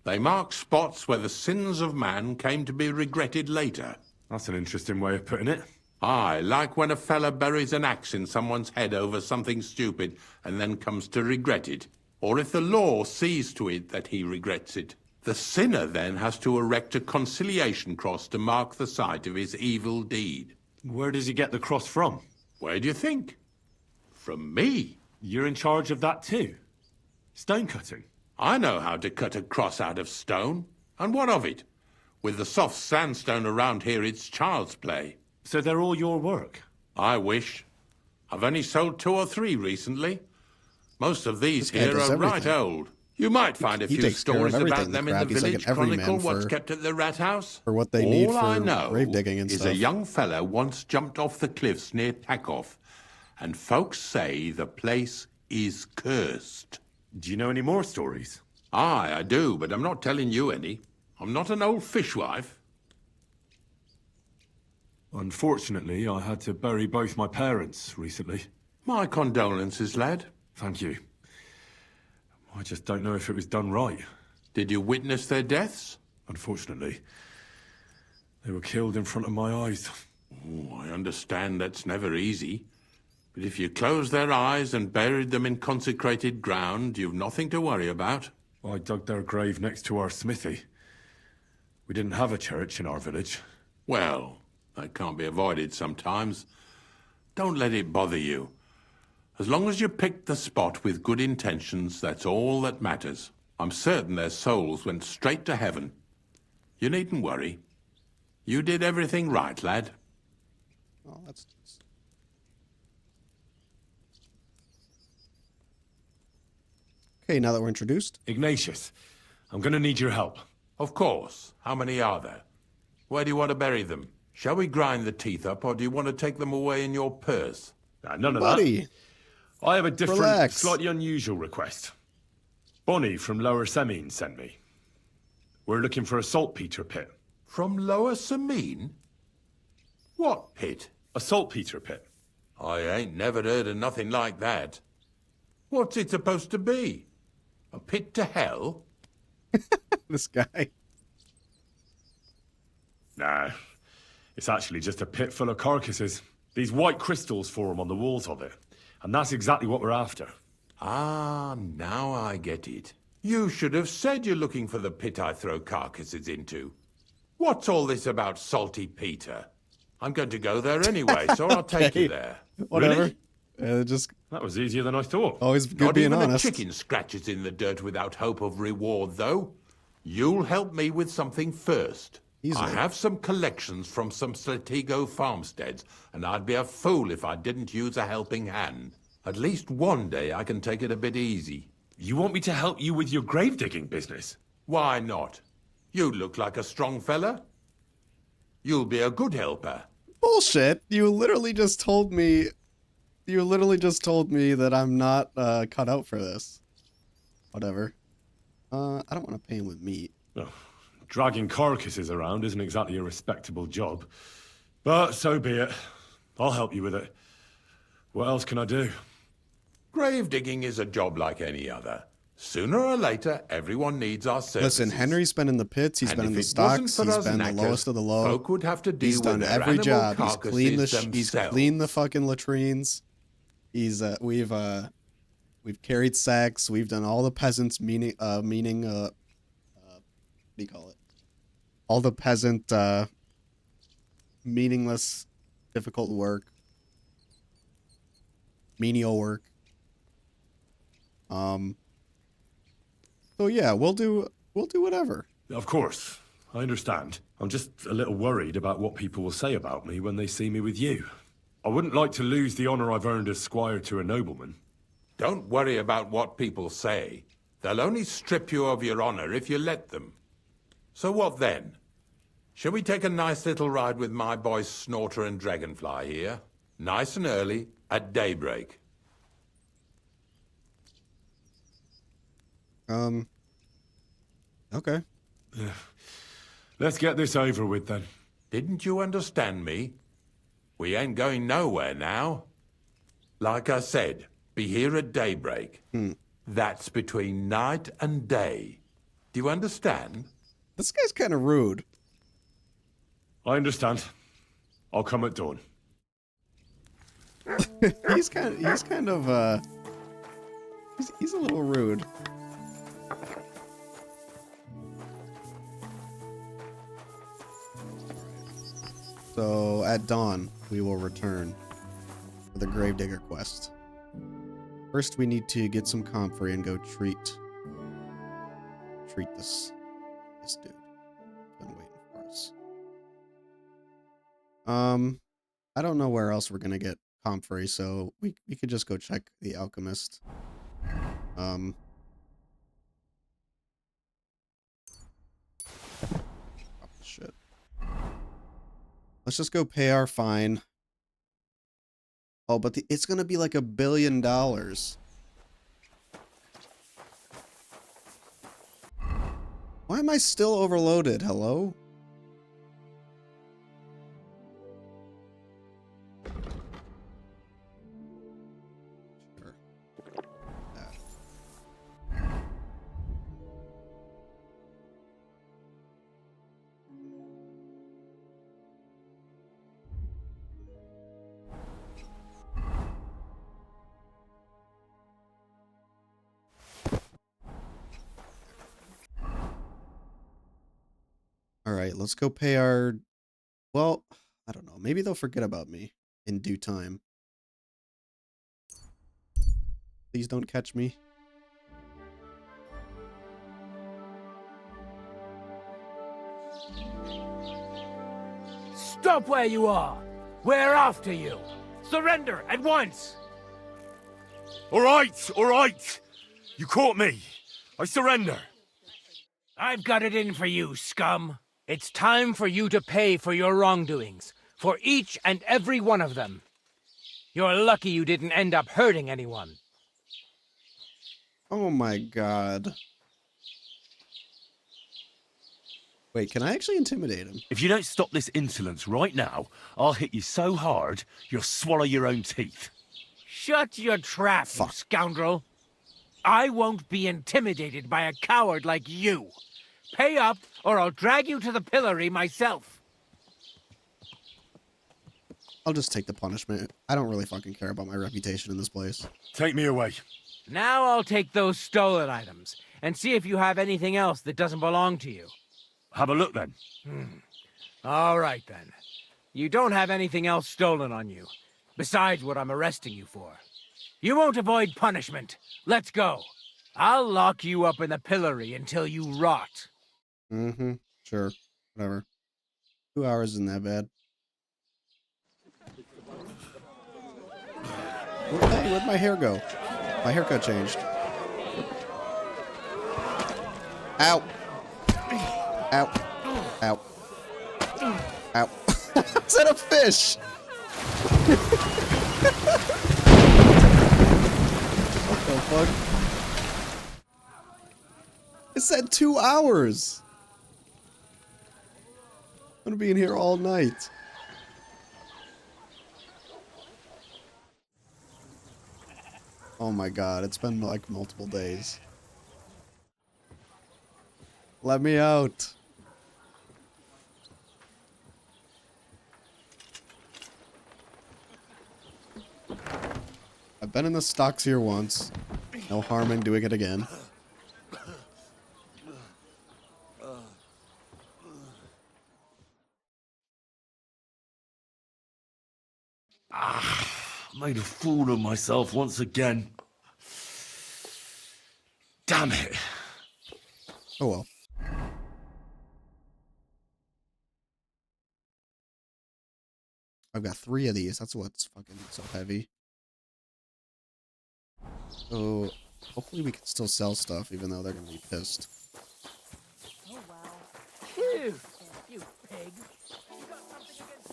They mark spots where the sins of man came to be regretted later. That's an interesting way of putting it. Aye, like when a fella buries an axe in someone's head over something stupid and then comes to regret it. Or if the law sees to it that he regrets it. The sinner then has to erect a conciliation cross to mark the site of his evil deed. Where does he get the cross from? Where do you think? From me. You're in charge of that too? Stone cutting? I know how to cut a cross out of stone. And what of it? With the soft sandstone around here, it's child's play. So they're all your work? I wish. I've only sold 2 or 3 recently. Most of these here are right old. You might find a few stories about them in the village chronicle, what's kept at the rat house. For what they need All I for know grave digging and is stuff. a young fella once jumped off the cliffs near Takoff, and folks say the place is cursed. Do you know any more stories? Aye, I do, but I'm not telling you any. I'm not an old fishwife. Unfortunately, I had to bury both my parents recently. My condolences, lad. Thank you. I just don't know if it was done right. Did you witness their deaths? Unfortunately. They were killed in front of my eyes. Oh, I understand that's never easy. But if you closed their eyes and buried them in consecrated ground, you've nothing to worry about. I dug their grave next to our smithy. We didn't have a church in our village. Well, that can't be avoided sometimes. Don't let it bother you. As long as you picked the spot with good intentions, that's all that matters. I'm certain their souls went straight to heaven. You needn't worry. You did everything right, lad. Oh, that's... Okay, now that we're introduced. Ignatius, I'm gonna need your help. Of course. How many are there? Where do you want to bury them? Shall we grind the teeth up, or do you want to take them away in your purse? None of Buddy. that. I have a different, Relax. slightly unusual request. Bonnie from Lower Semine sent me. We're looking for a saltpeter pit. From Lower Semine? What pit? A saltpeter pit. I ain't never heard of nothing like that. What's it supposed to be? A pit to hell? This guy. Nah, it's actually just a pit full of carcasses. These white crystals form on the walls of it. And that's exactly what we're after. Ah, now I get it. You should have said you're looking for the pit I throw carcasses into. What's all this about Salty Peter? I'm going to go there anyway, so I'll take you there. Whatever. Really? Just that was easier than I thought. Always good Not being even honest. a chicken scratches in the dirt without hope of reward, though. You'll help me with something first. Easily. I have some collections from some Slatigo farmsteads, and I'd be a fool if I didn't use a helping hand. At least one day I can take it a bit easy. You want me to help you with your grave digging business? Why not? You look like a strong fella. You'll be a good helper. Bullshit. You literally just told me that I'm not cut out for this. Whatever. I don't want to pay him with meat. Oh, dragging carcasses around isn't exactly a respectable job. But so be it. I'll help you with it. What else can I do? Grave digging is a job like any other. Sooner or later, everyone needs our services. Listen, Henry's been in the pits, he's And been in if the it wasn't stocks, for he's us been the knackers, lowest of the low. folk would have to deal He's done with their every animal job. He's carcasses he's themselves. cleaned the fucking latrines. He's we've carried sacks. We've done all the peasants what do you call it? All the peasant meaningless, difficult work, menial work. So yeah, we'll do whatever. Of course. I understand. I'm just a little worried about what people will say about me when they see me with you. I wouldn't like to lose the honor I've earned as squire to a nobleman. Don't worry about what people say. They'll only strip you of your honor if you let them. So what then? Shall we take a nice little ride with my boys Snorter and Dragonfly here? Nice and early, at daybreak. Okay. Let's get this over with then. Didn't you understand me? We ain't going nowhere now. Like I said, be here at daybreak. That's between night and day. Do you understand? This guy's kind of rude. I understand. I'll come at dawn. he's kind of he's a little rude. So at dawn, we will return for the Gravedigger quest. First, we need to get some comfrey and go treat this dude. He's been waiting for us. I don't know where else we're gonna get comfrey, so we could just go check the alchemist. Shit. Let's just go pay our fine. Oh, but it's gonna be like $1 billion. Why am I still overloaded? Hello? Sure. All right, let's go pay our... Well, I don't know. Maybe they'll forget about me in due time. Please don't catch me. Stop where you are! We're after you! Surrender at once! All right! You caught me. I surrender. I've got it in for you, scum. It's time for you to pay for your wrongdoings, for each and every one of them. You're lucky you didn't end up hurting anyone. Oh my god. Wait, can I actually intimidate him? If you don't stop this insolence right now, I'll hit you so hard, you'll swallow your own teeth. Shut your trap, you scoundrel. I won't be intimidated by a coward like you. Pay up, or I'll drag you to the pillory myself. I'll just take the punishment. I don't really fucking care about my reputation in this place. Take me away. Now I'll take those stolen items, and see if you have anything else that doesn't belong to you. Have a look then. All right then. You don't have anything else stolen on you, besides what I'm arresting you for. You won't avoid punishment. Let's go. I'll lock you up in the pillory until you rot. Mm-hmm. Sure. Whatever. 2 hours isn't that bad. Hey, where'd my hair go? My haircut changed. Ow. Ow. Ow. Ow. Is that a fish? What the fuck? It said 2 hours. I'm gonna be in here all night. Oh my god, it's been like multiple days. Let me out. I've been in the stocks here once. No harm in doing it again. Made a fool of myself once again. Damn it. Oh well. I've got 3 of these. That's what's fucking so heavy. So hopefully we can still sell stuff even though they're gonna be pissed. Oh, wow. Phew, you pig. You got something against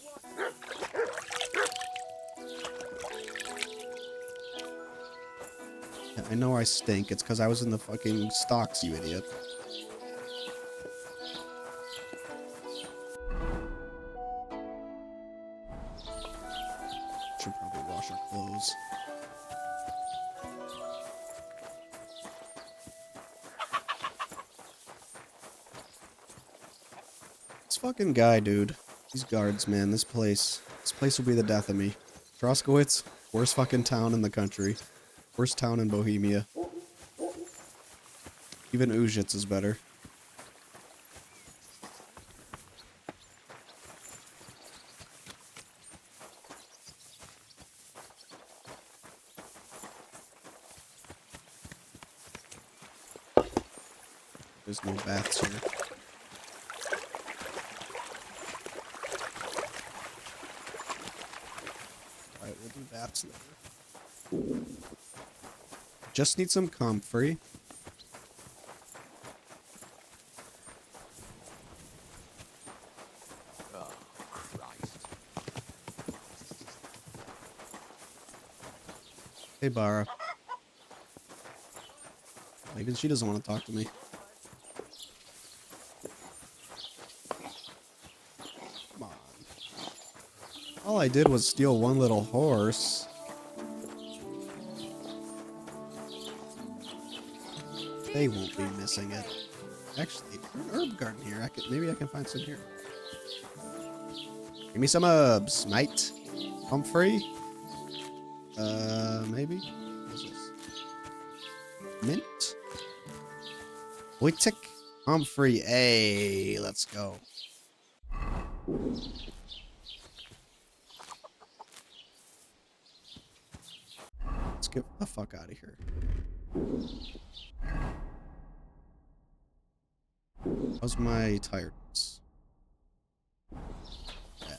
Yeah, I know I stink. It's because I was in the fucking stocks, you idiot. Should probably wash our clothes. This fucking guy, dude. These guards, man. This place will be the death of me. Troskowitz, worst fucking town in the country. Worst town in Bohemia. Even Uzhitz is better. There's no baths here. Alright, we'll do baths later. Just need some comfrey. Oh, Christ. Hey, Bara. Maybe she doesn't want to talk to me. Come on. All I did was steal one little horse. They won't be missing it. Actually, there's an herb garden here. Maybe I can find some here. Give me some herbs, mate. Comfrey? Maybe? What's this? Mint? Wojtek? Comfrey. Hey, let's go. Let's get the fuck out of here. How's my tiredness? Yeah.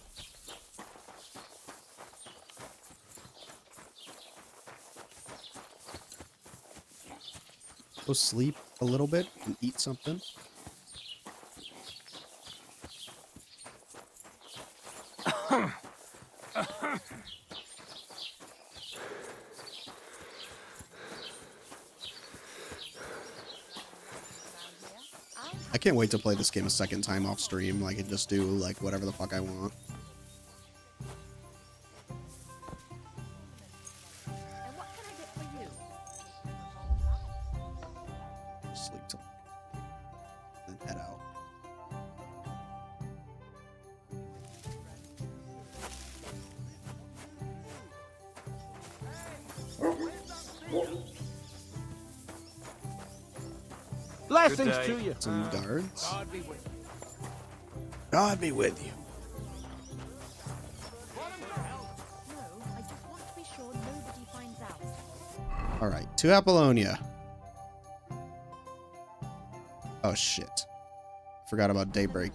Go sleep a little bit and eat something. I can't wait to play this game a second time off stream. Like, and just do, like, whatever the fuck I want. Sleep till then head out. Blessings to you. Some guards. God be with you. God be with you. All right, to Apollonia. Oh shit! Forgot about daybreak.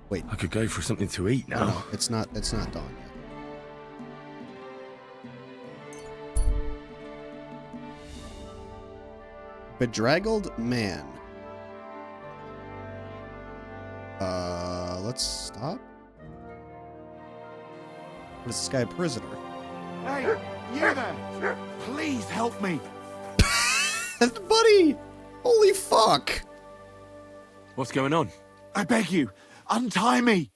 Wait, I could go for something to eat now. no, it's not. It's not dawn yet. Bedraggled man. Let's stop. What is this guy, a prisoner? Hey, you there! Please help me! Buddy! Holy fuck! What's going on? I beg you, untie me!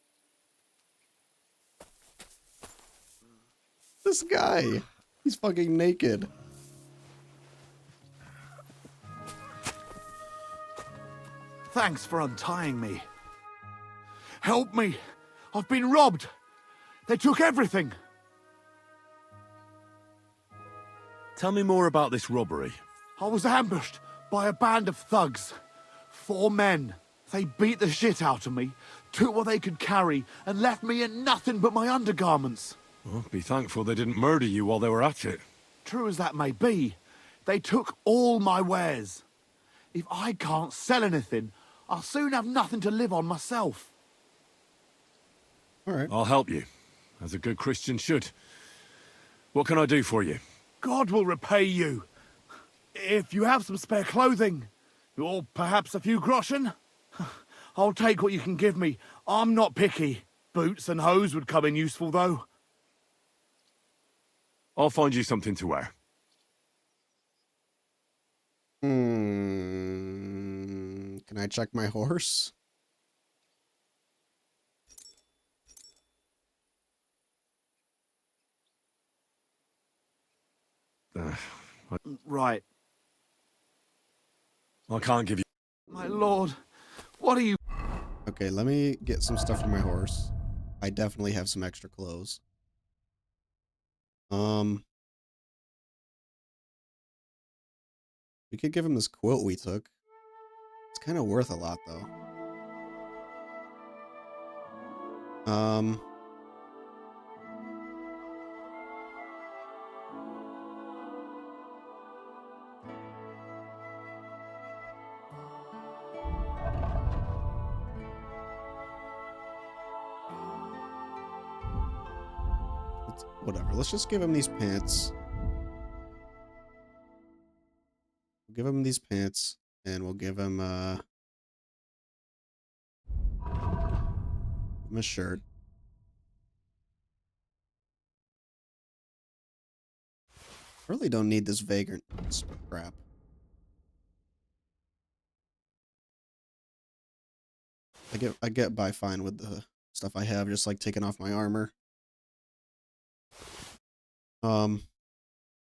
This guy. He's fucking naked. Thanks for untying me. Help me! I've been robbed! They took everything! Tell me more about this robbery. I was ambushed by a band of thugs. 4 men. They beat the shit out of me, took what they could carry, and left me in nothing but my undergarments. Well, be thankful they didn't murder you while they were at it. True as that may be, they took all my wares. If I can't sell anything, I'll soon have nothing to live on myself. All right. I'll help you, as a good Christian should. What can I do for you? God will repay you. If you have some spare clothing, or perhaps a few groschen, I'll take what you can give me. I'm not picky. Boots and hose would come in useful, though. I'll find you something to wear. Can I check my horse? Right. I can't give you... My lord, what are you... Okay, let me get some stuff for my horse. I definitely have some extra clothes. We could give him this quilt we took. It's kind of worth a lot, though. Whatever, let's just give him these pants. We'll give him these pants, and we'll give him a shirt. Really don't need this vagrant crap. I get by fine with the stuff I have, just like taking off my armor.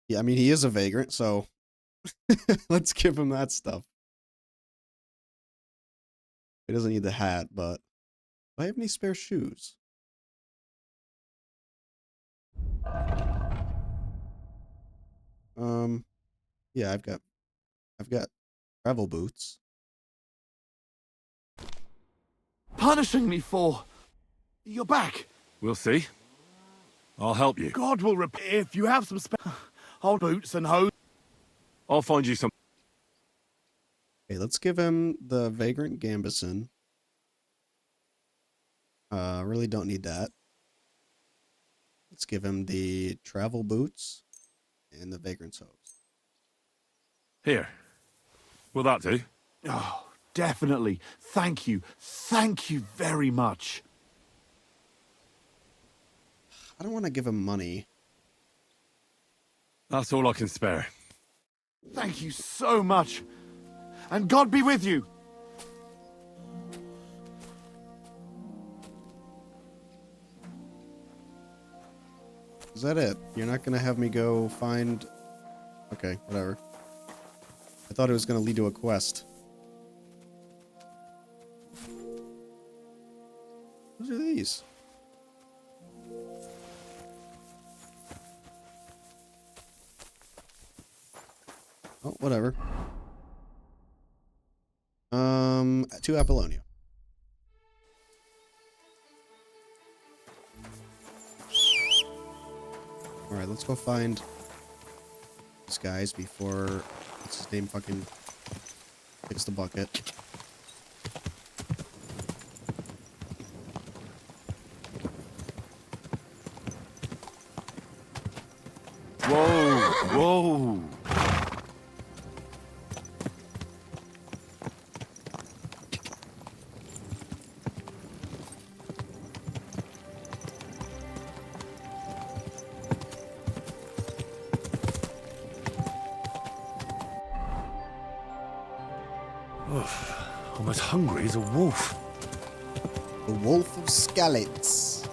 Yeah, I mean, he is a vagrant, so let's give him that stuff. He doesn't need the hat, but do I have any spare shoes? Yeah, I've got travel boots. Punishing me for... You're back. We'll see. I'll help you. God will repay if you have some spare... Old boots and hose. I'll find you some... Okay, let's give him the Vagrant Gambison. Really don't need that. Let's give him the travel boots and the Vagrant's hose. Here. Will that do? Oh, definitely. Thank you. Thank you very much. I don't want to give him money. That's all I can spare. Thank you so much. and God be with you. Is that it? You're not gonna have me go find... Okay, whatever. I thought it was gonna lead to a quest. What are these? Oh, whatever. To Apollonia. Alright, let's go find these guys before what's his name fucking hits the bucket. Whoa, whoa. Oof, I'm as hungry as a wolf. The Wolf of Skalitz.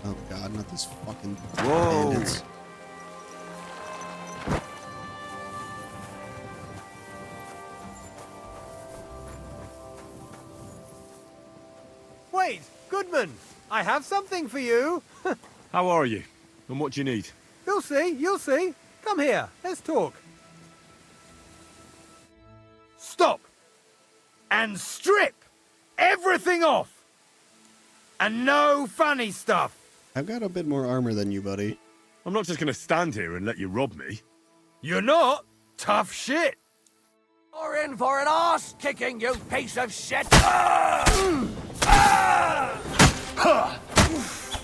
Oh god, not these fucking bandits. Wait, Goodman, I have something for you. How are you? And what do you need? You'll see, you'll see. Come here, let's talk. Stop! And strip everything off! And no funny stuff! I've got a bit more armor than you, buddy. I'm not just gonna stand here and let you rob me. You're not? Tough shit! You're in for an arse-kicking, you piece of shit! I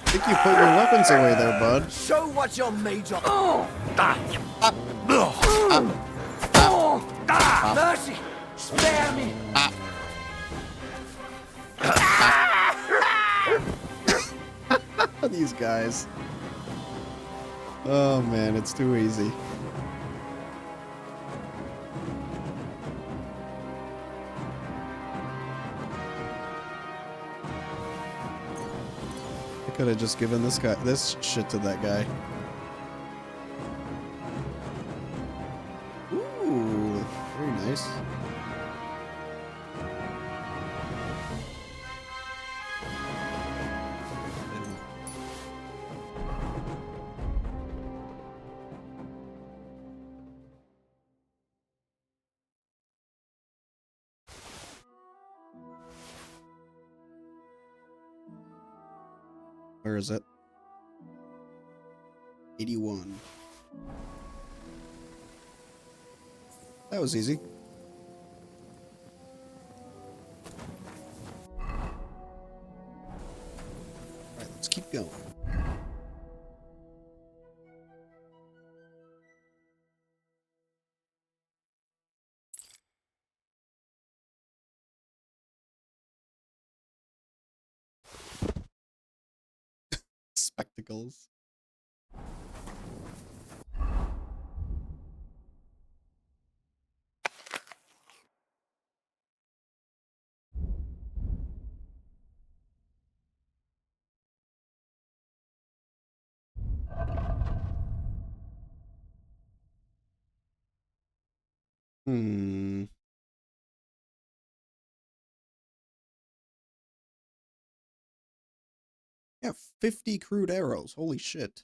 think you put your weapons away there, bud. Show what you're made of! Mercy! Spare me! These guys. Oh man, it's too easy. I could have just given this shit to that guy. Ooh, very nice. Where is it? 81. That was easy. Alright, let's keep going. Spectacles. Hmm. Yeah, 50 crude arrows. Holy shit.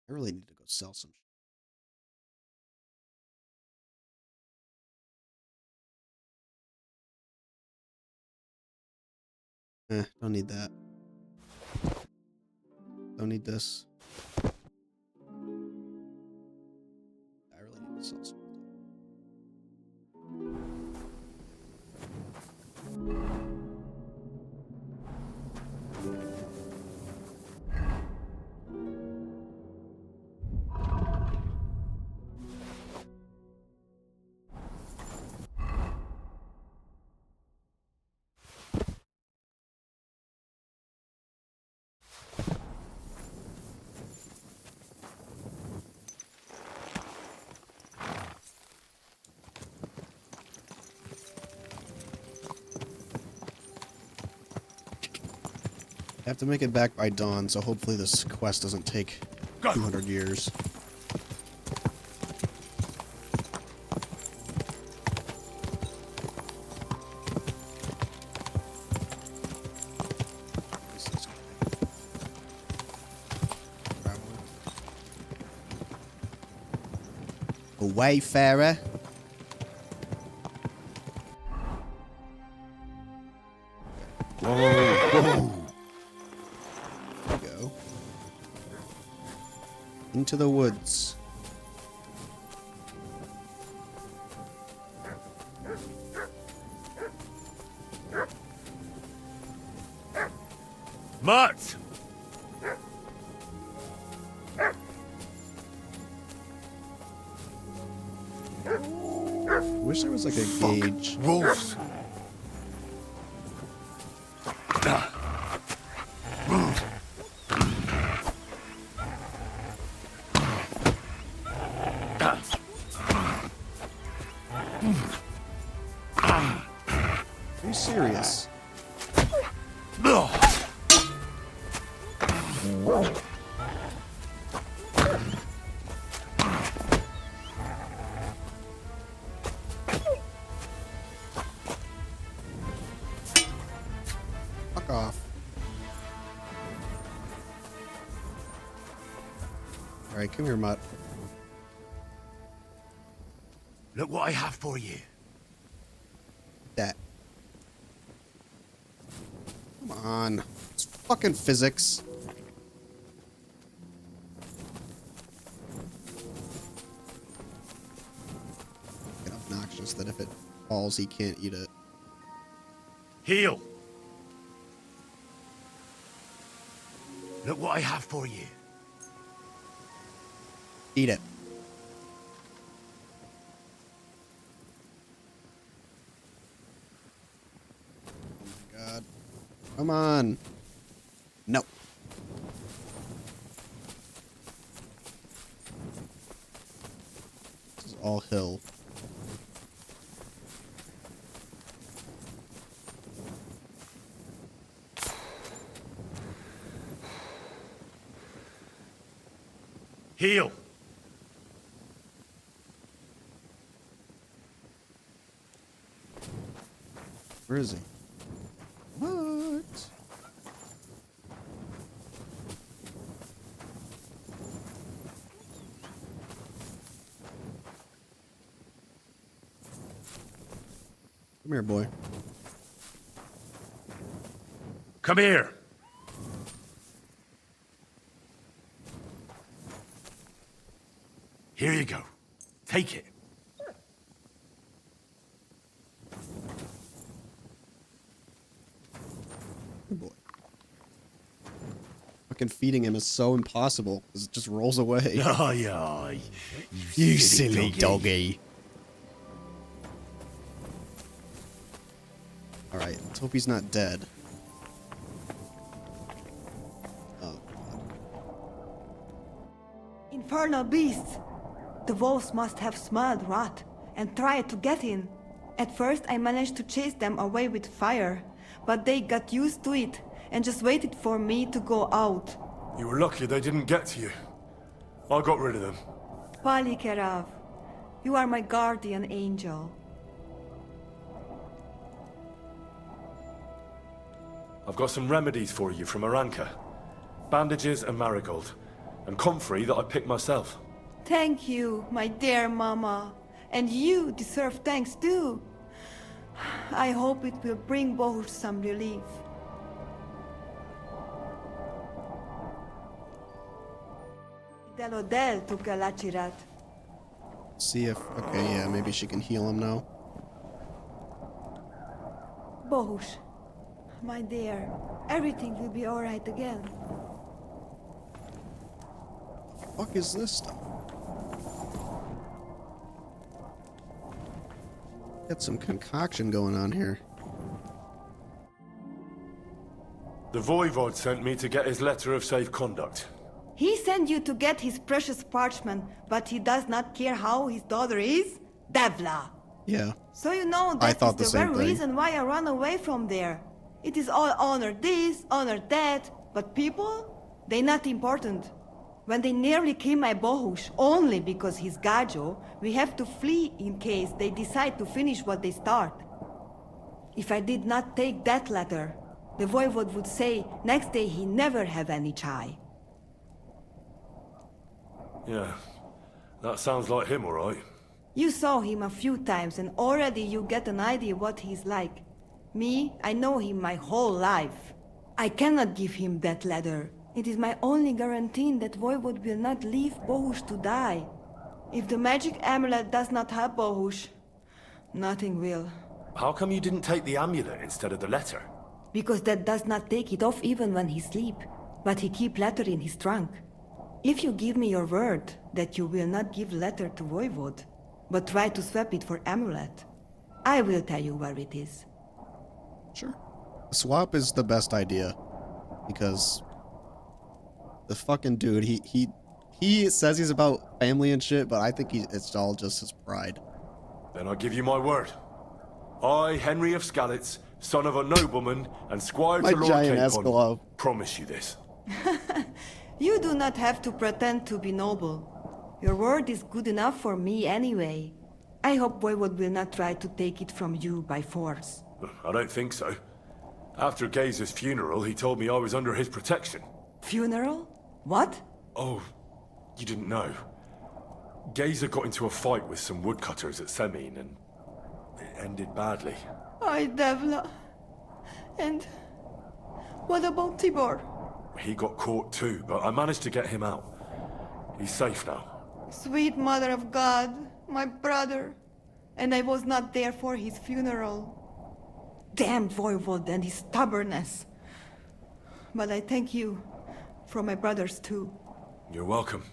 I really need to go sell some shit. Don't need that. Don't need this. I really need to sell some stuff. I have to make it back by dawn, so hopefully this quest doesn't take 200 years. A wayfarer. Whoa. There we go. Into the woods. Mutt! Wish there was like a gauge. Wolves! Are you serious? Fuck off. Alright, come here, Mutt. Look what I have for you. That. Come on. It's fucking physics. Get obnoxious that if it falls, he can't eat it. Heal. Look what I have for you. Eat it. Oh my god. Come on. No. This is all hill. Heal. Where is he? What? Come here, boy. Come here. Here you go. Take it. Good boy. Fucking feeding him is so impossible because it just rolls away. Aye, aye. You silly doggy. Alright, let's hope he's not dead. Oh, God. Infernal beasts! The wolves must have smelled rot and tried to get in. At first I managed to chase them away with fire, but they got used to it and just waited for me to go out. You were lucky they didn't get to you. I got rid of them. Palikerav, you are my guardian angel. I've got some remedies for you from Aranka. Bandages and marigold. And comfrey that I picked myself. Thank you, my dear mama. And you deserve thanks too. I hope it will bring Bohush some relief. Delodel to Galachirat. See if... Okay, yeah, maybe she can heal him now. Bohush, my dear, everything will be alright again. What the fuck is this stuff? Got some concoction going on here. The Voivod sent me to get his letter of safe conduct. He sent you to get his precious parchment, but he does not care how his daughter is? Devla! Yeah. So you know I that thought is the the same very thing. reason why I run away from there. It is all honor this, honor that. But people, they not important. When they nearly kill my Bohush only because he's Gajo, we have to flee in case they decide to finish what they start. If I did not take that letter, the voivode would say next day he never have any chai. Yeah, that sounds like him, all right. You saw him a few times and already you get an idea what he's like. Me, I know him my whole life. I cannot give him that letter. It is my only guarantee that Voivode will not leave Bohush to die. If the magic amulet does not help Bohush, nothing will. How come you didn't take the amulet instead of the letter? Because that does not take it off even when he sleep, but he keep letter in his trunk. If you give me your word that you will not give letter to Voivode, but try to swap it for amulet, I will tell you where it is. Sure. Swap is the best idea, because the fucking dude, he says he's about family and shit, but I think it's all just his pride. Then I give you my word. I, Henry of Skalitz, son of a nobleman and squire My to Lord giant Capon, Escalov. promise you this. You do not have to pretend to be noble. Your word is good enough for me anyway. I hope Voivode will not try to take it from you by force. I don't think so. After Gazer's funeral, he told me I was under his protection. Funeral? What? Oh, you didn't know. Gazer got into a fight with some woodcutters at Semin, and it ended badly. Ay, Devla. And what about Tibor? He got caught too, but I managed to get him out. He's safe now. Sweet Mother of God, my brother. And I was not there for his funeral. Damn Voivode and his stubbornness. But I thank you for my brothers too. You're welcome.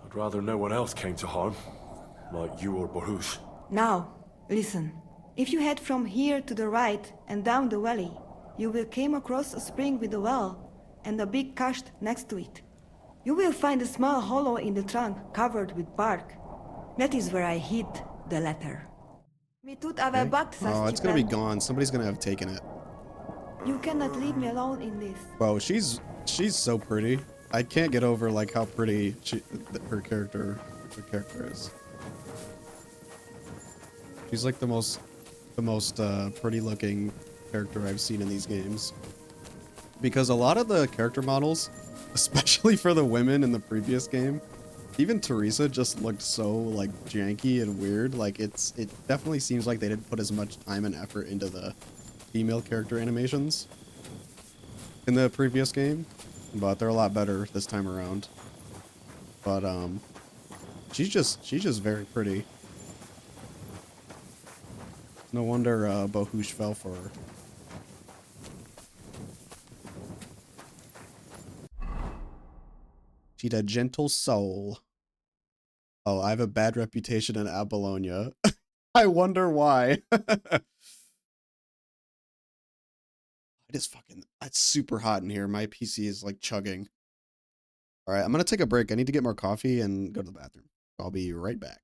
I'd rather no one else came to harm, like you or Bohush. Now, listen. If you head from here to the right and down the valley, you will come across a spring with a well and a big kasht next to it. You will find a small hollow in the trunk covered with bark. That is where I hid the letter. Okay. Oh, it's gonna be gone. Somebody's gonna have taken it. You cannot leave me alone in this. Bro, she's so pretty. I can't get over like how pretty her character is. She's like the most pretty looking character I've seen in these games. Because a lot of the character models, especially for the women in the previous game, even Teresa just looked so like janky and weird. Like it definitely seems like they didn't put as much time and effort into the female character animations in the previous game, but they're a lot better this time around. But she's just very pretty. No wonder Bohush fell for her. She's a gentle soul. Oh, I have a bad reputation in Apollonia. I wonder why. It's super hot in here. My PC is like chugging. All right, I'm going to take a break. I need to get more coffee and go to the bathroom. I'll be right back.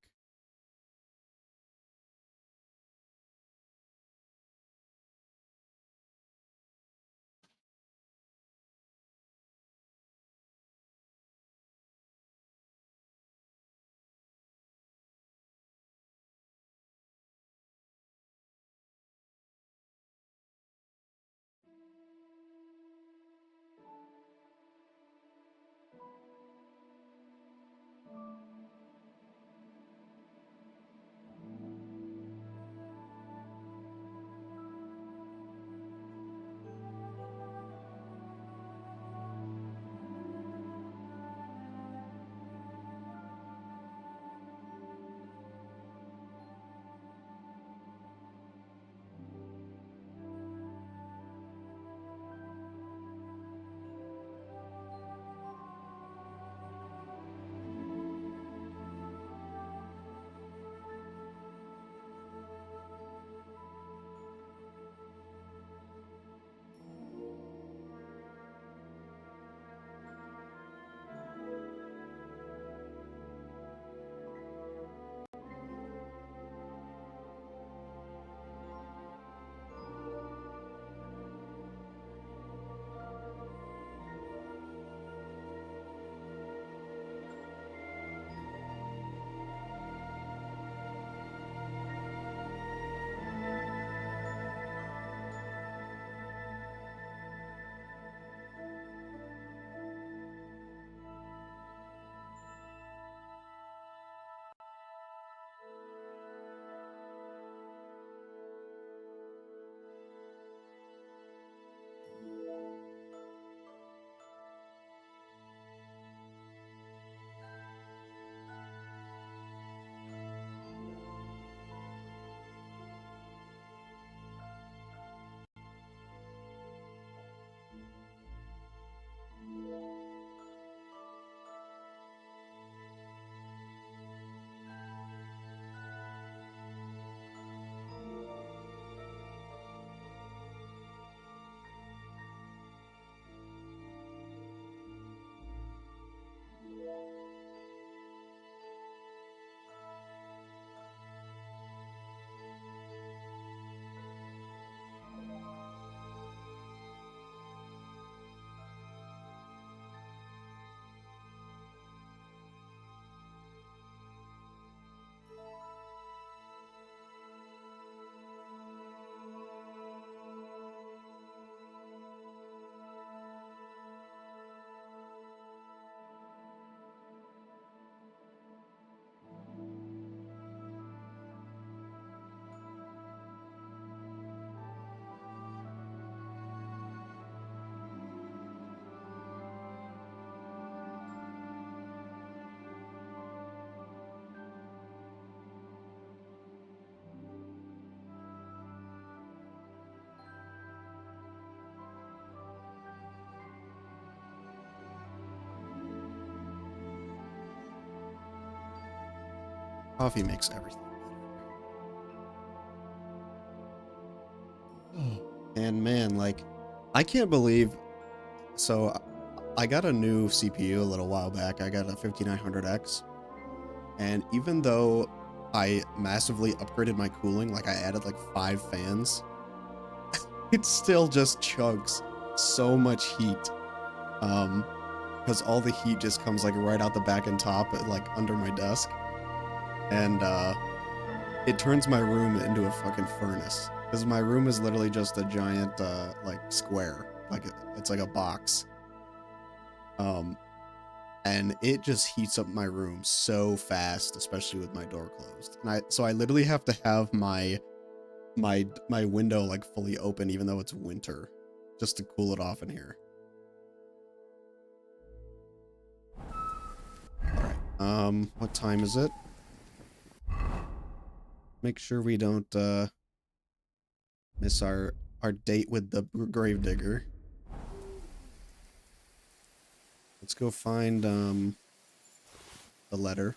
Coffee makes everything better. And man, like, I can't believe... So, I got a new CPU a little while back. I got a 5900X. And even though I massively upgraded my cooling, like I added like 5 fans, it still just chugs so much heat. Because all the heat just comes like right out the back and top, like under my desk. And it turns my room into a fucking furnace. Because my room is literally just a giant like square. Like it's like a box. And it just heats up my room so fast, especially with my door closed. And so I literally have to have my window like fully open even though it's winter, just to cool it off in here. Alright, what time is it? Make sure we don't miss our date with the gravedigger. Let's go find the letter.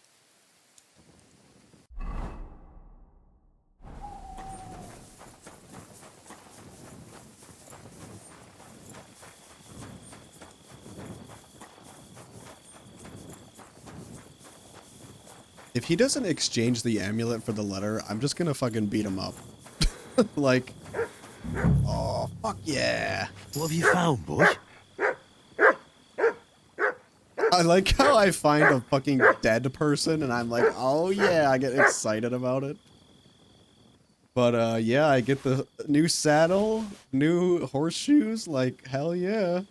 If he doesn't exchange the amulet for the letter, I'm just gonna fucking beat him up. Like, oh, fuck yeah. What have you found, boy? I like how I find a fucking dead person and I'm like, oh yeah, I get excited about it. But yeah, I get the new saddle, new horseshoes, like hell yeah.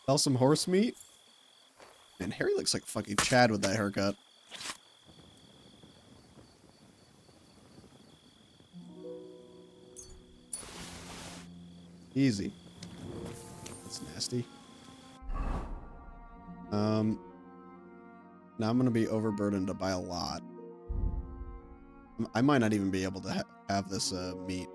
Sell some horse meat. Man, Harry looks like fucking Chad with that haircut. Easy. That's nasty. Now I'm gonna be overburdened by a lot. I might not even be able to have this meat.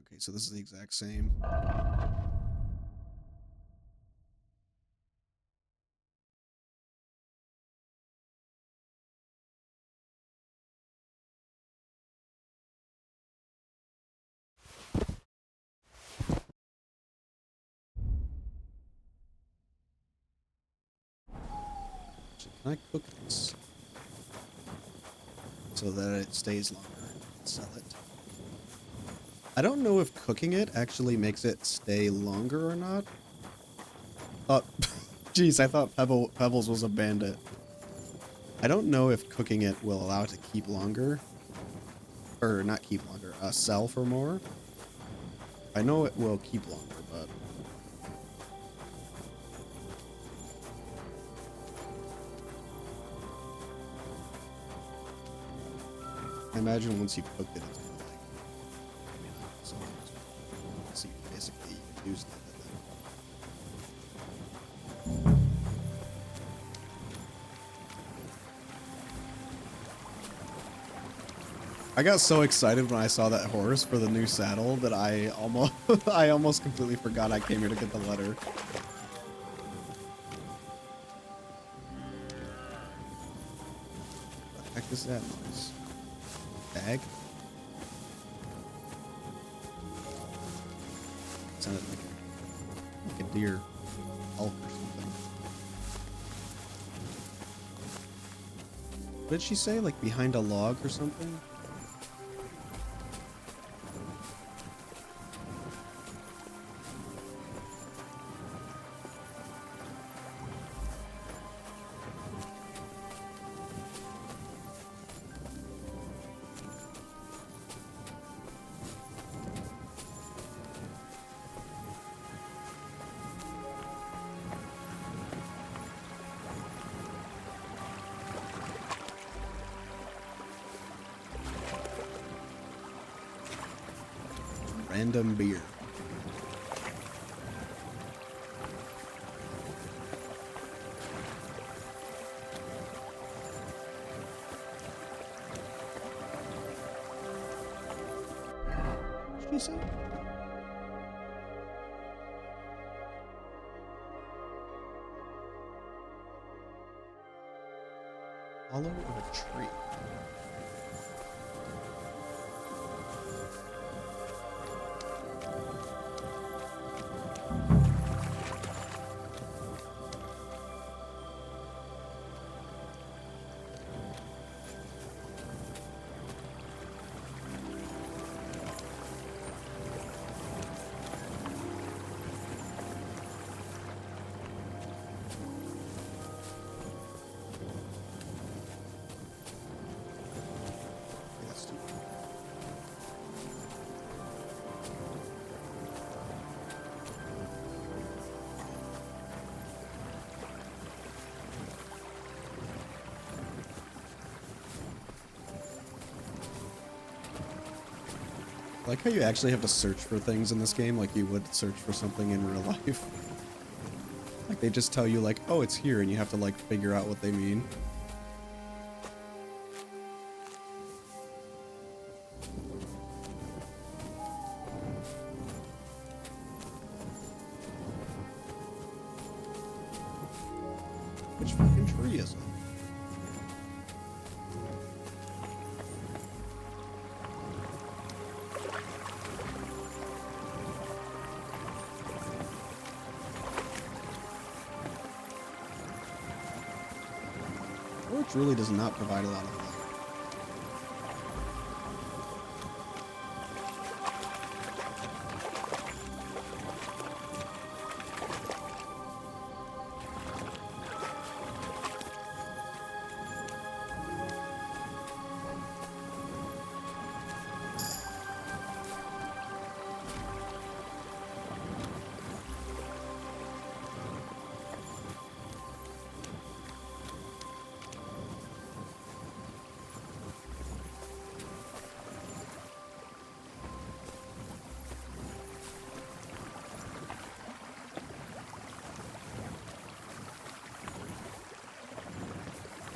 Okay, so this is the exact same. Can I cook this so that it stays longer? Sell it. I don't know if cooking it actually makes it stay longer or not. Jeez, I thought Pebbles was a bandit. I don't know if cooking it will allow it to keep longer. Or not keep longer, sell for more. I know it will keep longer, but... I imagine once you've cooked it, it's gonna like... So basically you can use that. I got so excited when I saw that horse for the new saddle that I almost completely forgot I came here to get the letter. What the heck is that noise? Bag? It sounded like a deer elk or something. What did she say? Like behind a log or something? random beer. She said. Hollow of a tree. I like how you actually have to search for things in this game like you would search for something in real life. Like they just tell you like, oh, it's here, and you have to like figure out what they mean. Which fucking tree is it? Which really does not provide a lot of light.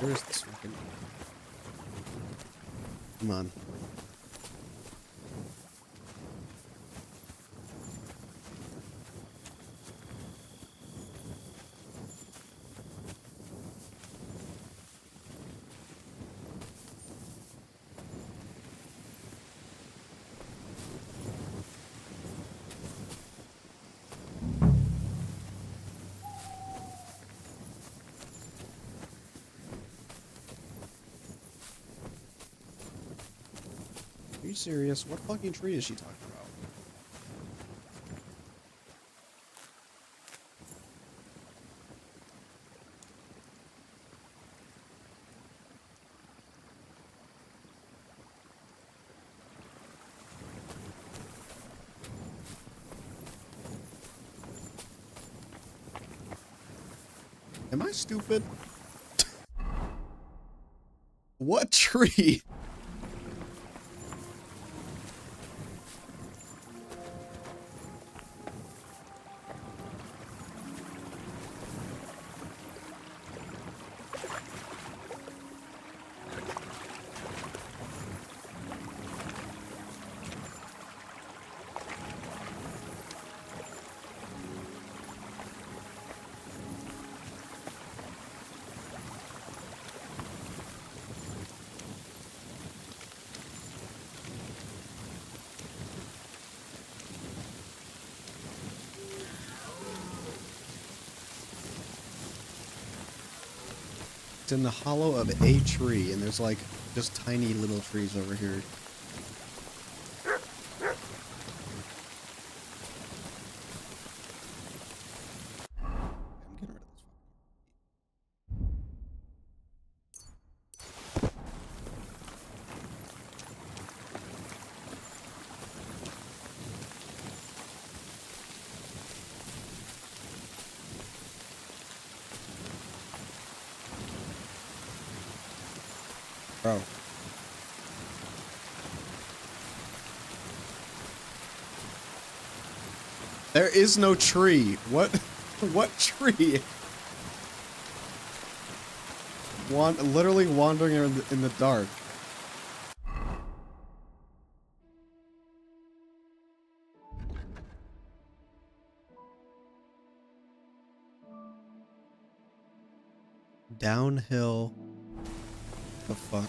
Where's this fucking... Come on. Are you serious? What fucking tree is she talking about? Am I stupid? What tree? It's in the hollow of a tree, and there's like just tiny little trees over here. I'm getting rid of this. Bro. There is no tree. What? What tree? Literally wandering in the dark. Downhill. The fuck?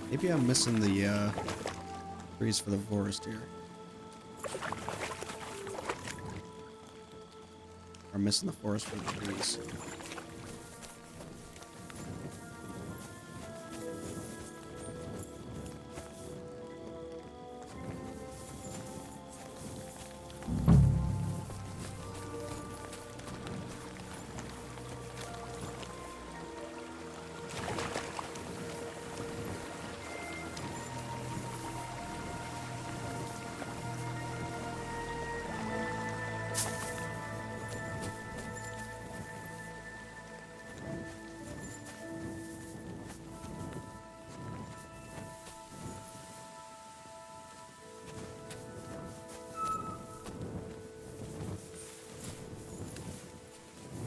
Maybe I'm missing the trees for the forest here. Or missing the forest for the trees.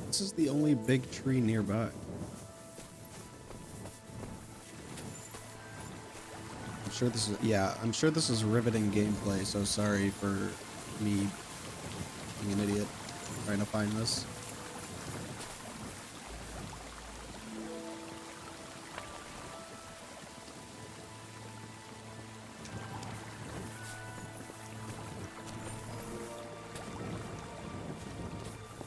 This is the only big tree nearby. I'm sure this is, yeah, I'm sure this is riveting gameplay, so sorry for me being an idiot trying to find this.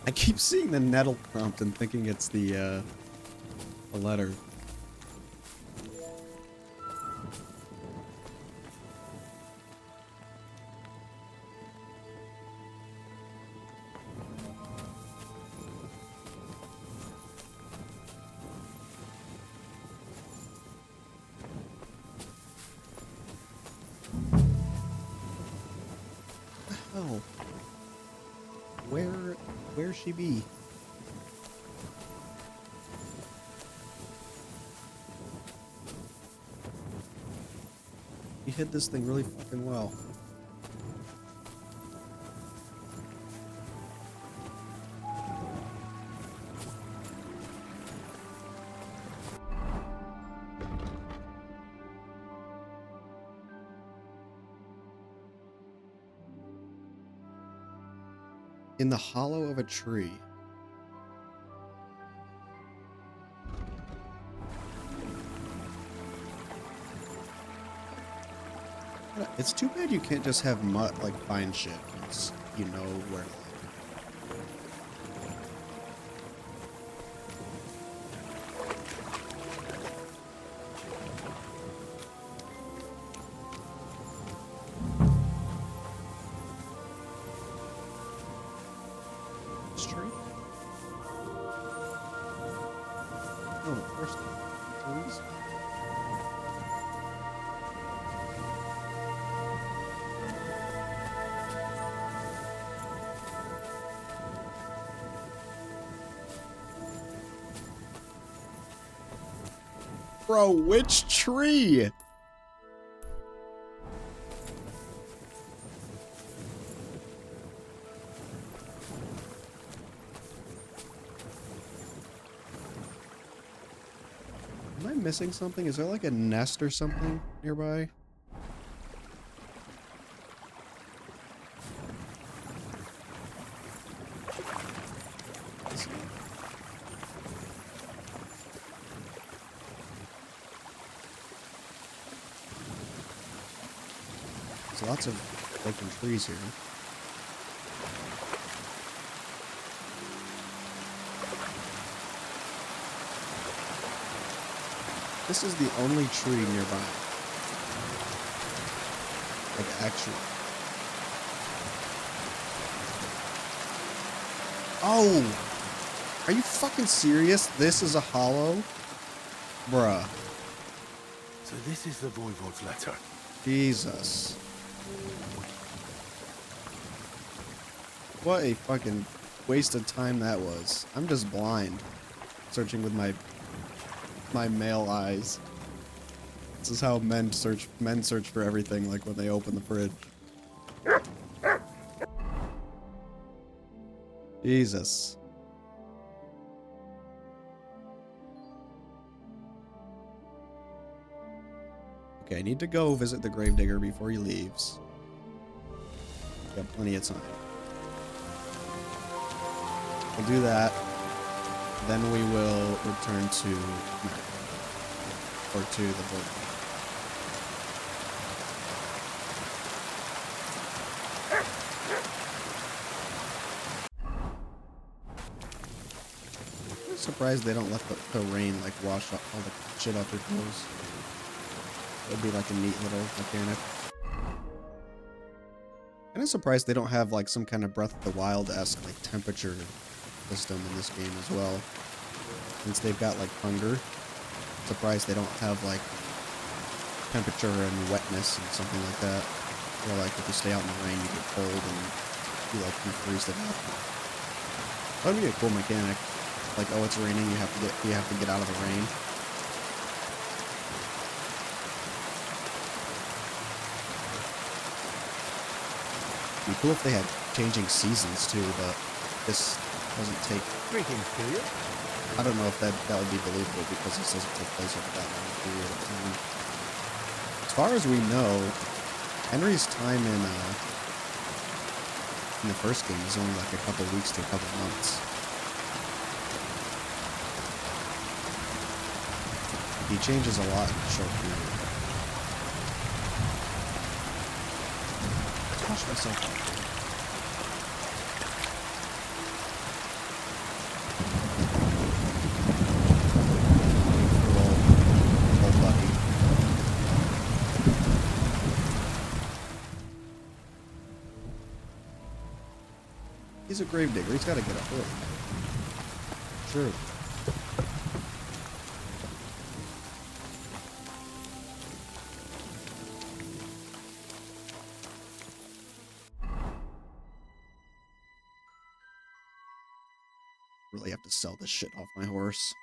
I keep seeing the nettle prompt and thinking it's the letter. Oh. Where she be? You hid this thing really fucking well. In the hollow of a tree. It's too bad you can't just have mud, like, find shit once you know where to look. This tree? Oh, of course not. Trees? Bro, which tree? Am I missing something? Is there like a nest or something nearby? There's lots of broken trees here. This is the only tree nearby. Like, actually. Oh! Are you fucking serious? This is a hollow? Bruh. So this is the Voivode's letter. Jesus. What a fucking waste of time that was. I'm just blind. Searching with my male eyes. This is how men search for everything, like when they open the fridge. Jesus. Okay, I need to go visit the gravedigger before he leaves. Got plenty of time. We'll do that. Then we will return to America. Or to the boat. I'm surprised they don't let the rain like wash up all the shit off your clothes. That'd be like a neat little mechanic. And I'm surprised they don't have like some kind of Breath of the Wild-esque like temperature system in this game as well. Since they've got like hunger. I'm surprised they don't have like temperature and wetness and something like that. Or like if you stay out in the rain you get cold and you freeze to death. That'd be a cool mechanic. Like, oh, it's raining, you have to get out of the rain. It'd be cool if they had changing seasons too, but this doesn't take. Greetings to you. I don't know if that would be believable because this doesn't take place over that long period of time. As far as we know, Henry's time in the first game is only like a couple weeks to a couple months. He changes a lot in a short period. Let's wash myself up. Old Bucky. He's a gravedigger. He's got to get up early. True. Really have to sell this shit off my horse.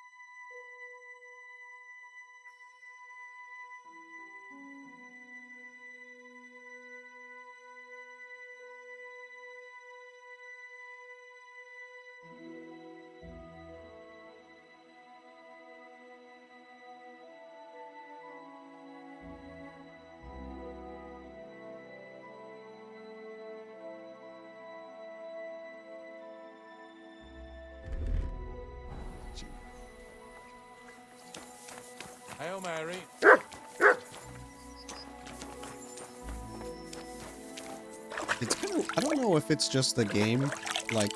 Hail Mary. It's kind of, I don't know if it's just the game, like,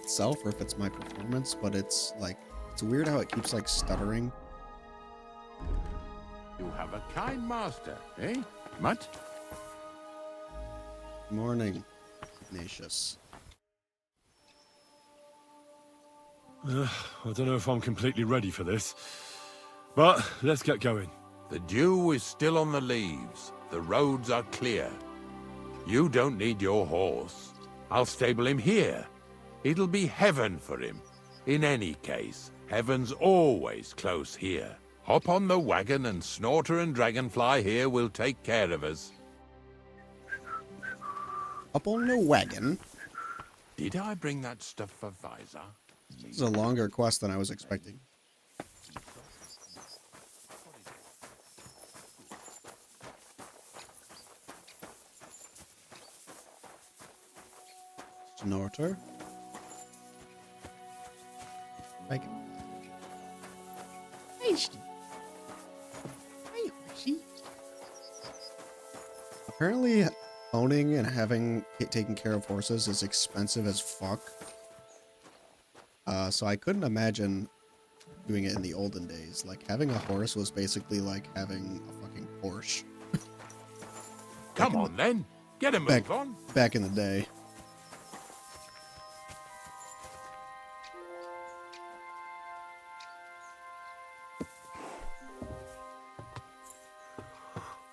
itself, or if it's my performance, but it's, like, it's weird how it keeps, like, stuttering. You have a kind master, eh, Mutt? Morning, Ignatius. I don't know if I'm completely ready for this, but let's get going. The dew is still on the leaves. The roads are clear. You don't need your horse. I'll stable him here. It'll be heaven for him. In any case, heaven's always close here. Hop on the wagon and Snorter and Dragonfly here will take care of us. Up on the wagon? Did I bring that stuff for Visor? This is a longer quest than I was expecting. Snorter. Dragonfly. Hey, horsey. Apparently, owning and taking care of horses is expensive as fuck. So I couldn't imagine doing it in the olden days. Like, having a horse was basically like having a fucking Porsche. Come on, then. Get a move on. Back in the day.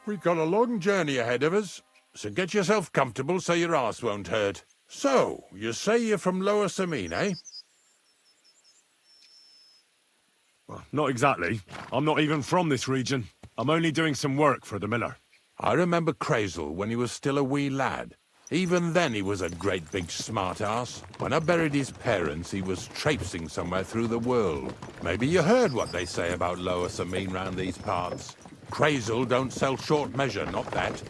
We've got a long journey ahead of us, so get yourself comfortable so your arse won't hurt. So, you say you're from Lower Samine, eh? Well, not exactly. I'm not even from this region. I'm only doing some work for the miller. I remember Crazel when he was still a wee lad. Even then he was a great big smart ass. When I buried his parents, he was traipsing somewhere through the world. Maybe you heard what they say about Lower Samine round these parts. Crazel don't sell short measure, not that.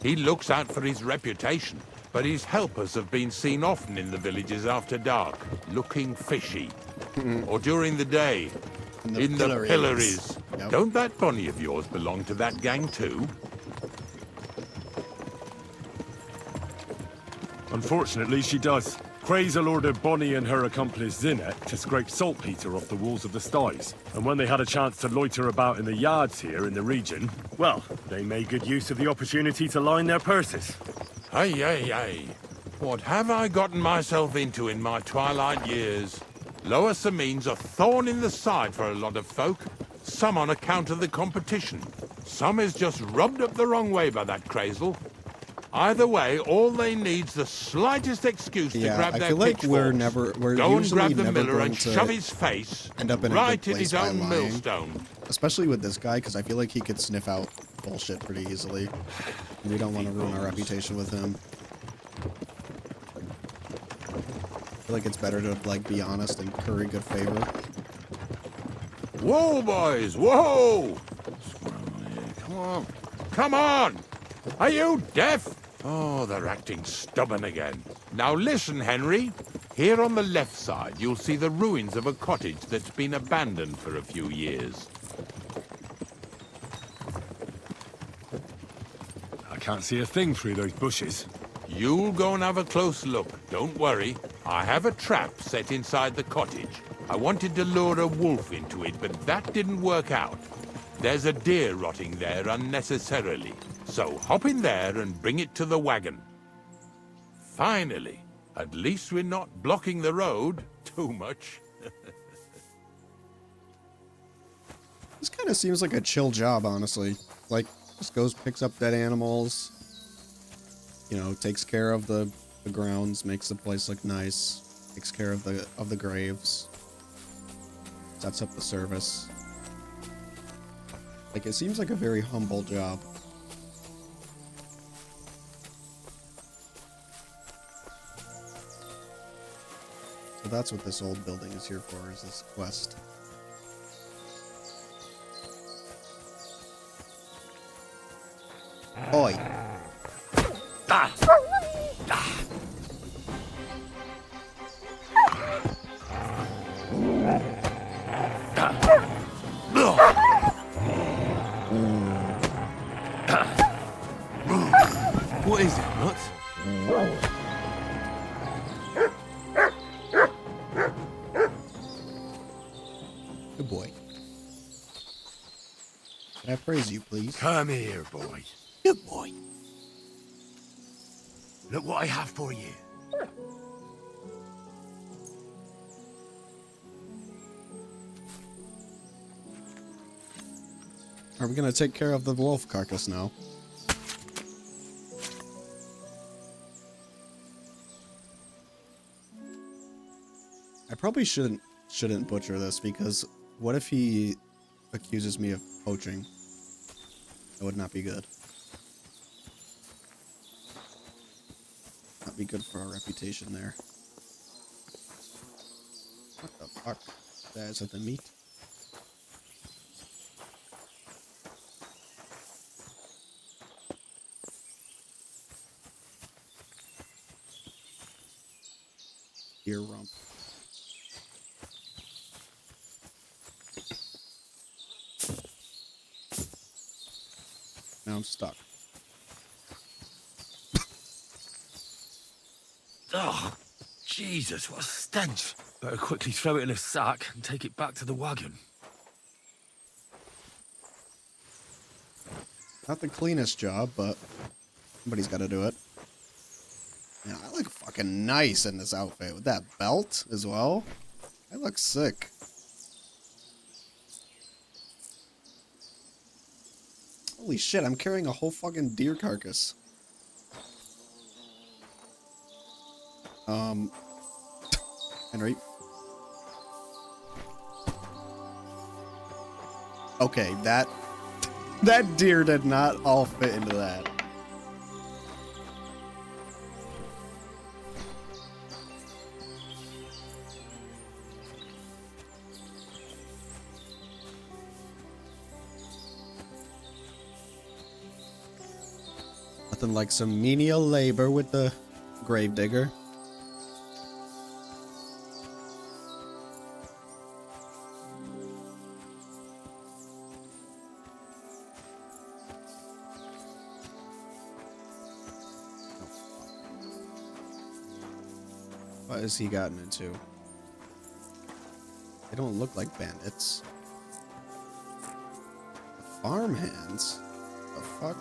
He looks out for his reputation, but his helpers have been seen often in the villages after dark, looking fishy. Or during the day, in the pillories. Yep. Don't that bunny of yours belong to that gang too? Unfortunately, she does. Crazel ordered Bonnie and her accomplice Zinnet to scrape saltpeter off the walls of the sties. And when they had a chance to loiter about in the yards here in the region, well, they made good use of the opportunity to line their purses. Ay, ay, ay. What have I gotten myself into in my twilight years? Lower Samine's a thorn in the side for a lot of folk. Some on account of the competition. Some is just rubbed up the wrong way by that Crazel. Either way, all they need's the slightest excuse to grab I their feel like pitchforks. we're Go and usually grab the never miller going and to shove his face end up in a right good in his place by own lying. millstone. Especially with this guy, because I feel like he could sniff out bullshit pretty easily. And we don't want to ruin our reputation with him. I feel like it's better to like be honest and curry good favor. Whoa, boys, whoa! Come on. Come on! Are you deaf? Oh, they're acting stubborn again. Now listen, Henry. Here on the left side, you'll see the ruins of a cottage that's been abandoned for a few years. I can't see a thing through those bushes. You'll go and have a close look. Don't worry. I have a trap set inside the cottage. I wanted to lure a wolf into it, but that didn't work out. There's a deer rotting there unnecessarily. So hop in there and bring it to the wagon. Finally. At least we're not blocking the road too much. This kind of seems like a chill job, honestly. Like, just goes, picks up dead animals, you know, takes care of the grounds, makes the place look nice, takes care of the graves, sets up the service. Like, it seems like a very humble job. So that's what this old building is here for, is this quest. Oi. Ah. What is it, Nuts? Good boy. Can I praise you, please? Come here, boy. Good boy. Look what I have for you. Are we gonna take care of the wolf carcass now? I probably shouldn't butcher this, because what if he accuses me of poaching? That would not be good. Not be good for our reputation there. What the fuck? Is that the meat? Deer rump. Now I'm stuck. Oh, Jesus, what a stench. Better quickly throw it in a sack and take it back to the wagon. Not the cleanest job, but somebody's got to do it. Yeah, I look fucking nice in this outfit with that belt as well. I look sick. Holy shit, I'm carrying a whole fucking deer carcass. Henry. Okay, that deer did not all fit into that. Nothing like some menial labor with the gravedigger. What has he gotten into? They don't look like bandits. Farmhands? The fuck?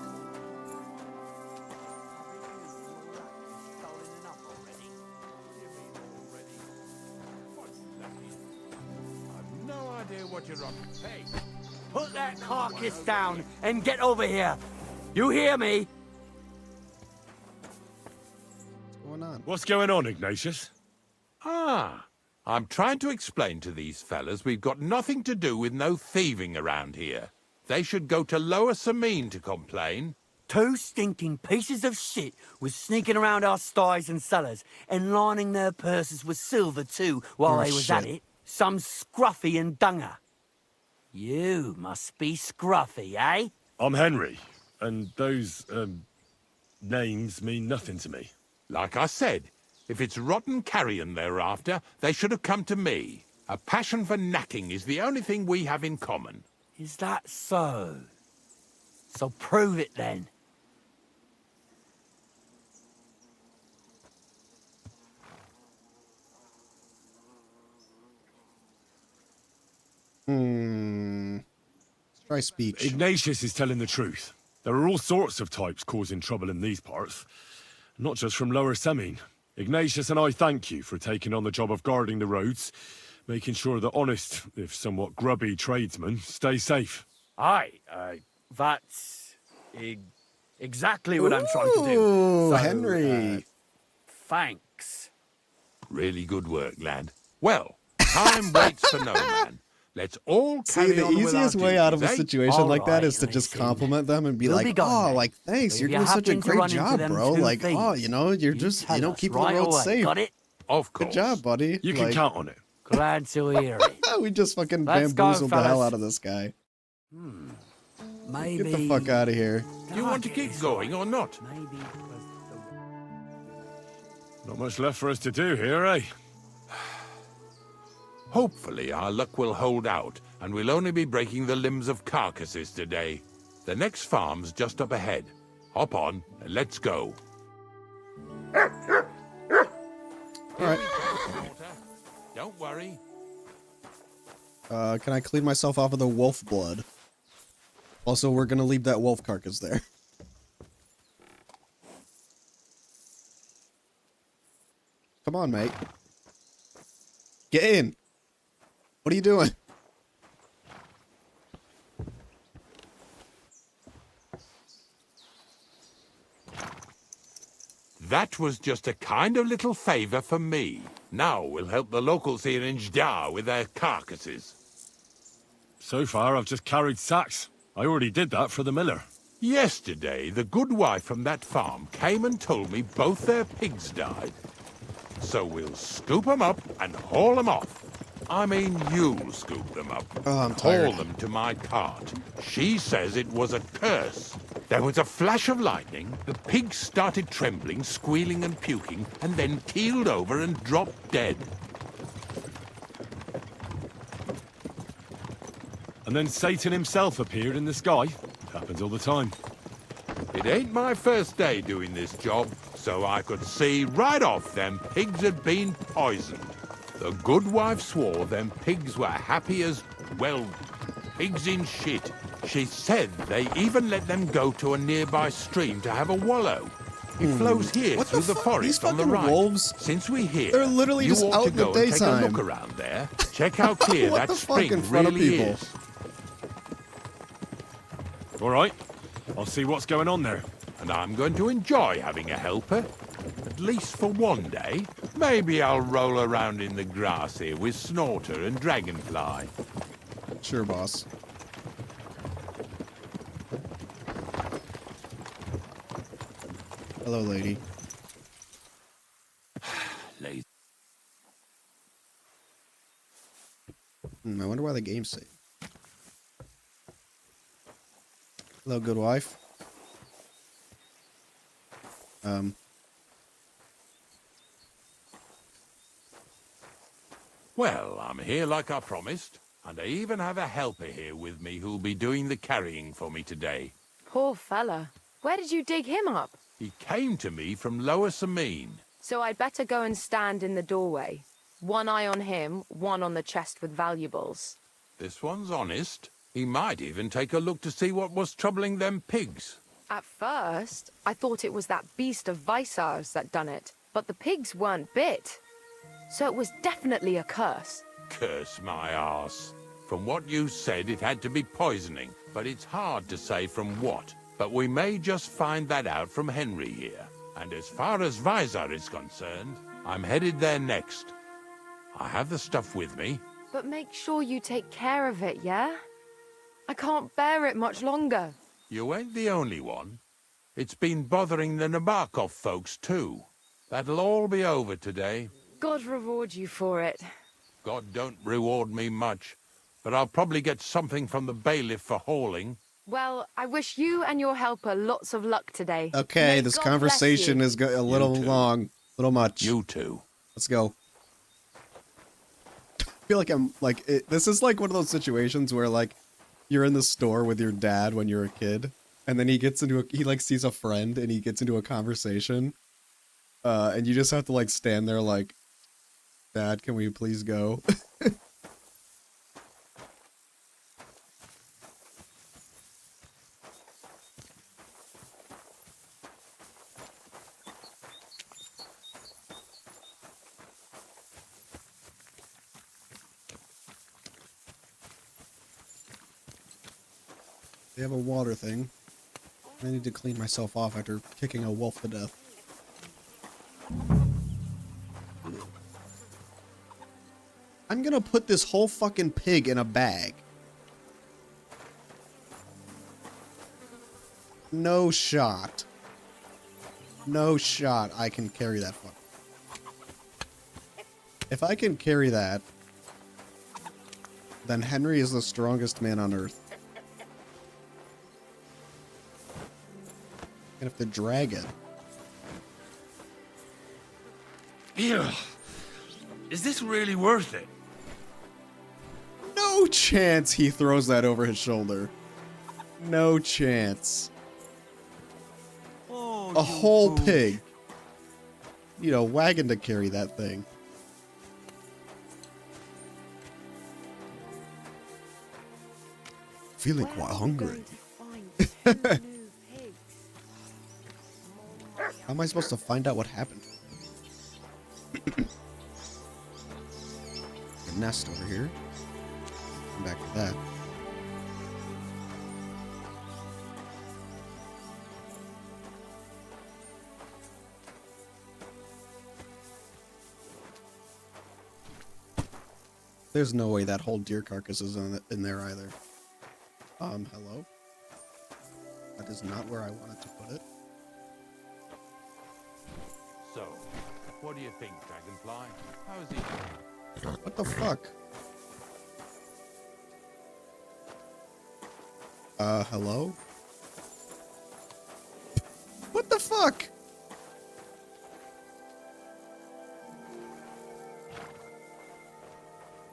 No idea what you're on. Hey, Put that carcass down and get over here. You hear me? What's going on? What's going on, Ignatius? Ah, I'm trying to explain to these fellas we've got nothing to do with no thieving around here. They should go to Lower Samine to complain. 2 stinking pieces of shit was sneaking around our sties and cellars and lining their purses with silver too while Oh, they was at shit. it. Some scruffy and dunger. You must be scruffy, eh? I'm Henry, and those, names mean nothing to me. Like I said, if it's rotten carrion they're after, they should have come to me. A passion for knacking is the only thing we have in common. Is that so? So prove it then. Let's try speech. Ignatius is telling the truth. There are all sorts of types causing trouble in these parts. Not just from Lower Semine. Ignatius and I thank you for taking on the job of guarding the roads, making sure that honest, if somewhat grubby tradesmen stay safe. Aye, that's exactly what I'm trying to do. Ooh, So, Henry. Thanks. Really good work, lad. Well, time waits for no man. Let's all See, carry the on with easiest our way out of a duties, eh? situation like that Alright, is to just compliment them and be We'll like, be gone, oh, mate. like, thanks, If you're you doing such a happen to great run into job, them bro. 2 Like, oh, thieves, you know, you're just, tell you know, us keeping right the roads away, safe. got it? Of Good job, buddy. You can Like, count on it. Glad to hear it. we just fucking Let's go, bamboozled the hell fellas. out of this guy. Maybe. Get the fuck out of here. Do you want to keep going or not? Maybe. Not much left for us to do here, eh? Hopefully our luck will hold out, and we'll only be breaking the limbs of carcasses today. The next farm's just up ahead. Hop on, and let's go. Alright. Don't worry. Can I clean myself off of the wolf blood? Also, we're gonna leave that wolf carcass there. Come on, mate. Get in. What are you doing? That was just a kind of little favor for me. Now we'll help the locals here in Jdar with their carcasses. So far, I've just carried sacks. I already did that for the miller. Yesterday, the good wife from that farm came and told me both their pigs died. So we'll scoop them up and haul them off. I mean, you'll scoop them up. Oh, I'm tired. Haul them to my cart. She says it was a curse. There was a flash of lightning, the pigs started trembling, squealing and puking, and then keeled over and dropped dead. And then Satan himself appeared in the sky. Happens all the time. It ain't my first day doing this job, so I could see right off them pigs had been poisoned. The good wife swore them pigs were happy as, well, pigs in shit. She said they even let them go to a nearby stream to have a wallow. It flows here What through the the fuck? These forest on the fucking right. wolves, Since we're here, they're literally you just ought out to in the go and take a daytime. look around there. Check how clear What that the fuck spring in front of really people? is. All right. I'll see what's going on there. And I'm going to enjoy having a helper. At least for one day. Maybe I'll roll around in the grass here with Snorter and Dragonfly. Sure, boss. Hello, lady. Lazy. I wonder why the game's saved. Hello, good wife. Well, I'm here like I promised. And I even have a helper here with me who'll be doing the carrying for me today. Poor fella. Where did you dig him up? He came to me from Lower Sameen. So I'd better go and stand in the doorway. One eye on him, one on the chest with valuables. This one's honest. He might even take a look to see what was troubling them pigs. At first, I thought it was that beast of Visar's that done it, but the pigs weren't bit. So it was definitely a curse. Curse my arse. From what you said, it had to be poisoning, but it's hard to say from what. But we may just find that out from Henry here. And as far as Visar is concerned, I'm headed there next. I have the stuff with me. But make sure you take care of it, yeah? I can't bear it much longer. You ain't the only one. It's been bothering the Nabokov folks, too. That'll all be over today. God reward you for it. God don't reward me much, but I'll probably get something from the bailiff for hauling. Well, I wish you and your helper lots of luck today. Okay, May this God conversation bless you. is a little long, a little much. You too. Let's go. I feel like I'm like this is like one of those situations where like you're in the store with your dad when you're a kid, and then he like sees a friend and he gets into a conversation, and you just have to like stand there like, Dad, can we please go? They have a water thing. I need to clean myself off after kicking a wolf to death. I'm gonna put this whole fucking pig in a bag. No shot. No shot I can carry that fuck. If I can carry that, then Henry is the strongest man on earth. And if the dragon. Ew. Is this really worth it? No chance he throws that over his shoulder. No chance. Oh, a whole pig. You know, wagon to carry that thing. Feeling quite hungry. How am I supposed to find out what happened? A nest over here. Come back to that. There's no way that whole deer carcass is in there either. Hello? That is not where I wanted to put it. So, what do you think, Dragonfly? How is he? What the fuck? Hello? What the fuck?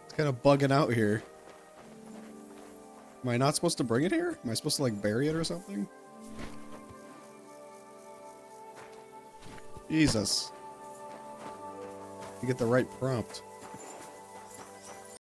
It's kind of bugging out here. Am I not supposed to bring it here? Am I supposed to like bury it or something? Jesus. You get the right prompt.